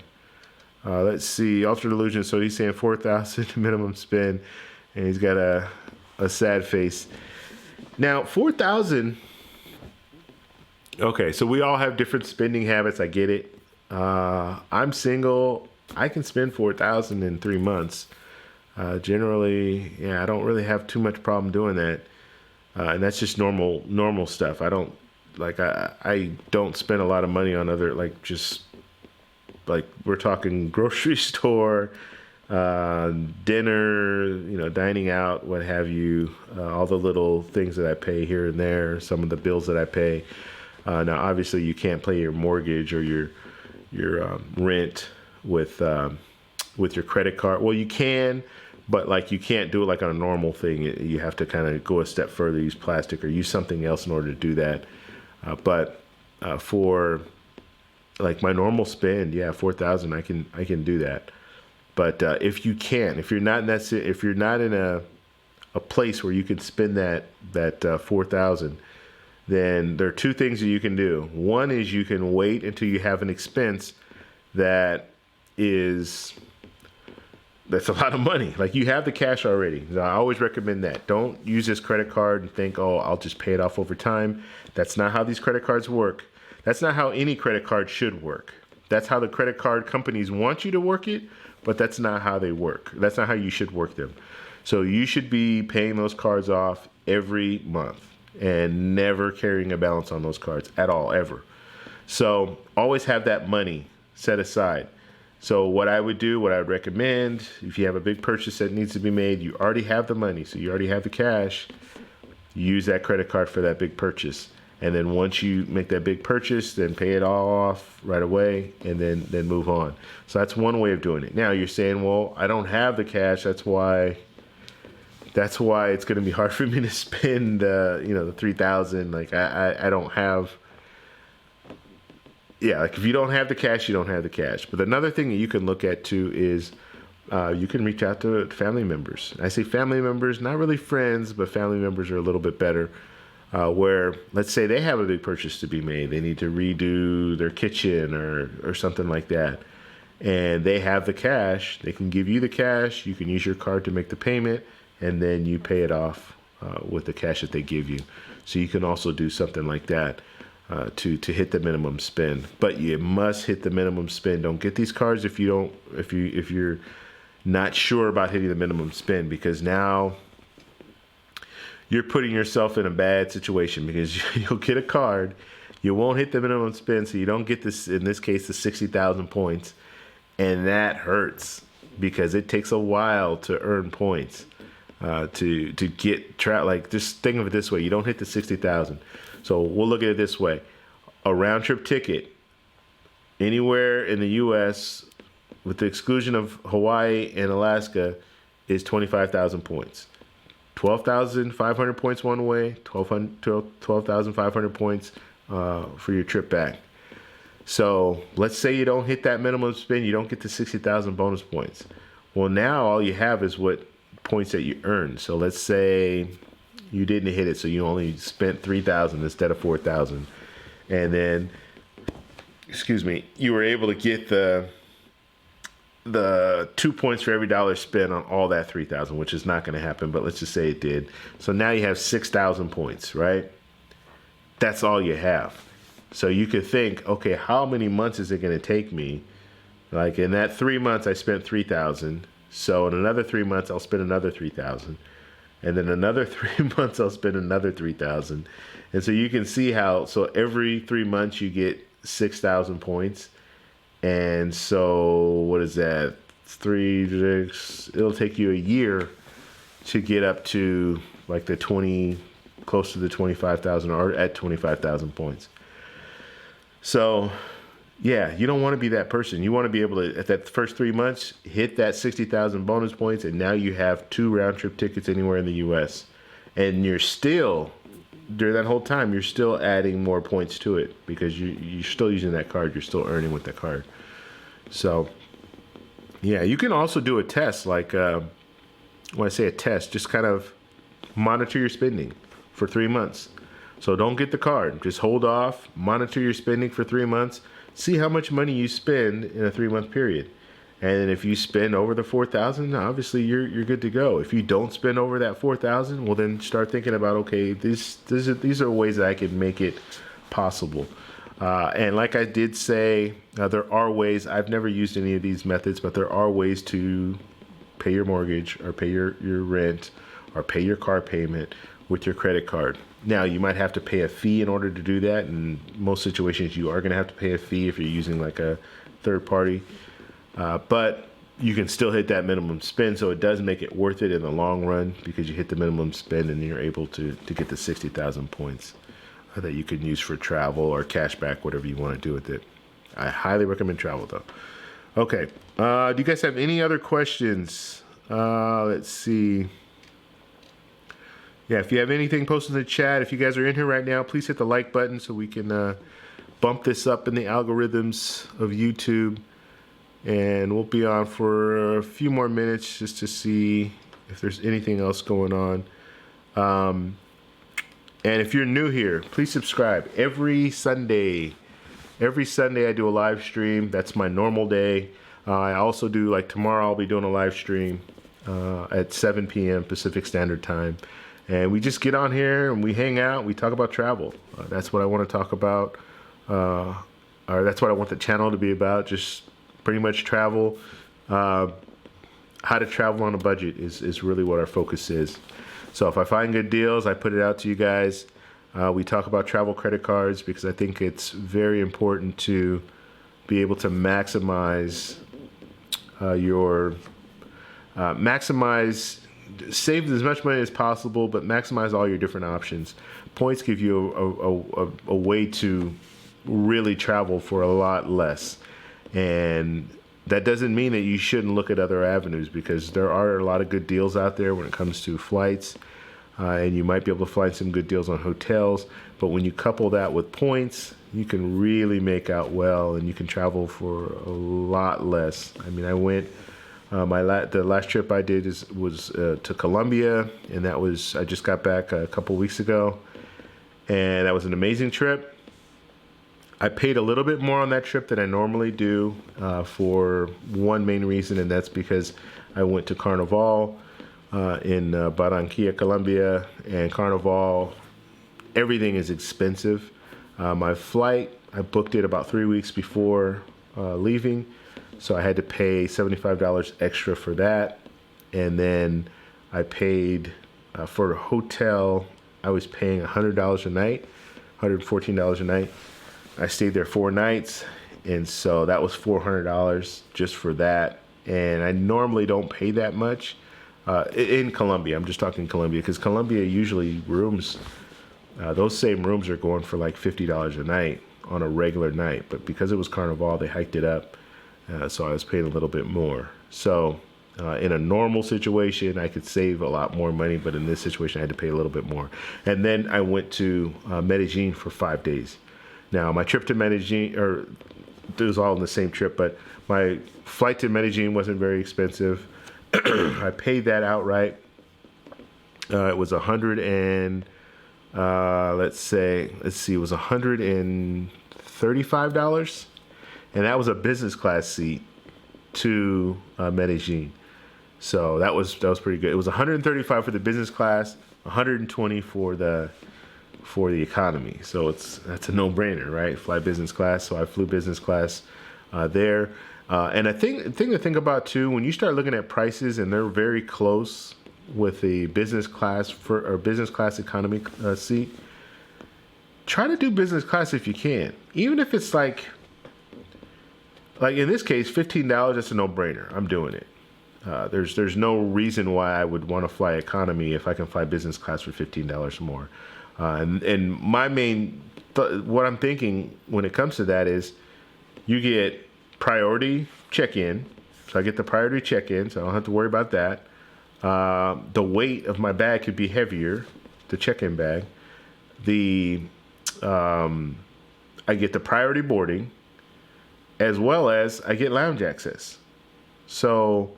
Let's see, Ultra Delusion. So he's saying 4,000 minimum spend, and he's got a sad face. Now 4,000. Okay, so we all have different spending habits. I get it. I'm single. I can spend 4,000 in 3 months. Generally, yeah, I don't really have too much problem doing that. And that's just normal stuff. I don't spend a lot of money on other, we're talking grocery store, dinner, dining out, what have you, all the little things that I pay here and there, some of the bills that I pay. Now, obviously, you can't pay your mortgage or your rent with your credit card. Well, you can, but you can't do it like on a normal thing. You have to kind of go a step further, use plastic or use something else in order to do that. But for my normal spend, yeah, 4,000, I can do that. But if you're not in a place where you can spend that 4,000, then there are two things that you can do. One is you can wait until you have an expense that's a lot of money. You have the cash already. I always recommend that. Don't use this credit card and think, oh, I'll just pay it off over time. That's not how these credit cards work. That's not how any credit card should work. That's how the credit card companies want you to work it, but that's not how they work. That's not how you should work them. So you should be paying those cards off every month and never carrying a balance on those cards at all, ever. So always have that money set aside. So what I would recommend, if you have a big purchase that needs to be made, you already have the money, so you already have the cash, use that credit card for that big purchase. And then once you make that big purchase, then pay it all off right away and then move on. So that's one way of doing it. Now you're saying, well, I don't have the cash, that's why it's going to be hard for me to spend the 3,000. I don't have. Yeah, if you don't have the cash, you don't have the cash. But another thing that you can look at too is you can reach out to family members. I say family members, not really friends, but family members are a little bit better. Where, let's say they have a big purchase to be made. They need to redo their kitchen or something like that. And they have the cash. They can give you the cash. You can use your card to make the payment. And then you pay it off with the cash that they give you. So you can also do something like that. To hit the minimum spend, but you must hit the minimum spend. Don't get these cards if you're not sure about hitting the minimum spend, because now you're putting yourself in a bad situation, because you'll get a card, you won't hit the minimum spend, so you don't get this, in this case, the 60,000 points, and that hurts because it takes a while to earn points to get just think of it this way: you don't hit the 60,000. So we'll look at it this way. A round-trip ticket anywhere in the U.S., with the exclusion of Hawaii and Alaska, is 25,000 points. 12,500 points one way, 12,500 points for your trip back. So let's say you don't hit that minimum spend, you don't get the 60,000 bonus points. Well, now all you have is what points that you earned. So let's say you didn't hit it, so you only spent 3,000 instead of 4,000, and then, you were able to get the the 2 points for every dollar spent on all that 3,000, which is not going to happen, but let's just say it did. So now you have 6,000 points, right? That's all you have. So you could think, okay, how many months is it going to take me? Like in that 3 months, I spent 3,000. So in another 3 months, I'll spend another 3,000. And then another 3 months, I'll spend another 3,000. And so you can see how, so every 3 months you get 6,000 points. And so what is that? 6, it'll take you a year to get up to like the 20, close to the 25,000 or at 25,000 points. So yeah, you don't want to be that person. You want to be able to, at that first 3 months, hit that 60,000 bonus points, and now you have 2 round-trip tickets anywhere in the U.S. And you're still, during that whole time, you're still adding more points to it because you're still using that card. You're still earning with that card. So, yeah, you can also do a test. Like, when I say a test, just kind of monitor your spending for 3 months. So don't get the card. Just hold off, monitor your spending for 3 months. See how much money you spend in a 3 month period. And if you spend over the 4,000, obviously you're good to go. If you don't spend over that 4,000, well then start thinking about, okay, these are ways that I can make it possible. And like I did say, there are ways. I've never used any of these methods, but there are ways to pay your mortgage or pay your rent or pay your car payment with your credit card. Now, you might have to pay a fee in order to do that. In most situations, you are going to have to pay a fee if you're using like a third party. But you can still hit that minimum spend, so it does make it worth it in the long run because you hit the minimum spend and you're able to get the 60,000 points that you can use for travel or cashback, whatever you want to do with it. I highly recommend travel, though. Okay. Do you guys have any other questions? Let's see. Yeah, if you have anything, post in the chat. If you guys are in here right now, please hit the like button so we can bump this up in the algorithms of YouTube. And we'll be on for a few more minutes just to see if there's anything else going on. And if you're new here, please subscribe. Every Sunday I do a live stream. That's my normal day. I also do, like tomorrow, I'll be doing a live stream at 7 p.m. Pacific Standard Time. And we just get on here and we hang out. We talk about travel. That's what I want to talk about. Or that's what I want the channel to be about. Just pretty much travel. How to travel on a budget is really what our focus is. So if I find good deals, I put it out to you guys. We talk about travel credit cards because I think it's very important to be able to maximize save as much money as possible, but maximize all your different options. Points give you a way to really travel for a lot less. And that doesn't mean that you shouldn't look at other avenues because there are a lot of good deals out there when it comes to flights. And you might be able to find some good deals on hotels. But when you couple that with points, you can really make out well and you can travel for a lot less. I mean, I went... the last trip I did was to Colombia, and I just got back a couple weeks ago, and that was an amazing trip. I paid a little bit more on that trip than I normally do for one main reason, and that's because I went to Carnival in Barranquilla, Colombia, and Carnival, everything is expensive. My flight, I booked it about 3 weeks before leaving. So I had to pay $75 extra for that. And then I paid for a hotel, I was paying $100 a night, $114 a night. I stayed there 4 nights. And so that was $400 just for that. And I normally don't pay that much in Colombia. I'm just talking Colombia because Colombia usually rooms, those same rooms are going for like $50 a night on a regular night. But because it was Carnival, they hiked it up. So I was paying a little bit more. So in a normal situation, I could save a lot more money, but in this situation, I had to pay a little bit more. And then I went to Medellin for 5 days. Now, my trip to Medellin, or it was all in the same trip, but my flight to Medellin wasn't very expensive. I paid that outright. It was it was $135. And that was a business class seat. to Medellin. So that was pretty good. It was 135 for the business class, 120 for the economy. So that's a no-brainer, right? Fly business class. So I flew business class there. And a thing to think about too, when you start looking at prices and they're very close with the business class or business class economy seat, try to do business class if you can. Even if it's like in this case, $15, that's a no-brainer. I'm doing it. There's no reason why I would want to fly economy if I can fly business class for $15 more. And my main, what I'm thinking when it comes to that is you get priority check-in. So I get the priority check-in, so I don't have to worry about that. The weight of my bag could be heavier, the check-in bag. I get the priority boarding, as well as I get lounge access. So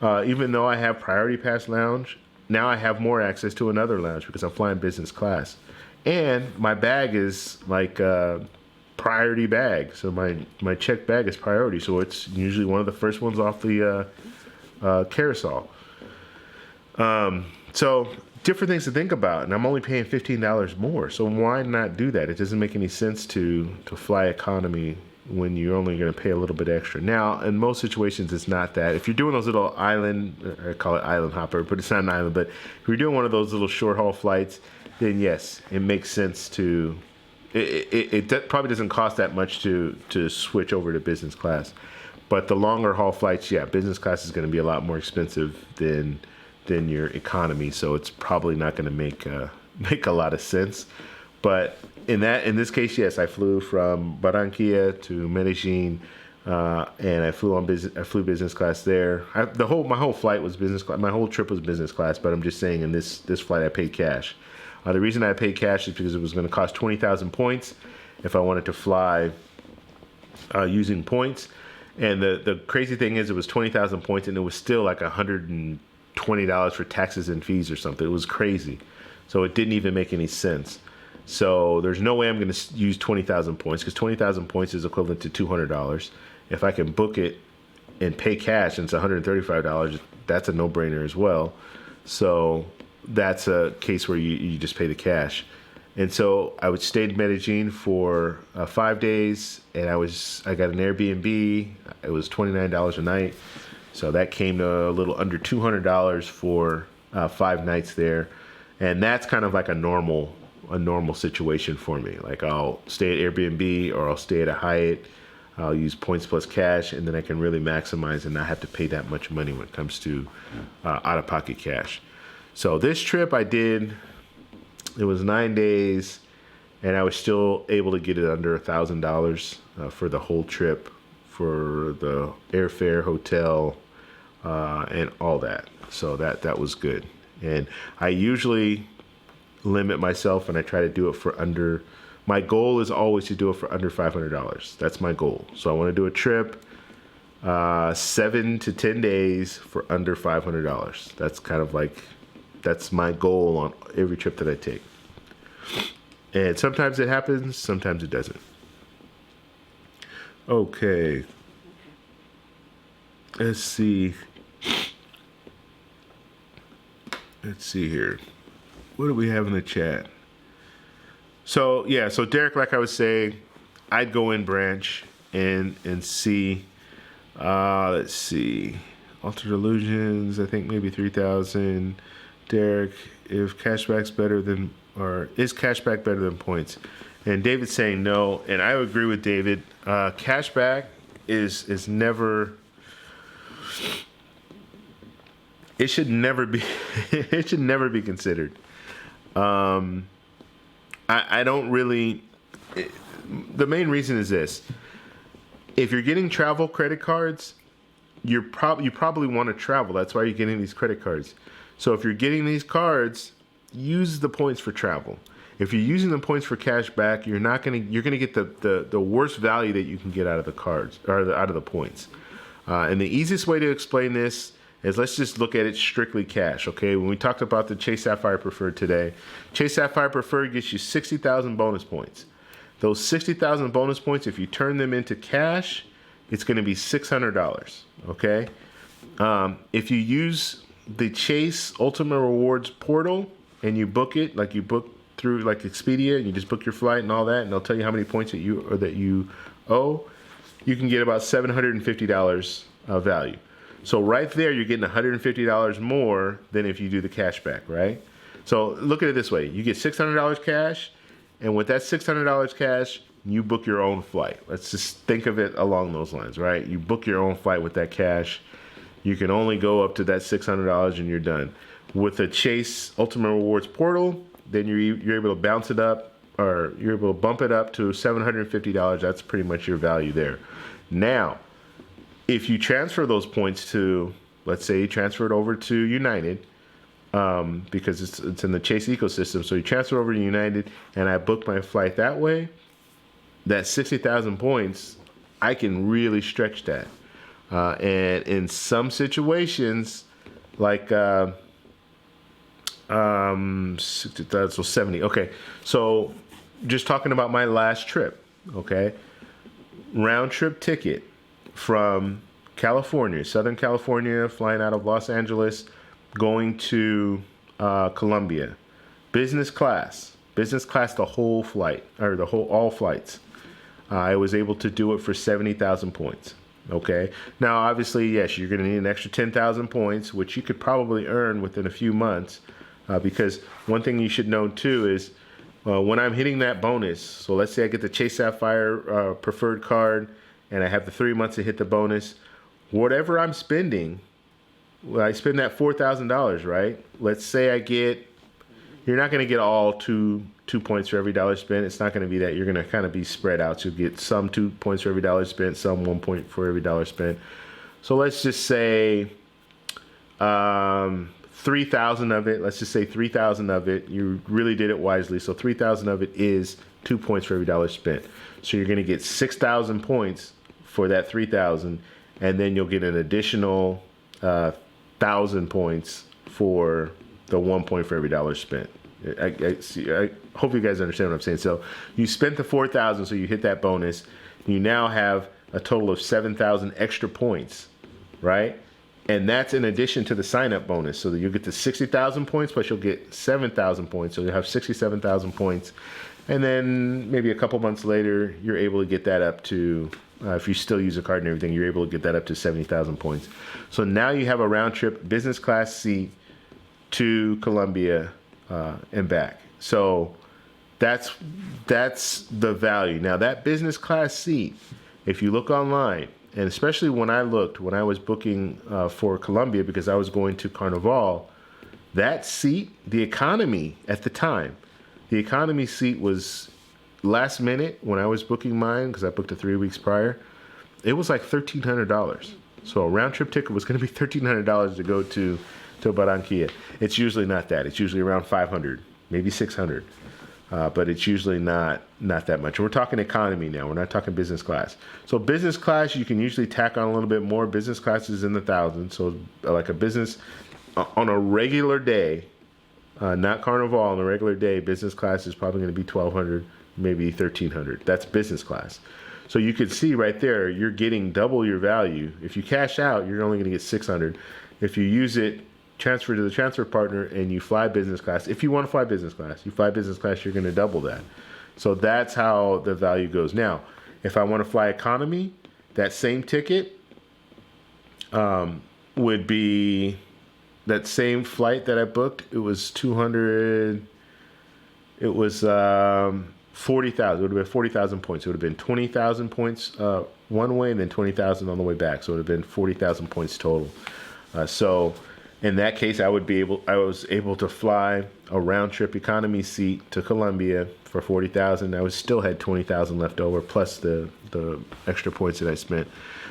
even though I have priority pass lounge, now I have more access to another lounge because I'm flying business class. And my bag is like a priority bag. So my checked bag is priority. So it's usually one of the first ones off the carousel. So different things to think about. And I'm only paying $15 more. So why not do that? It doesn't make any sense to fly economy when you're only going to pay a little bit extra. Now, in most situations, it's not that. If you're doing those little island, I call it island hopper, but it's not an island, but if you're doing one of those little short haul flights, then yes, it makes sense to, it probably doesn't cost that much to switch over to business class. But the longer haul flights, yeah, business class is going to be a lot more expensive than your economy, so it's probably not going to make a lot of sense. But in this case, yes, I flew from Barranquilla to Medellin, and I flew business class there. My whole flight was business class. My whole trip was business class. But I'm just saying, in this flight, I paid cash. The reason I paid cash is because it was going to cost 20,000 points if I wanted to fly using points. And the crazy thing is, it was 20,000 points, and it was still like $120 for taxes and fees or something. It was crazy. So it didn't even make any sense. So there's no way I'm going to use 20,000 points because 20,000 points is equivalent to $200. If I can book it and pay cash and it's $135, that's a no-brainer as well. So that's a case where you just pay the cash. And so I would stay in Medellin for 5 days, and I got an Airbnb. It was $29 a night. So that came to a little under $200 for 5 nights there. And that's kind of like a normal situation for me. Like I'll stay at Airbnb or I'll stay at a Hyatt. I'll use points plus cash, and then I can really maximize and not have to pay that much money when it comes to out-of-pocket cash. So this trip I did, it was 9 days, and I was still able to get it under $1,000 for the whole trip, for the airfare, hotel, and all that. So that was good. And I usually limit myself, and I try to do it for under. My goal is always to do it for under $500. That's my goal. So I want to do a trip, 7 to 10 days for under $500. That's kind of like, that's my goal on every trip that I take. And sometimes it happens, sometimes it doesn't. Okay. Let's see here. What do we have in the chat? So Derek, like I was saying, I'd go in branch and see. Let's see, Altered Illusions. I think maybe 3,000. Derek, if cashback's better than, or is cashback better than points? And David's saying no, and I agree with David. Cashback is never. It should never be. It should never be considered. I don't really. The main reason is this: if you're getting travel credit cards, you probably want to travel. That's why you're getting these credit cards. So if you're getting these cards, use the points for travel. If you're using the points for cash back, you're gonna get the worst value that you can get out of the cards or out of the points. And the easiest way to explain this is, let's just look at it strictly cash, okay? When we talked about the Chase Sapphire Preferred today, Chase Sapphire Preferred gets you 60,000 bonus points. Those 60,000 bonus points, if you turn them into cash, it's going to be $600. Okay. If you use the Chase Ultimate Rewards portal and you book it, like you book through like Expedia, and you just book your flight and all that, and they'll tell you how many points that you owe, you can get about $750 value. So right there, you're getting $150 more than if you do the cashback, right? So look at it this way. You get $600 cash, and with that $600 cash, you book your own flight. Let's just think of it along those lines, right? You book your own flight with that cash. You can only go up to that $600 and you're done. With the Chase Ultimate Rewards portal, then you're able to bounce it up, or you're able to bump it up to $750. That's pretty much your value there. Now, if you transfer those points to, let's say you transfer it over to United, because it's in the Chase ecosystem, so you transfer over to United, and I booked my flight that way, that 60,000 points, I can really stretch that. And in some situations, like 60,000, so 70. Okay, so just talking about my last trip. Okay, round trip ticket from California, Southern California, flying out of Los Angeles, going to Colombia, business class, the whole flight, or all flights. I was able to do it for 70,000 points. Okay. Now, obviously, yes, you're going to need an extra 10,000 points, which you could probably earn within a few months, because one thing you should know too is when I'm hitting that bonus. So let's say I get the Chase Sapphire Preferred card, and I have the 3 months to hit the bonus. Whatever I'm spending, I spend that $4,000, right? Let's say you're not going to get all two points for every dollar spent. It's not going to be that. You're going to kind of be spread out. So you get some 2 points for every dollar spent, some 1 point for every dollar spent. So let's just say 3,000 of it. Let's just say 3,000 of it. You really did it wisely. So 3,000 of it is 2 points for every dollar spent. So you're going to get 6,000 points for that 3,000, and then you'll get an additional 1,000 points for the 1 point for every dollar spent. I hope you guys understand what I'm saying. So you spent the 4,000, so you hit that bonus. You now have a total of 7,000 extra points, right? And that's in addition to the sign-up bonus. So that you'll get the 60,000 points, plus you'll get 7,000 points. So you'll have 67,000 points. And then maybe a couple months later, you're able to get that up to, if you still use a card and everything, you're able to get that up to 70,000 points. So now you have a round-trip business class seat to Colombia and back. So that's the value. Now that business class seat, if you look online, and especially when I was booking for Colombia, because I was going to Carnival, that seat, the economy at the time, the economy seat was last minute when I was booking mine, because I booked it 3 weeks prior, it was like $1,300. So a round trip ticket was going to be $1,300 to go to Barranquilla. It's usually not that. It's usually around 500, maybe 600. But it's usually not that much. We're talking economy now. We're not talking business class. So business class, you can usually tack on a little bit more. Business class is in the thousands. So like a business on a regular day, not Carnival, on a regular day, business class is probably going to be $1,200, maybe $1,300. That's business class. So you can see right there, you're getting double your value. If you cash out, you're only going to get $600. If you use it, transfer to the transfer partner, and you fly business class. If you want to fly business class, you're going to double that. So that's how the value goes. Now, if I want to fly economy, that same ticket would be that same flight that I booked. It was 200. It was 40,000. It would have been 40,000 points. It would have been 20,000 points one way, and then 20,000 on the way back. So it would have been 40,000 points total. So in that case, I was able to fly a round trip economy seat to Colombia for 40,000. I still had 20,000 left over, plus the extra points that I spent.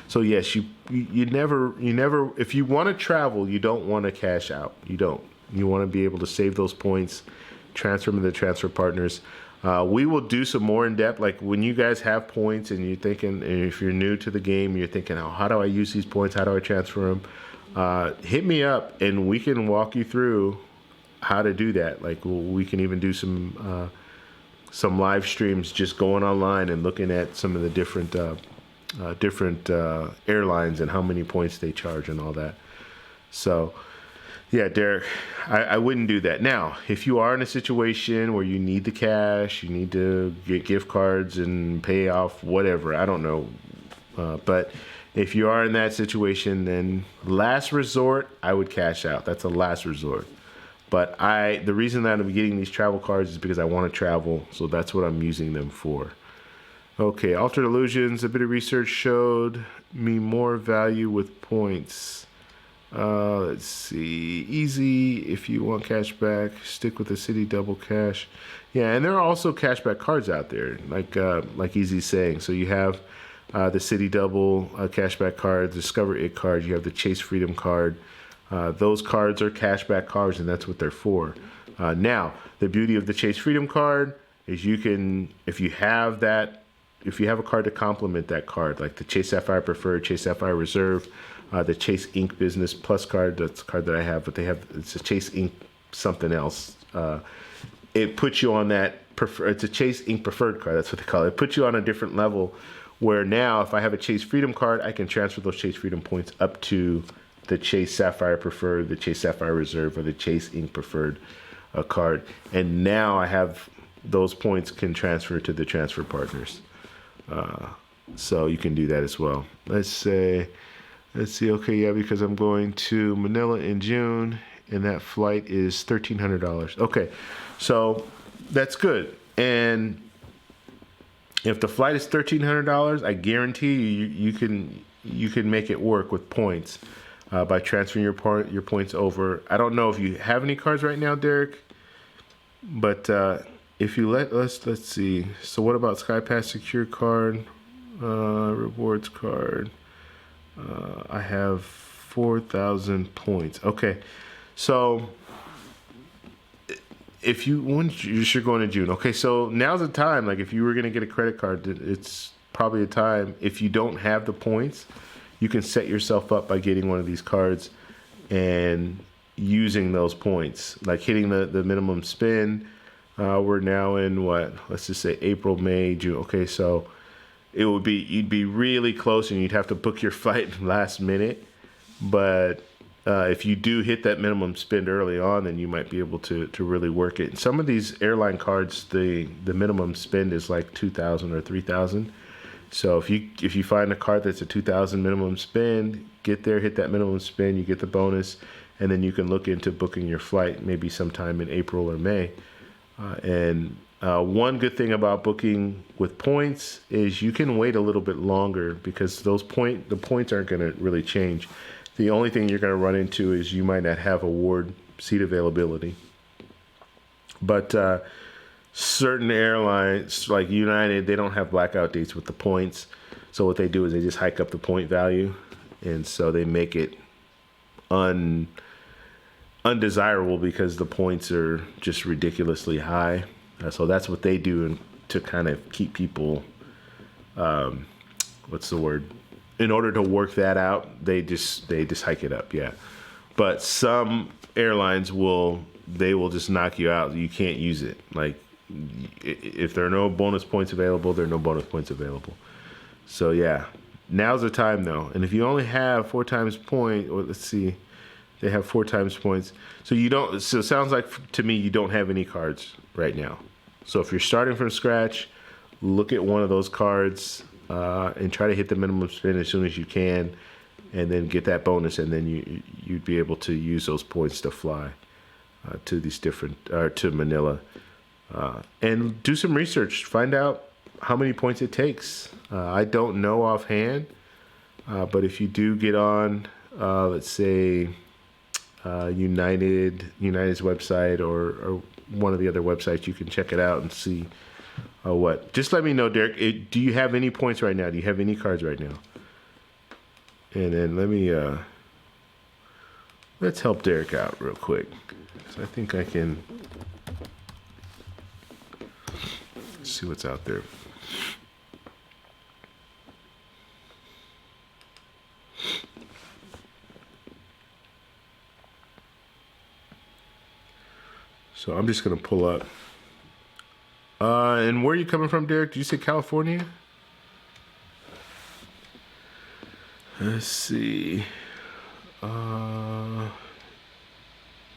So yes, you never, if you want to travel, you don't want to cash out. You don't. You want to be able to save those points, transfer them to the transfer partners. We will do some more in depth, like when you guys have points and you're thinking, and if you're new to the game, you're thinking, oh, how do I use these points? How do I transfer them? Hit me up and we can walk you through how to do that. Like we can even do some live streams, just going online and looking at some of the different different airlines and how many points they charge and all that. So, yeah, Derek, I wouldn't do that. Now, if you are in a situation where you need the cash, you need to get gift cards and pay off whatever, I don't know. But if you are in that situation, then last resort, I would cash out. That's a last resort. But the reason that I'm getting these travel cards is because I want to travel. So that's what I'm using them for. Okay, Altered Illusions. A bit of research showed me more value with points. Let's see. Easy if you want cash back. Stick with the City Double Cash. Yeah, and there are also cashback cards out there, like Easy's saying. So you have the City Double cashback card, Discover It card. You have the Chase Freedom card. Those cards are cashback cards, and that's what they're for. Now, the beauty of the Chase Freedom card is you can, if you have a card to complement that card, like the Chase Sapphire Preferred, Chase Sapphire Reserve, the Chase Ink Business Plus card, that's the card that I have, but it's a Chase Ink something else. It puts you on that, it's a Chase Ink Preferred card, that's what they call it. It puts you on a different level where now if I have a Chase Freedom card, I can transfer those Chase Freedom points up to the Chase Sapphire Preferred, the Chase Sapphire Reserve, or the Chase Ink Preferred card. And now I have those points can transfer to the transfer partners. So you can do that as well. Let's see. Okay, yeah, because I'm going to Manila in June, and that flight is $1,300. Okay, so that's good. And if the flight is $1,300, I guarantee you can make it work with points by transferring your points over. I don't know if you have any cards right now, Derek, but if you let's see. So what about SkyPass Secure card, rewards card? I have 4,000 points. Okay, so you should go in June. Okay, so now's the time. Like if you were gonna get a credit card, it's probably a time. If you don't have the points, you can set yourself up by getting one of these cards and using those points, like hitting the minimum spend. We're now in let's just say April, May, June. Okay, so you'd be really close and you'd have to book your flight last minute. But if you do hit that minimum spend early on, then you might be able to really work it. And some of these airline cards, the minimum spend is like 2,000 or 3,000. So if you find a card that's a 2,000 minimum spend, get there, hit that minimum spend, you get the bonus, and then you can look into booking your flight maybe sometime in April or May. One good thing about booking with points is you can wait a little bit longer because the points aren't going to really change. The only thing you're going to run into is you might not have award seat availability. But certain airlines like United, they don't have blackout dates with the points. So what they do is they just hike up the point value, and so they make it undesirable because the points are just ridiculously high. So that's what they do to kind of keep people, what's the word? In order to work that out, they just hike it up, yeah. But some airlines will just knock you out. You can't use it. Like if there are no bonus points available, there are no bonus points available. So yeah, now's the time though. And if you only have 4 times point, or let's see. They have 4 times points. So it sounds like to me you don't have any cards right now. So if you're starting from scratch, look at one of those cards and try to hit the minimum spend as soon as you can, and then get that bonus, and then you'd be able to use those points to fly to these to Manila, and do some research. Find out how many points it takes. I don't know offhand, but if you do get on, let's say. United's website or one of the other websites, you can check it out and see what. Just let me know, Derek. Do you have any points right now? Do you have any cards right now? And then let's help Derek out real quick. So I think I can see what's out there. So I'm just going to pull up. And where are you coming from, Derek? Did you say California? Let's see.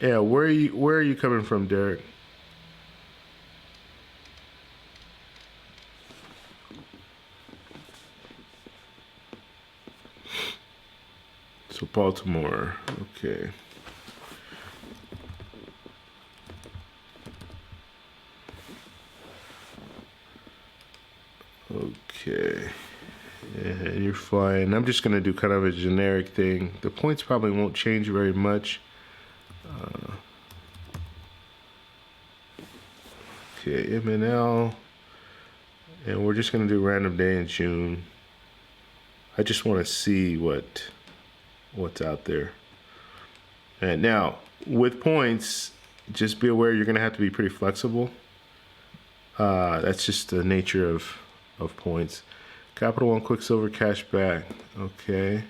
Yeah, where are you coming from, Derek? So Baltimore. Okay. Okay. And you're flying. I'm just going to do kind of a generic thing. The points probably won't change very much. Okay, MNL. And we're just going to do random day in June. I just want to see what's out there. And now, with points, just be aware you're going to have to be pretty flexible. That's just the nature of points. Capital One Quicksilver cashback. Okay.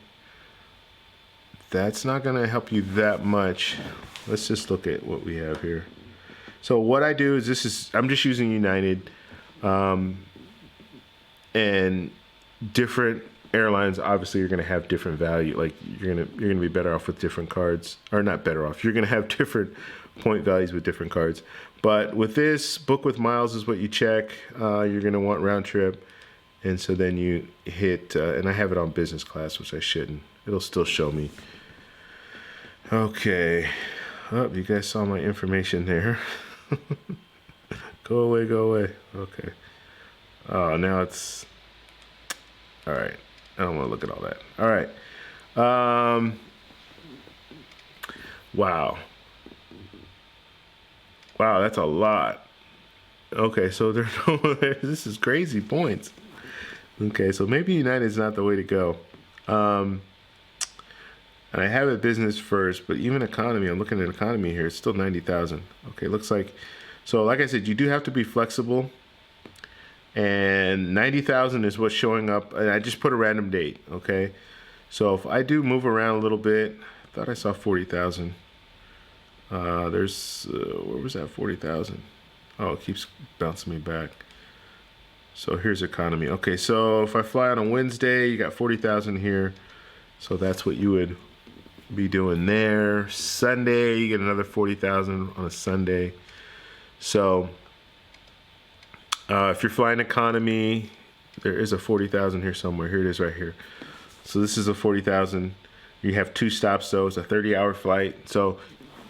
That's not going to help you that much. Let's just look at what we have here. So what I do is I'm just using United, and different airlines. Obviously, you're going to have different value. Like you're going to be better off with different cards, or not better off. You're going to have different point values with different cards. But with this, book with miles is what you check. You're going to want round trip. And so then you hit, and I have it on business class, which I shouldn't. It'll still show me. Okay. Oh, you guys saw my information there. Go away, go away. Okay. Oh, now it's, all right. I don't want to look at all that. All right. Wow. Wow, that's a lot. Okay, so this is crazy points. Okay, so maybe United's not the way to go. And I have it business first, but even economy, I'm looking at economy here, it's still 90,000. Okay, looks like, so like I said, you do have to be flexible. And 90,000 is what's showing up, and I just put a random date, okay? So if I do move around a little bit, I thought I saw 40,000. Where was that 40,000? Oh, it keeps bouncing me back. So here's economy. Okay, so if I fly out on Wednesday, you got 40,000 here. So that's what you would be doing there. Sunday, you get another 40,000 on a Sunday. So if you're flying economy, there is a 40,000 here somewhere. Here it is right here. So this is a 40,000. You have 2 stops though. It's a 30-hour flight. So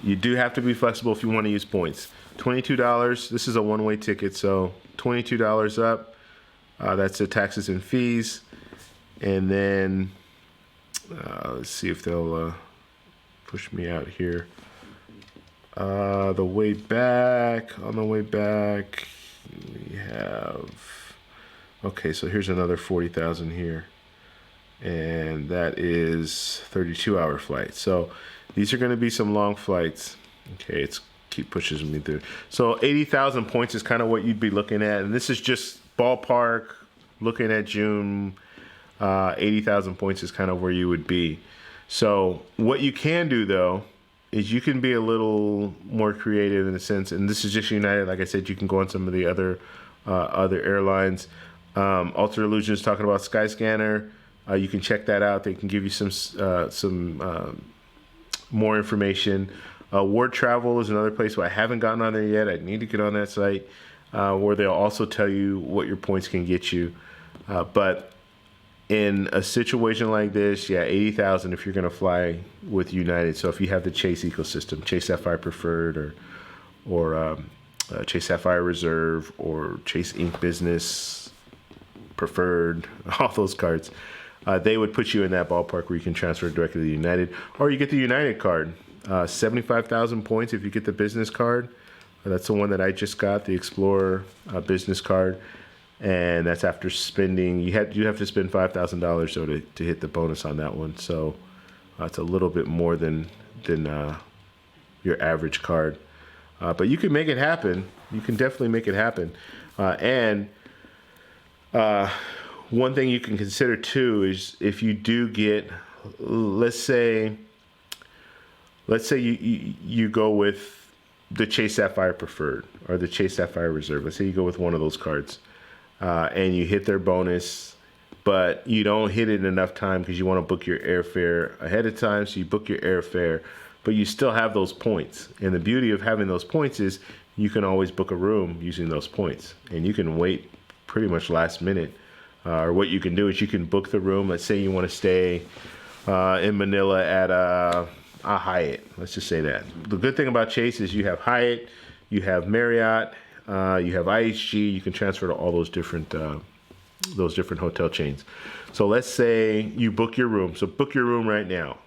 you do have to be flexible if you want to use points. $22. This is a one-way ticket, so $22 up. That's the taxes and fees. And then let's see if they'll push me out here. On the way back, we have, okay, so here's another 40,000 here. And that is 32-hour flight. So these are going to be some long flights. Okay, it's keep pushes me through. So 80,000 points is kind of what you'd be looking at. And this is just ballpark, looking at June. 80,000 points is kind of where you would be. So what you can do, though, is you can be a little more creative in a sense. And this is just United. Like I said, you can go on some of the other airlines. Alter Illusion is talking about Skyscanner. You can check that out. They can give you some more information. Ward Travel is another place where I haven't gotten on there yet. I need to get on that site where they'll also tell you what your points can get you. But in a situation like this, yeah, 80,000 if you're going to fly with United. So if you have the Chase ecosystem, Chase Sapphire Preferred or Chase Sapphire Reserve or Chase Inc. Business Preferred, all those cards, they would put you in that ballpark where you can transfer directly to United. Or you get the United card. 75,000 points if you get the business card. That's the one that I just got, the Explorer business card. And that's after spending, you have to spend $5,000 so to hit the bonus on that one. So it's a little bit more than your average card. But you can make it happen. You can definitely make it happen. And one thing you can consider too is if you do get, let's say you go with the Chase Sapphire Preferred or the Chase Sapphire Reserve. Let's say you go with one of those cards. And you hit their bonus but you don't hit it enough time because you want to book your airfare ahead of time. So you book your airfare, but you still have those points. And the beauty of having those points is you can always book a room using those points, and you can wait pretty much last minute. Or what you can do is you can book the room. Let's say you want to stay in Manila at a Hyatt. Let's just say that. The good thing about Chase is you have Hyatt, you have Marriott, you have IHG. You can transfer to all those different hotel chains. So let's say you book your room. So book your room right now.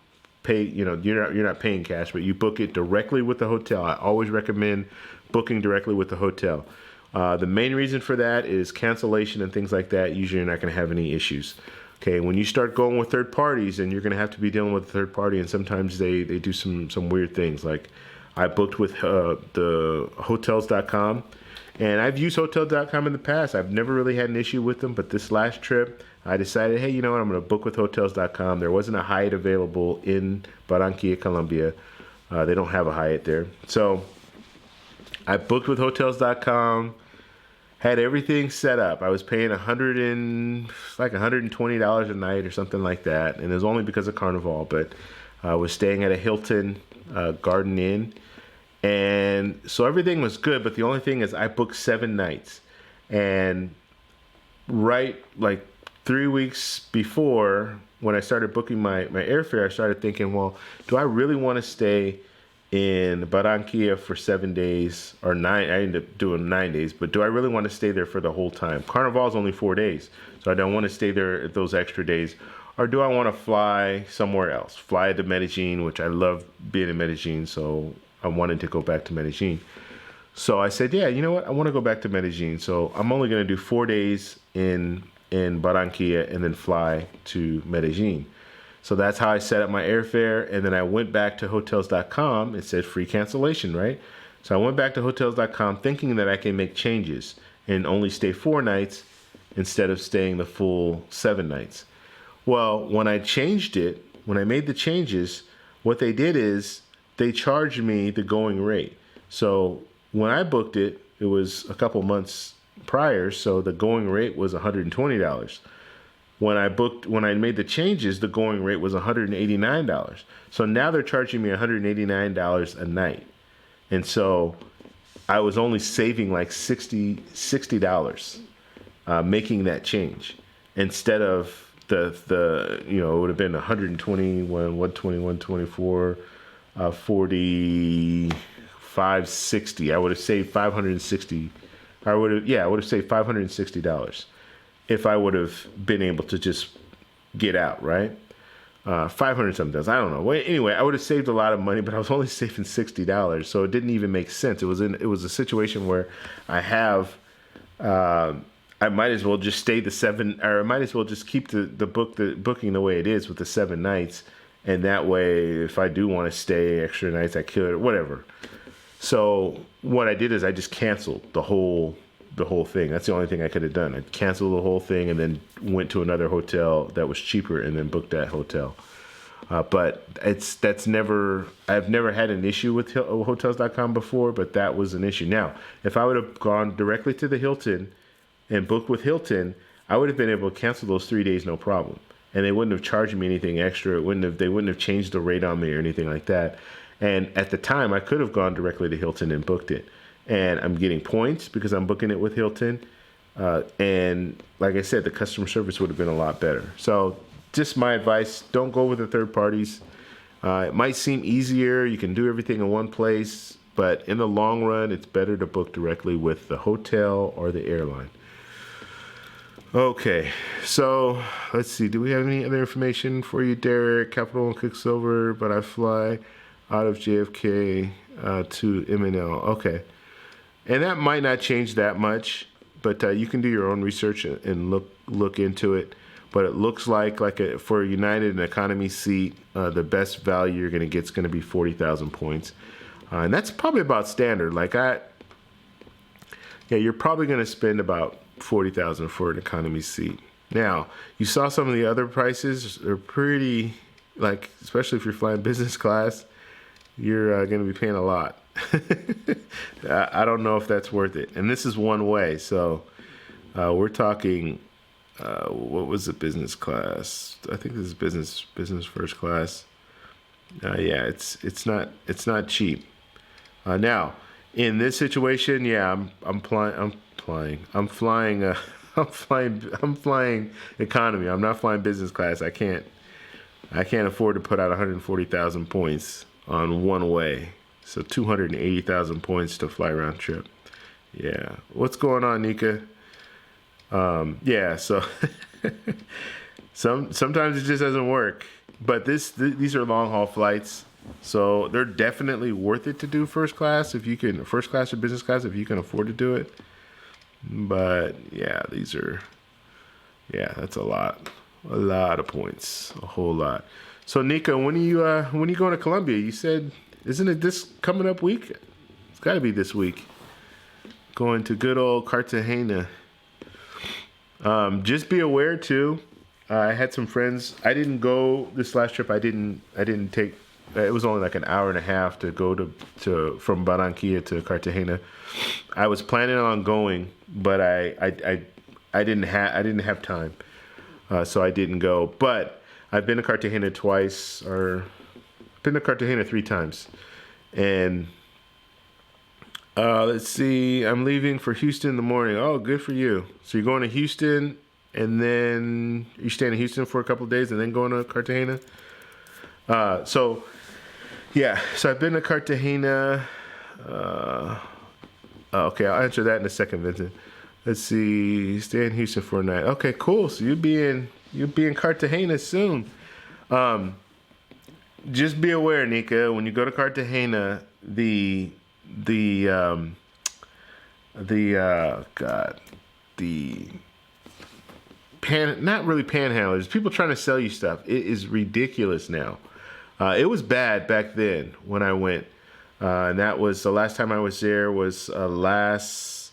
Pay, you're not paying cash, but you book it directly with the hotel. I always recommend booking directly with the hotel. The main reason for that is cancellation and things like that. Usually you're not going to have any issues. Okay, when you start going with third parties, and you're going to have to be dealing with a third party, and sometimes they do some weird things. Like I booked with the hotels.com, and I've used hotels.com in the past. I've never really had an issue with them, but this last trip, I decided, hey, you know what, I'm going to book with hotels.com. There wasn't a Hyatt available in Barranquilla, Colombia. They don't have a Hyatt there. So I booked with hotels.com. Had everything set up. I was paying $120 a night or something like that, and it was only because of Carnival. But I was staying at a Hilton Garden Inn, and so everything was good. But the only thing is, I booked 7 nights, and right like 3 weeks before, when I started booking my airfare, I started thinking, well, do I really want to stay in Barranquilla for 7 days or 9? I ended up doing 9 days, but do I really want to stay there for the whole time? Carnival is only 4 days, so I don't want to stay there those extra days. Or do I want to fly somewhere else? Fly to Medellin, which I love being in Medellin, so I wanted to go back to Medellin. So I said, yeah, you know what? I want to go back to Medellin, so I'm only going to do 4 days in Barranquilla and then fly to Medellin. So that's how I set up my airfare, and then I went back to hotels.com. It said free cancellation, right? So I went back to hotels.com thinking that I can make changes and only stay 4 nights instead of staying the full 7 nights. Well, when I changed it, when I made the changes, what they did is they charged me the going rate. So when I booked it, it was a couple months prior, so the going rate was $120. When I made the changes, the going rate was $189. So now they're charging me $189 a night. And so I was only saving like $60 making that change, instead of the it would have been 121, 120, 124, 40, 560. I would have saved $560. I would have saved $560 if I would have been able to just get out, right? 500 something dollars. I don't know. Well, anyway, I would have saved a lot of money, but I was only saving $60, so it didn't even make sense. It was a situation where I might as well just stay the 7, or I might as well just keep the booking the way it is with the 7 nights, and that way, if I do want to stay extra nights, I could, or whatever. So what I did is I just canceled the whole thing. That's the only thing I could have done. I canceled the whole thing and then went to another hotel that was cheaper and then booked that hotel. But I've never had an issue with hotels.com before, but that was an issue. Now, if I would have gone directly to the Hilton and booked with Hilton, I would have been able to cancel those 3 days, no problem. And they wouldn't have charged me anything extra. They wouldn't have changed the rate on me or anything like that. And at the time, I could have gone directly to Hilton and booked it. And I'm getting points because I'm booking it with Hilton. And like I said, the customer service would have been a lot better. So just my advice, don't go with the third parties. It might seem easier. You can do everything in one place. But in the long run, it's better to book directly with the hotel or the airline. Okay, so let's see. Do we have any other information for you, Derek? Capital One Quicksilver, but I fly out of JFK to MNL. Okay. And that might not change that much, but you can do your own research and look into it. But it looks like for United, an economy seat, the best value you're going to get is going to be 40,000 points. And that's probably about standard. You're probably going to spend about 40,000 for an economy seat. Now, you saw some of the other prices are pretty, especially if you're flying business class, you're going to be paying a lot. I don't know if that's worth it. And this is one way. So we're talking What was the business class? I think this is business first class. Yeah, it's not cheap. Now, in this situation, yeah, I'm flying. I'm flying economy. I'm not flying business class. I can't afford to put out 140,000 points on one way. So 280,000 points to fly round trip. Yeah. What's going on, Nika? Yeah, so sometimes it just doesn't work. But these are long haul flights. So they're definitely worth it to do first class first class or business class if you can afford to do it. But yeah, that's a lot of points, a whole lot. So Nika, when are you going to Colombia? You said, isn't it this coming up week? It's got to be this week. Going to good old Cartagena. Just be aware too. I had some friends. I didn't go this last trip. I didn't take. It was only like an hour and a half to go to from Barranquilla to Cartagena. I was planning on going, but I didn't have time, so I didn't go. But I've been to Cartagena twice, or been to Cartagena 3 times, and let's see. I'm leaving for Houston in the morning. Oh, good for you. So you're going to Houston, and then you're staying in Houston for a couple of days, and then going to Cartagena. So I've been to Cartagena. Okay, I'll answer that in a second, Vincent. Let's see. Stay in Houston for a night. Okay, cool. So you'll be in Cartagena soon. Just be aware, Nika, when you go to Cartagena, the not really panhandlers, people trying to sell you stuff. It is ridiculous now. It was bad back then when I went. And that was the last time I was there was this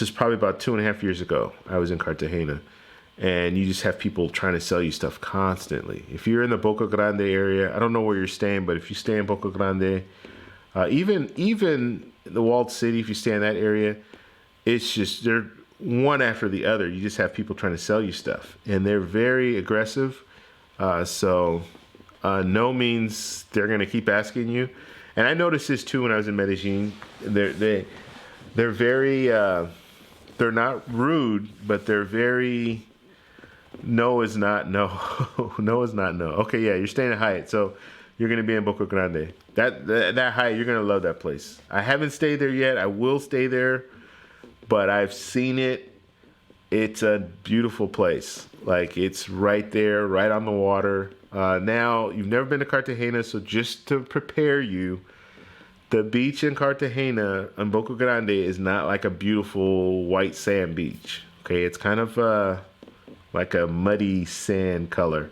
is probably about 2.5 years ago. I was in Cartagena, and you just have people trying to sell you stuff constantly. If you're in the Boca Grande area, I don't know where you're staying, but if you stay in Boca Grande, even the walled city, if you stay in that area, it's just, they're one after the other. You just have people trying to sell you stuff, and they're very aggressive. So no means they're going to keep asking you. And I noticed this too when I was in Medellin. They're very, they're not rude, but they're very, no is not no. No is not no. Okay, yeah, you're staying at Hyatt, so you're going to be in Boca Grande. That Hyatt, you're going to love that place. I haven't stayed there yet. I will stay there, but I've seen it. It's a beautiful place. Like, it's right there, right on the water. Now, you've never been to Cartagena, so just to prepare you, the beach in Cartagena in Boca Grande is not like a beautiful white sand beach. Okay, it's kind of like a muddy sand color.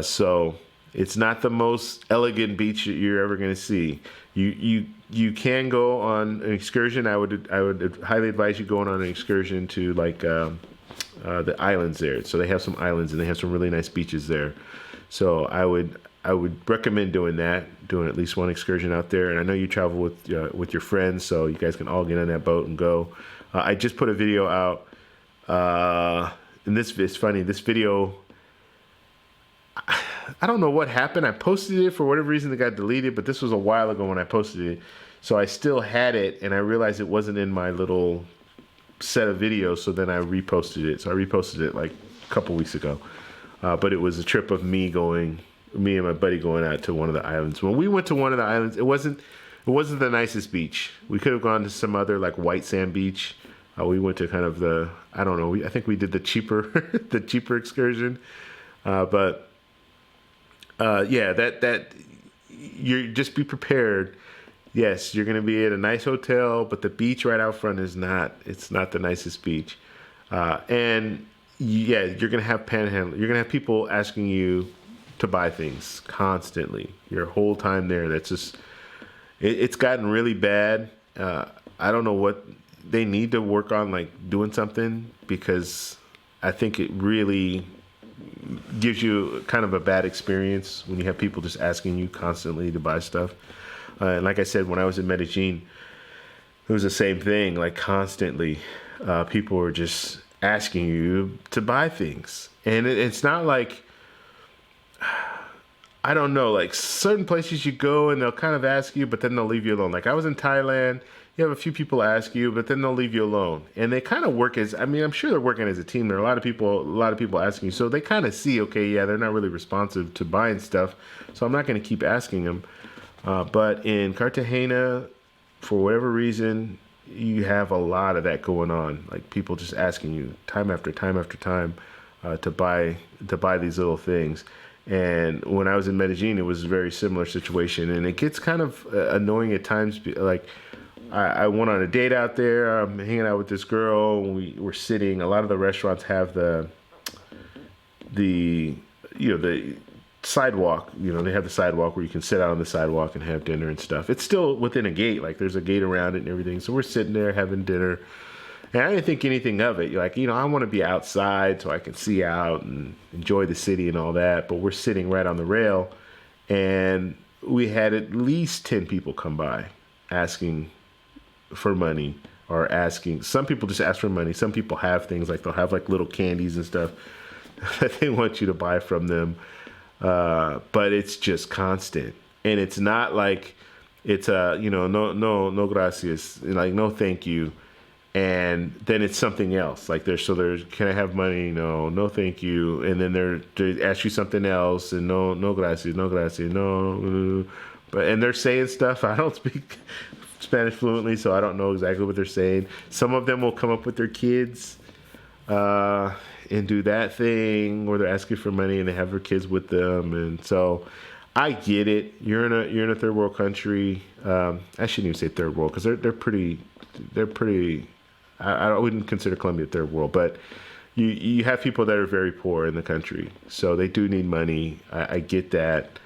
So it's not the most elegant beach that you're ever going to see. You can go on an excursion. I would highly advise you going on an excursion to like the islands there. So they have some islands and they have some really nice beaches there. So I would recommend doing that, doing at least one excursion out there. And I know you travel with your friends, so you guys can all get on that boat and go. I just put a video out, and it's funny. This video, I don't know what happened. I posted it for whatever reason it got deleted, but this was a while ago when I posted it. So I still had it, and I realized it wasn't in my little set of videos. So then I reposted it. So I reposted it like a couple weeks ago. But it was a trip of me and my buddy going out to one of the islands. When we went to one of the islands, it wasn't the nicest beach. We could have gone to some other like white sand beach. We went to kind of I think we did the cheaper excursion. But that you just be prepared. Yes, you're going to be at a nice hotel, but the beach right out front it's not the nicest beach. And yeah, you're going to have panhandle. You're going to have people asking you to buy things constantly your whole time there. That's just, it's gotten really bad. I don't know what they need to work on, like doing something, because I think it really gives you kind of a bad experience when you have people just asking you constantly to buy stuff. And like I said, when I was in Medellin, it was the same thing, like constantly. People were just asking you to buy things. And it's not like, I don't know, like certain places you go and they'll kind of ask you, but then they'll leave you alone. Like I was in Thailand, you have a few people ask you, but then they'll leave you alone. And they kind of work as, I mean, I'm sure they're working as a team. There are a lot of people asking you. So they kind of see, okay, yeah, they're not really responsive to buying stuff. So I'm not going to keep asking them. But in Cartagena, for whatever reason, you have a lot of that going on. Like people just asking you time after time after time to buy these little things. And when I was in Medellin, it was a very similar situation, and it gets kind of annoying at times. Like I went on a date out there. I'm hanging out with this girl. We were sitting. A lot of the restaurants have the sidewalk. They have the sidewalk where you can sit out on the sidewalk and have dinner and stuff. It's still within a gate. Like there's a gate around it and everything. So we're sitting there having dinner. And I didn't think anything of it. You're like, I want to be outside so I can see out and enjoy the city and all that. But we're sitting right on the rail, and we had at least 10 people come by asking for money or asking. Some people just ask for money. Some people have things like they'll have like little candies and stuff that they want you to buy from them. But it's just constant. And it's not like it's no gracias, like no thank you. And then it's something else. Like there's, can I have money? No, thank you. And then they ask you something else, and no gracias, no. And they're saying stuff. I don't speak Spanish fluently, so I don't know exactly what they're saying. Some of them will come up with their kids and do that thing, or they're asking for money and they have their kids with them. And so I get it. You're in a third world country. I shouldn't even say third world because they're pretty. I wouldn't consider Colombia third world, but you have people that are very poor in the country, so they do need money. I get that,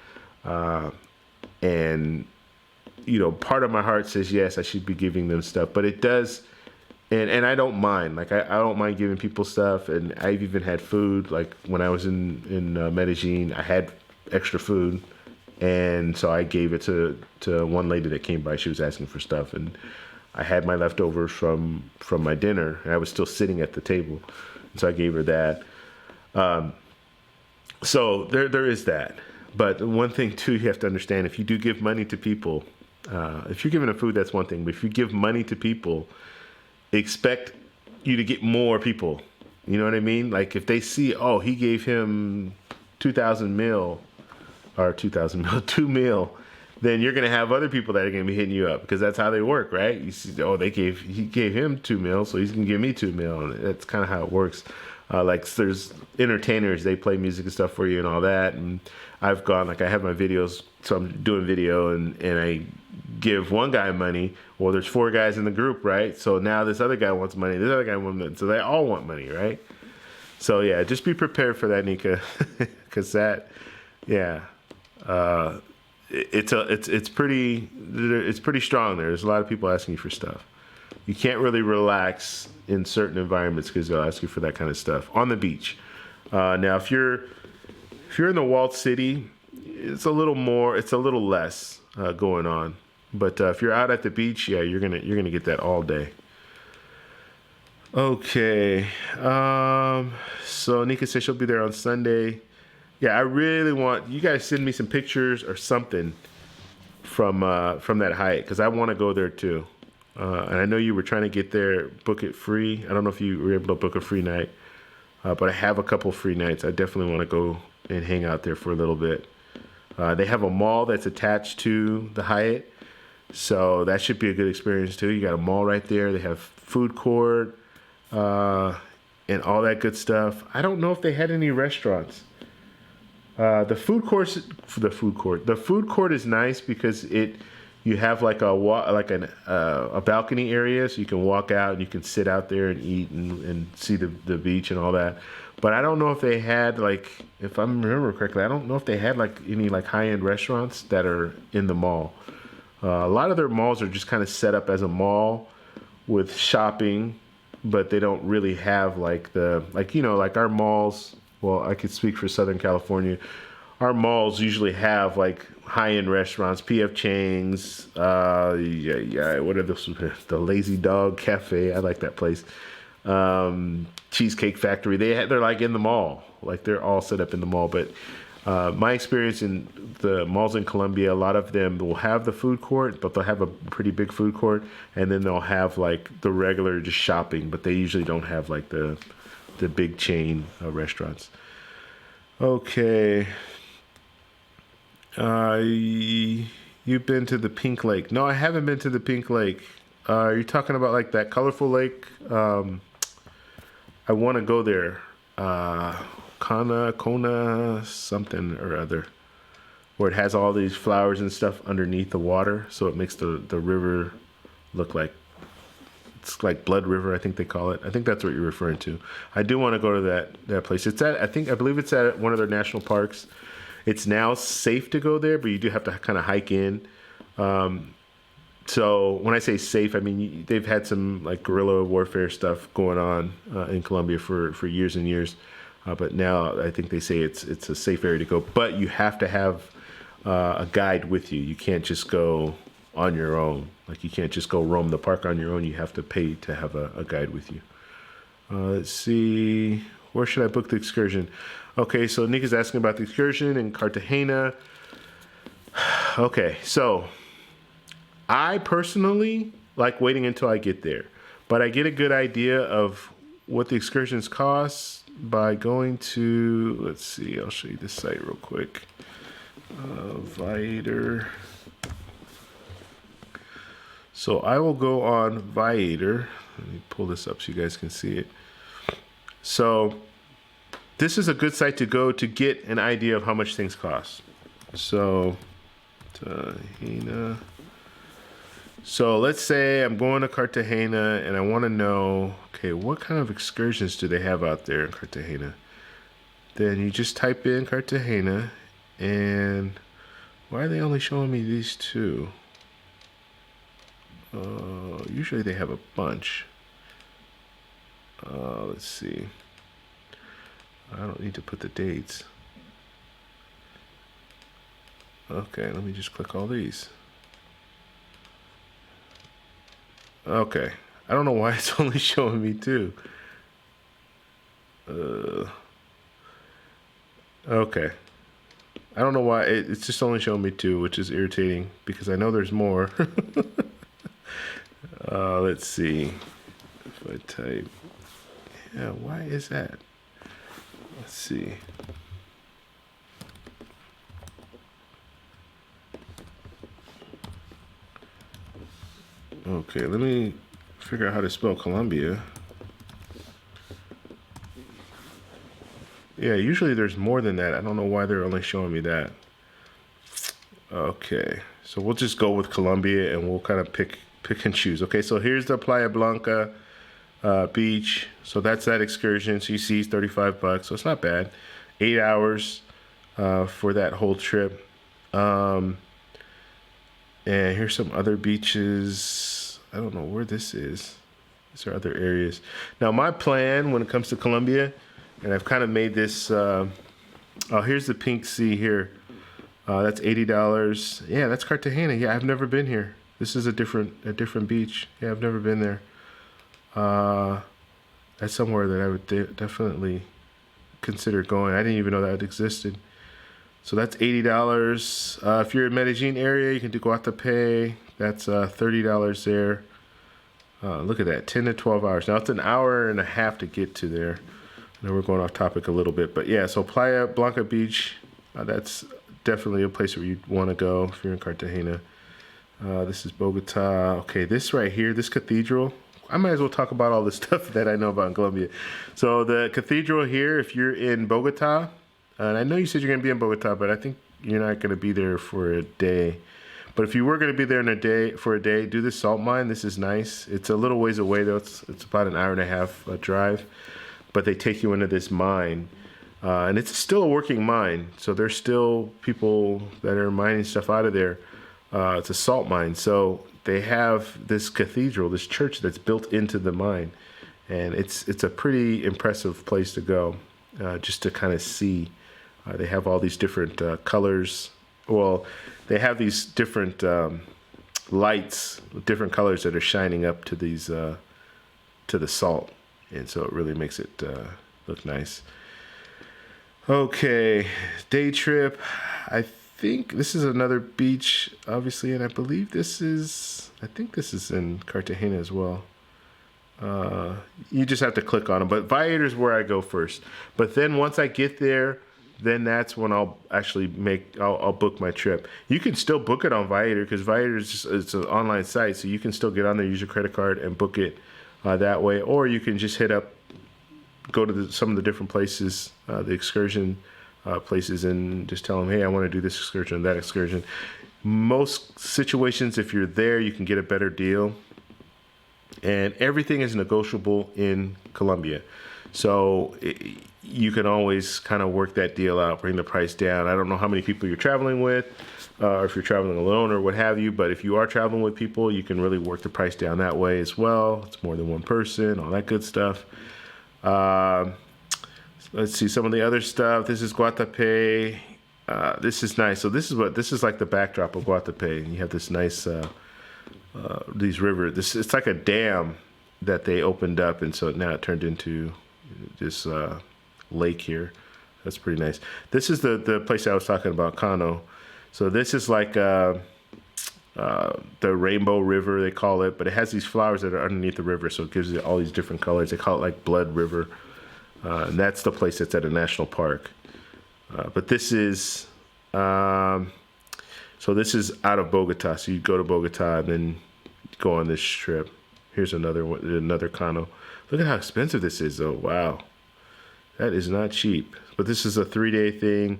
and part of my heart says yes, I should be giving them stuff, but it does, and I don't mind. Like I don't mind giving people stuff, and I've even had food. Like when I was in Medellin, I had extra food, and so I gave it to one lady that came by. She was asking for stuff, and I had my leftovers from my dinner, and I was still sitting at the table, and so I gave her that. So there is that. But one thing too, you have to understand: if you do give money to people, if you're giving them food, that's one thing. But if you give money to people, expect you to get more people. You know what I mean? Like if they see, oh, he gave him 2,000 mil, or 2 mil. Then you're going to have other people that are going to be hitting you up because that's how they work, right? You see, oh, he gave him 2 mil, so he's going to give me 2 mil. And that's kind of how it works. Like there's entertainers, they play music and stuff for you and all that. And I've gone, like I have my videos, so I'm doing video and I give one guy money. Well, there's 4 guys in the group, right? So now this other guy wants money. This other guy wants money. So they all want money, right? So yeah, just be prepared for that, Nika, because that, yeah. It's pretty strong there. There's a lot of people asking you for stuff. You can't really relax in certain environments because they'll ask you for that kind of stuff on the beach. Now, if you're in the walled city, it's a little less going on. But if you're out at the beach, yeah, you're gonna get that all day. Okay. So Nika says she'll be there on Sunday. Yeah, I really want you guys send me some pictures or something from that hike because I want to go there too. And I know you were trying to get there, book it free. I don't know if you were able to book a free night, but I have a couple free nights. I definitely want to go and hang out there for a little bit. They have a mall that's attached to the Hyatt, so that should be a good experience too. You got a mall right there. They have food court and all that good stuff. I don't know if they had any restaurants. The food court is nice because you have like a balcony area, so you can walk out and you can sit out there and eat and see the beach and all that. But I don't know if they had if I remember correctly, I don't know if they had any high-end restaurants that are in the mall. A lot of their malls are just kind of set up as a mall with shopping, but they don't really have our malls. Well, I could speak for Southern California. Our malls usually have high-end restaurants, P.F. Chang's, what are those? The Lazy Dog Cafe. I like that place. Cheesecake Factory. They're like in the mall, like they're all set up in the mall. But my experience in the malls in Colombia, a lot of them will have the food court, but they'll have a pretty big food court, and then they'll have like the regular just shopping, but they usually don't have like the big chain restaurants. Okay. You've been to the Pink Lake? No, I haven't been to the Pink Lake. You're talking about like that colorful lake? I want to go there. Kona, something or other, where it has all these flowers and stuff underneath the water, so it makes the river look like it's like Blood River, I think they call it. I think that's what you're referring to. I do want to go to that place. It's at I believe it's at one of their national parks. It's now safe to go there, but you do have to kind of hike in. So when I say safe, I mean they've had some like guerrilla warfare stuff going on in Colombia for years and years. But now I think they say it's a safe area to go. But you have to have a guide with you. You can't just go on your own. Like you can't just go roam the park on your own. You have to pay to have a guide with you. Let's see. Where should I book the excursion? Okay, so Nick is asking about the excursion in Cartagena. Okay, so I personally like waiting until I get there. But I get a good idea of what the excursions cost by going to, let's see, I'll show you this site real quick. Viator. So I will go on Viator. Let me pull this up so you guys can see it. So this is a good site to go to get an idea of how much things cost. So, Cartagena. So let's say I'm going to Cartagena and I want to know, okay, what kind of excursions do they have out there in Cartagena? Then you just type in Cartagena, and why are they only showing me these two? Usually they have a bunch. Let's see. I don't need to put the dates. Okay, let me just click all these. Okay, I don't know why it's only showing me two. Okay, I don't know why it's just only showing me two, which is irritating because I know there's more. Let's see. If I type, yeah, why is that? Let's see. Okay, let me figure out how to spell Colombia. Yeah, usually there's more than that. I don't know why they're only showing me that. Okay, so we'll just go with Colombia and we'll kind of pick and choose. Okay, so here's the Playa Blanca beach. So that's that excursion. So you see it's $35, so it's not bad. 8 hours for that whole trip. And here's some other beaches. I don't know where this is. These are other areas. Now, my plan when it comes to Colombia, and I've kind of made this, oh, here's the Pink Sea here. That's $80. Yeah, that's Cartagena. Yeah, I've never been here. This is a different beach. Yeah, I've never been there. That's somewhere that I would definitely consider going. I didn't even know that existed. So that's $80. If you're in Medellin area, you can do Guatapé. That's $30 there. Look at that, 10 to 12 hours. Now it's an hour and a half to get to there. I know we're going off topic a little bit, but yeah, so Playa Blanca Beach, that's definitely a place where you'd want to go if you're in Cartagena. This is Bogota. Okay, this right here, this cathedral, I might as well talk about all the stuff that I know about in Colombia. So the cathedral here, if you're in Bogota, and I know you said you're going to be in Bogota, but I think you're not going to be there for a day. But if you were going to be there for a day, do the salt mine. This is nice. It's a little ways away, though. It's about an hour and a half drive. But they take you into this mine. And it's still a working mine. So there's still people that are mining stuff out of there. It's a salt mine. So they have this cathedral, this church that's built into the mine. And it's a pretty impressive place to go just to kind of see. They have all these different colors. Well, they have these different lights, different colors that are shining up to these to the salt. and so it really makes it look nice. Okay, day trip. I think this is another beach, obviously, and I think this is in Cartagena as well. You just have to click on them, but Viator is where I go first. But then once I get there, then that's when I'll actually I'll book my trip. You can still book it on Viator because Viator it's an online site, so you can still get on there, use your credit card, and book it that way. Or you can just go to some of the different places, the excursion places, and just tell them, hey, I want to do this excursion or that excursion. Most situations, if you're there, you can get a better deal. And everything is negotiable in Colombia. So you can always kind of work that deal out, bring the price down. I don't know how many people you're traveling with, or if you're traveling alone or what have you, but if you are traveling with people, you can really work the price down that way as well. It's more than one person, all that good stuff. Let's see some of the other stuff. This is Guatapé. This is nice. So this is like the backdrop of Guatapé. And you have this nice these rivers. It's like a dam that they opened up, and so now it turned into this lake here. That's pretty nice. This is the place I was talking about, Cano. So this is like the Rainbow River, they call it, but it has these flowers that are underneath the river, so it gives it all these different colors. They call it like Blood River, and that's the place that's at a national park. But this is so this is out of Bogota. So you go to Bogota and then go on this trip. Here's another Cano. Look at how expensive this is, though. Wow, that is not cheap. But this is a 3-day thing.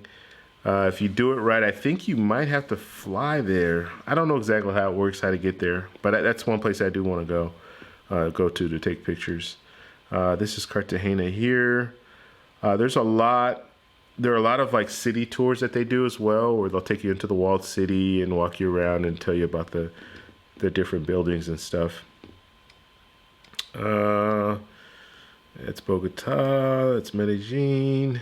If you do it right, I think you might have to fly there. I don't know exactly how it works, how to get there, but that's one place I do want to go to take pictures. This is Cartagena here. There are a lot of like city tours that they do as well, where they'll take you into the walled city and walk you around and tell you about the different buildings and stuff. It's Bogota, it's Medellin.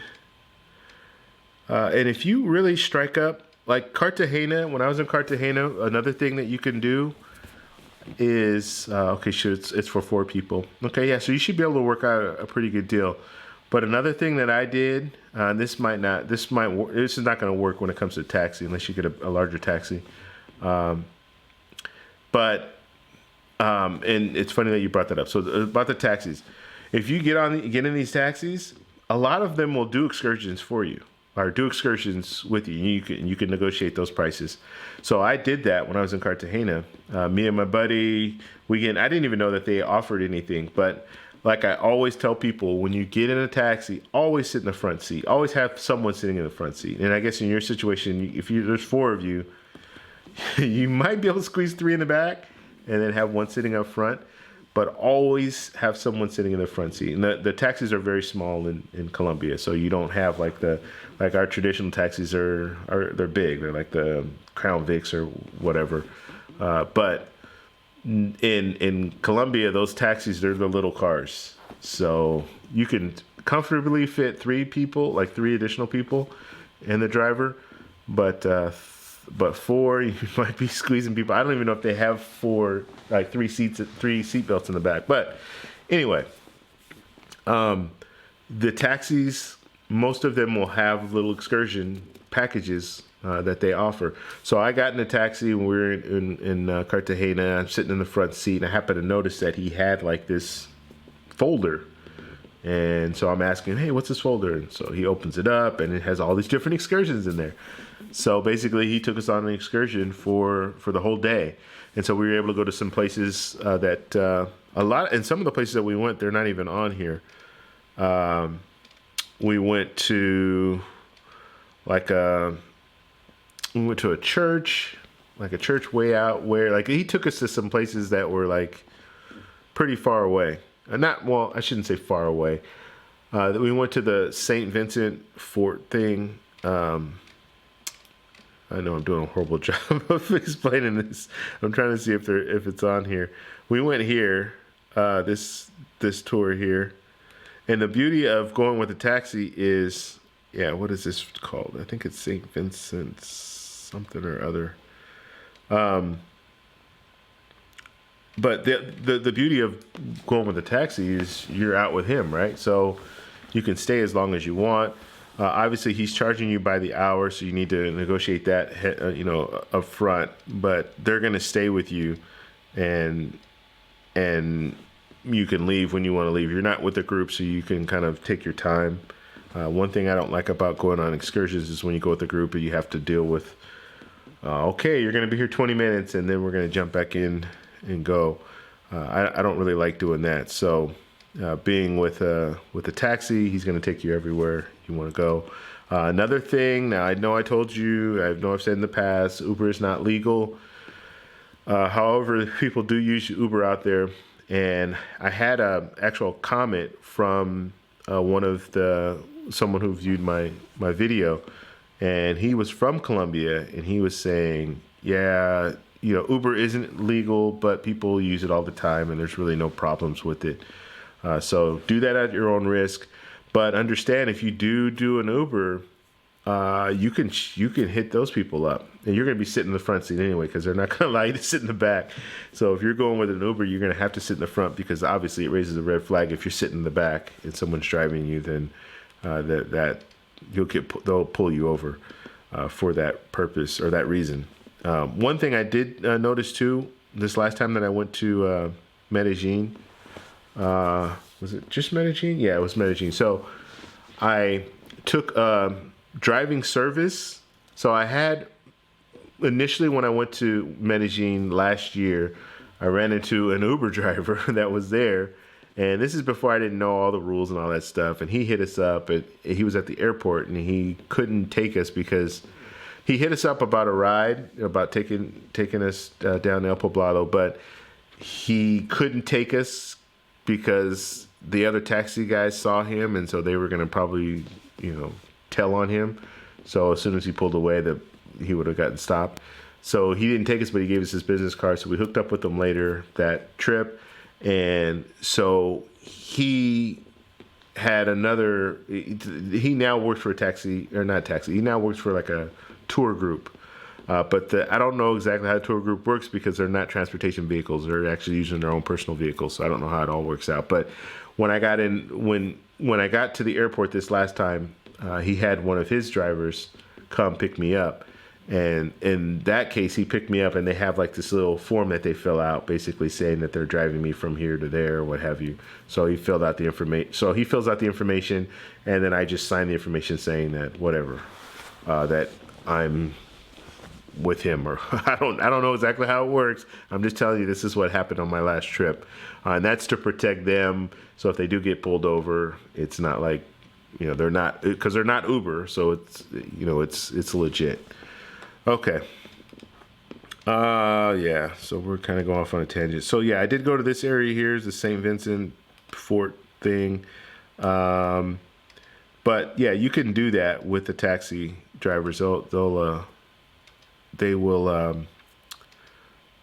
And if you really strike up, like Cartagena, when I was in Cartagena, another thing that you can do is, okay, sure, it's for 4 people. Okay, yeah, so you should be able to work out a pretty good deal. But another thing that I did, this is not going to work when it comes to taxi unless you get a larger taxi. And it's funny that you brought that up. So about the taxis, if you get in these taxis, a lot of them will do excursions for you or do excursions with you. You can negotiate those prices. So I did that when I was in Cartagena. Me and my buddy, I didn't even know that they offered anything, but like I always tell people, when you get in a taxi, always sit in the front seat. Always have someone sitting in the front seat. And I guess in your situation, there's 4 of you, you might be able to squeeze 3 in the back and then have one sitting up front. But always have someone sitting in the front seat. And the taxis are very small in Colombia, so you don't have like our traditional taxis they're big. They're like the Crown Vics or whatever. But in Colombia, those taxis, they're the little cars, so you can comfortably fit 3 people, like 3 additional people, and the driver. But 4, you might be squeezing people. I don't even know if they have 3 seat belts in the back. But anyway, the taxis, most of them will have little excursion packages that they offer. So I got in a taxi when we were in Cartagena. I'm sitting in the front seat, and I happened to notice that he had like this folder. And so I'm asking, hey, what's this folder? And so he opens it up, and it has all these different excursions in there. So basically, he took us on an excursion for the whole day. And so we were able to go to some places and some of the places that we went, they're not even on here. We went to a church, like a church way out where, like, he took us to some places that were like pretty far away. I shouldn't say far away. We went to the St. Vincent Fort thing. I know I'm doing a horrible job of explaining this. I'm trying to see if it's on here. We went here, this tour here, and the beauty of going with a taxi is, what is this called? I think it's St. Vincent's something or other. But the beauty of going with a taxi is you're out with him, right? So you can stay as long as you want. Obviously, he's charging you by the hour, so you need to negotiate that, up front. But they're going to stay with you, and you can leave when you want to leave. You're not with the group, so you can kind of take your time. One thing I don't like about going on excursions is when you go with a group, you have to deal with, okay, you're going to be here 20 minutes, and then we're going to jump back in and go. I don't really like doing that. So being with a taxi, he's going to take you everywhere you want to go. Another thing, now I know I told you, I know I've said in the past, Uber is not legal. However, people do use Uber out there. And I had a actual comment from someone who viewed my video, and he was from Colombia, and he was saying, yeah, Uber isn't legal, but people use it all the time, and there's really no problems with it. So do that at your own risk, but understand if you do an Uber, you can hit those people up, and you're going to be sitting in the front seat anyway because they're not going to allow you to sit in the back. So if you're going with an Uber, you're going to have to sit in the front because obviously it raises a red flag if you're sitting in the back and someone's driving you. Then they'll pull you over for that purpose or that reason. One thing I did notice too this last time that I went to Medellin, was it just Medellin? Yeah, it was Medellin. So I took driving service. So I had initially when I went to Medellin last year, I ran into an Uber driver that was there. And this is before I didn't know all the rules and all that stuff. And he hit us up, and he was at the airport, and he couldn't take us because he hit us up about a ride, about taking us down El Poblado, but he couldn't take us because the other taxi guys saw him, and so they were going to probably, tell on him. So as soon as he pulled away, he would have gotten stopped. So he didn't take us, but he gave us his business card. So we hooked up with him later that trip. And so he had he now works for he now works for like a tour group. But I don't know exactly how the tour group works because they're not transportation vehicles. They're actually using their own personal vehicles. So I don't know how it all works out. But when I got to the airport this last time, he had one of his drivers come pick me up. And in that case, he picked me up, and they have like this little form that they fill out, basically saying that they're driving me from here to there, or what have you. So he filled out the information. So he fills out the information, and then I just sign the information saying that whatever, that I'm with him, or I don't know exactly how it works. I'm just telling you this is what happened on my last trip, and that's to protect them. So if they do get pulled over, it's not like they're not, because they're not Uber, so it's legit. Okay. Yeah. So we're kind of going off on a tangent. So yeah, I did go to this area here, is the St. Vincent Fort thing. But yeah, you can do that with the taxi drivers. They will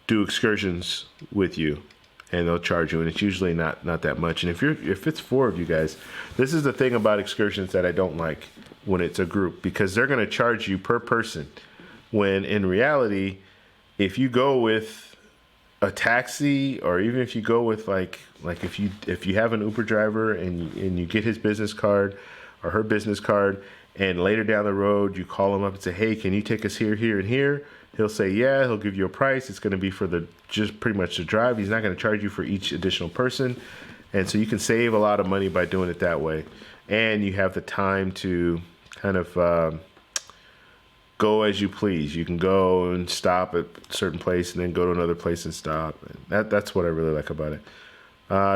do excursions with you, and they'll charge you, and it's usually not that much. And if it's 4 of you guys, this is the thing about excursions that I don't like when it's a group, because they're going to charge you per person. When in reality, if you go with a taxi, or even if you go with like if you have an Uber driver and you get his business card or her business card, and later down the road you call him up and say, hey, can you take us here, here, and here? He'll say, yeah. He'll give you a price. It's going to be for just pretty much the drive. He's not going to charge you for each additional person, and so you can save a lot of money by doing it that way, and you have the time to kind of go as you please. You can go and stop at a certain place and then go to another place and stop. That's what I really like about it.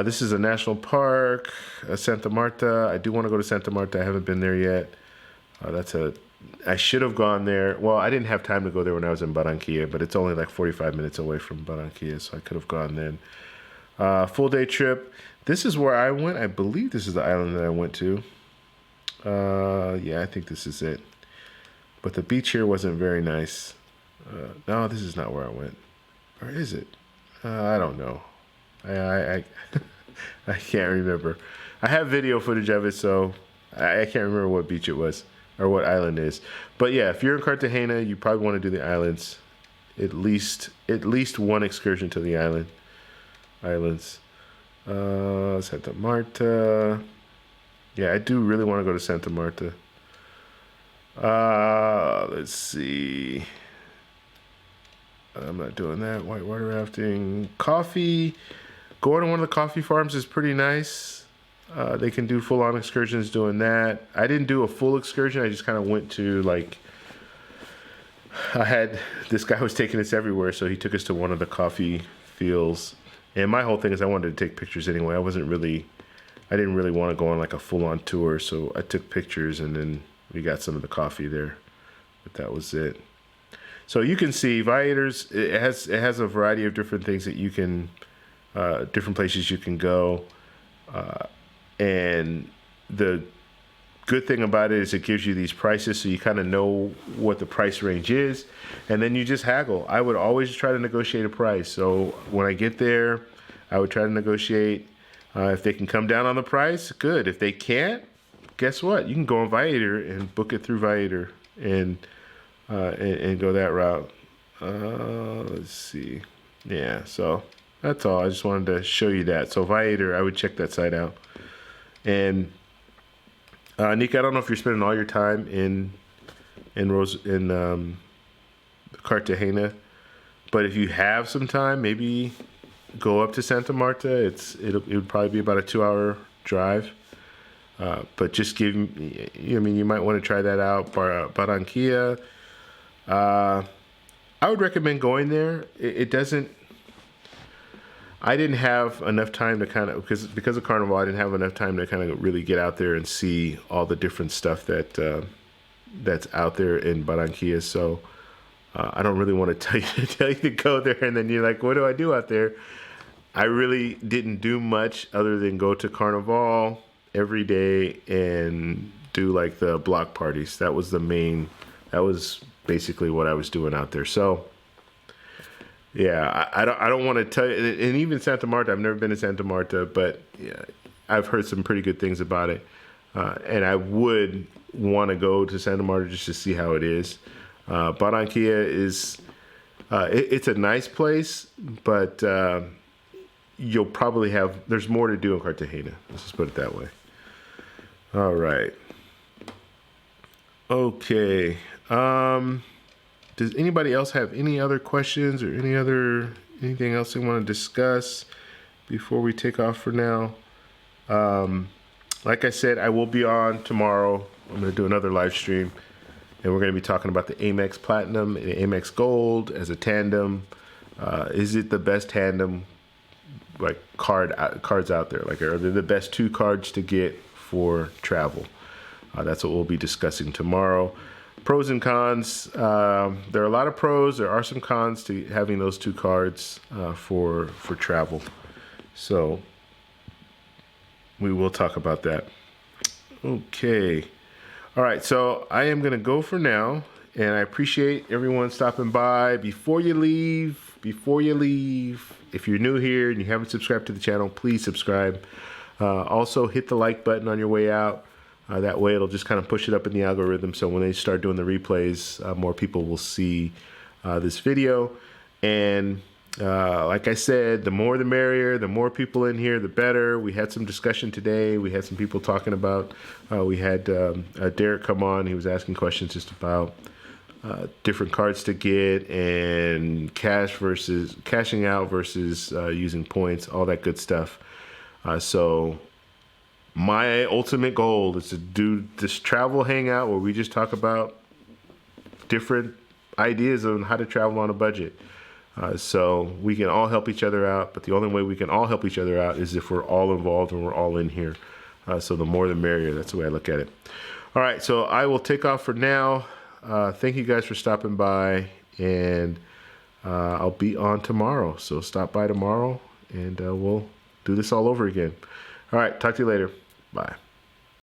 This is a national park, Santa Marta. I do want to go to Santa Marta. I haven't been there yet. I should have gone there. Well, I didn't have time to go there when I was in Barranquilla, but it's only like 45 minutes away from Barranquilla, so I could have gone then. Full day trip. This is where I went. I believe this is the island that I went to. Yeah, I think this is it. But the beach here wasn't very nice. No, this is not where I went. Or is it? I don't know. I can't remember. I have video footage of it, so I can't remember what beach it was or what island it is. But yeah, if you're in Cartagena, you probably want to do the islands. At least one excursion to the island. islands. Santa Marta. Yeah, I do really want to go to Santa Marta. Let's see. I'm not doing that. Whitewater rafting. Coffee. Going to one of the coffee farms is pretty nice. They can do full-on excursions doing that. I didn't do a full excursion. I just kind of went to, like, I had, this guy was taking us everywhere, so he took us to one of the coffee fields. And my whole thing is I wanted to take pictures anyway. I didn't really want to go on like a full-on tour, so I took pictures and then we got some of the coffee there. But that was it. So you can see Viators, it has a variety of different things that you can, different places you can go. And the good thing about it is it gives you these prices so you kind of know what the price range is. And then you just haggle. I would always try to negotiate a price. So when I get there, I would try to negotiate. If they can come down on the price, good. If they can't, guess what? You can go on Viator and book it through Viator and go that route. Let's see. Yeah, so that's all. I just wanted to show you that. So Viator, I would check that site out. And Nick, I don't know if you're spending all your time in Cartagena, but if you have some time, maybe go up to Santa Marta. It would probably be about a 2-hour drive. But just you might want to try that out. Barranquilla. I would recommend going there. I didn't have enough time to kind of, because of Carnival, I didn't have enough time to kind of really get out there and see all the different stuff that's out there in Barranquilla. So I don't really want to tell you to go there and then you're like, what do I do out there? I really didn't do much other than go to Carnival every day and do like the block parties. That was basically what I was doing out there. So yeah, I don't want to tell you, and even Santa Marta, I've never been to Santa Marta, but yeah, I've heard some pretty good things about it. And I would want to go to Santa Marta just to see how it is. Barranquilla is, it's a nice place, but you'll probably there's more to do in Cartagena. Let's just put it that way. All right. Okay. Does anybody else have any other questions or anything else they want to discuss before we take off for now? Like I said, I will be on tomorrow. I'm going to do another live stream, and we're going to be talking about the Amex Platinum and Amex Gold as a tandem. Is it the best tandem cards out there? Like, are they the best 2 cards to get for travel? That's what we'll be discussing tomorrow. Pros and cons. There are a lot of pros. There are some cons to having those 2 cards for travel. So we will talk about that. Okay. All right. So I am going to go for now, and I appreciate everyone stopping by. Before you leave, if you're new here and you haven't subscribed to the channel, please subscribe. Also hit the like button on your way out. That way it'll just kind of push it up in the algorithm, so when they start doing the replays, more people will see this video. And like I said, the more the merrier, the more people in here, the better. We had some discussion today. We had some people talking about, we had Derek come on. He was asking questions just about different cards to get and cashing out versus using points, all that good stuff. So my ultimate goal is to do this travel hangout where we just talk about different ideas on how to travel on a budget. So we can all help each other out, but the only way we can all help each other out is if we're all involved and we're all in here. So the more the merrier. That's the way I look at it. All right, so I will take off for now. Thank you guys for stopping by, and I'll be on tomorrow. So stop by tomorrow, and we'll do this all over again. All right, talk to you later. Bye.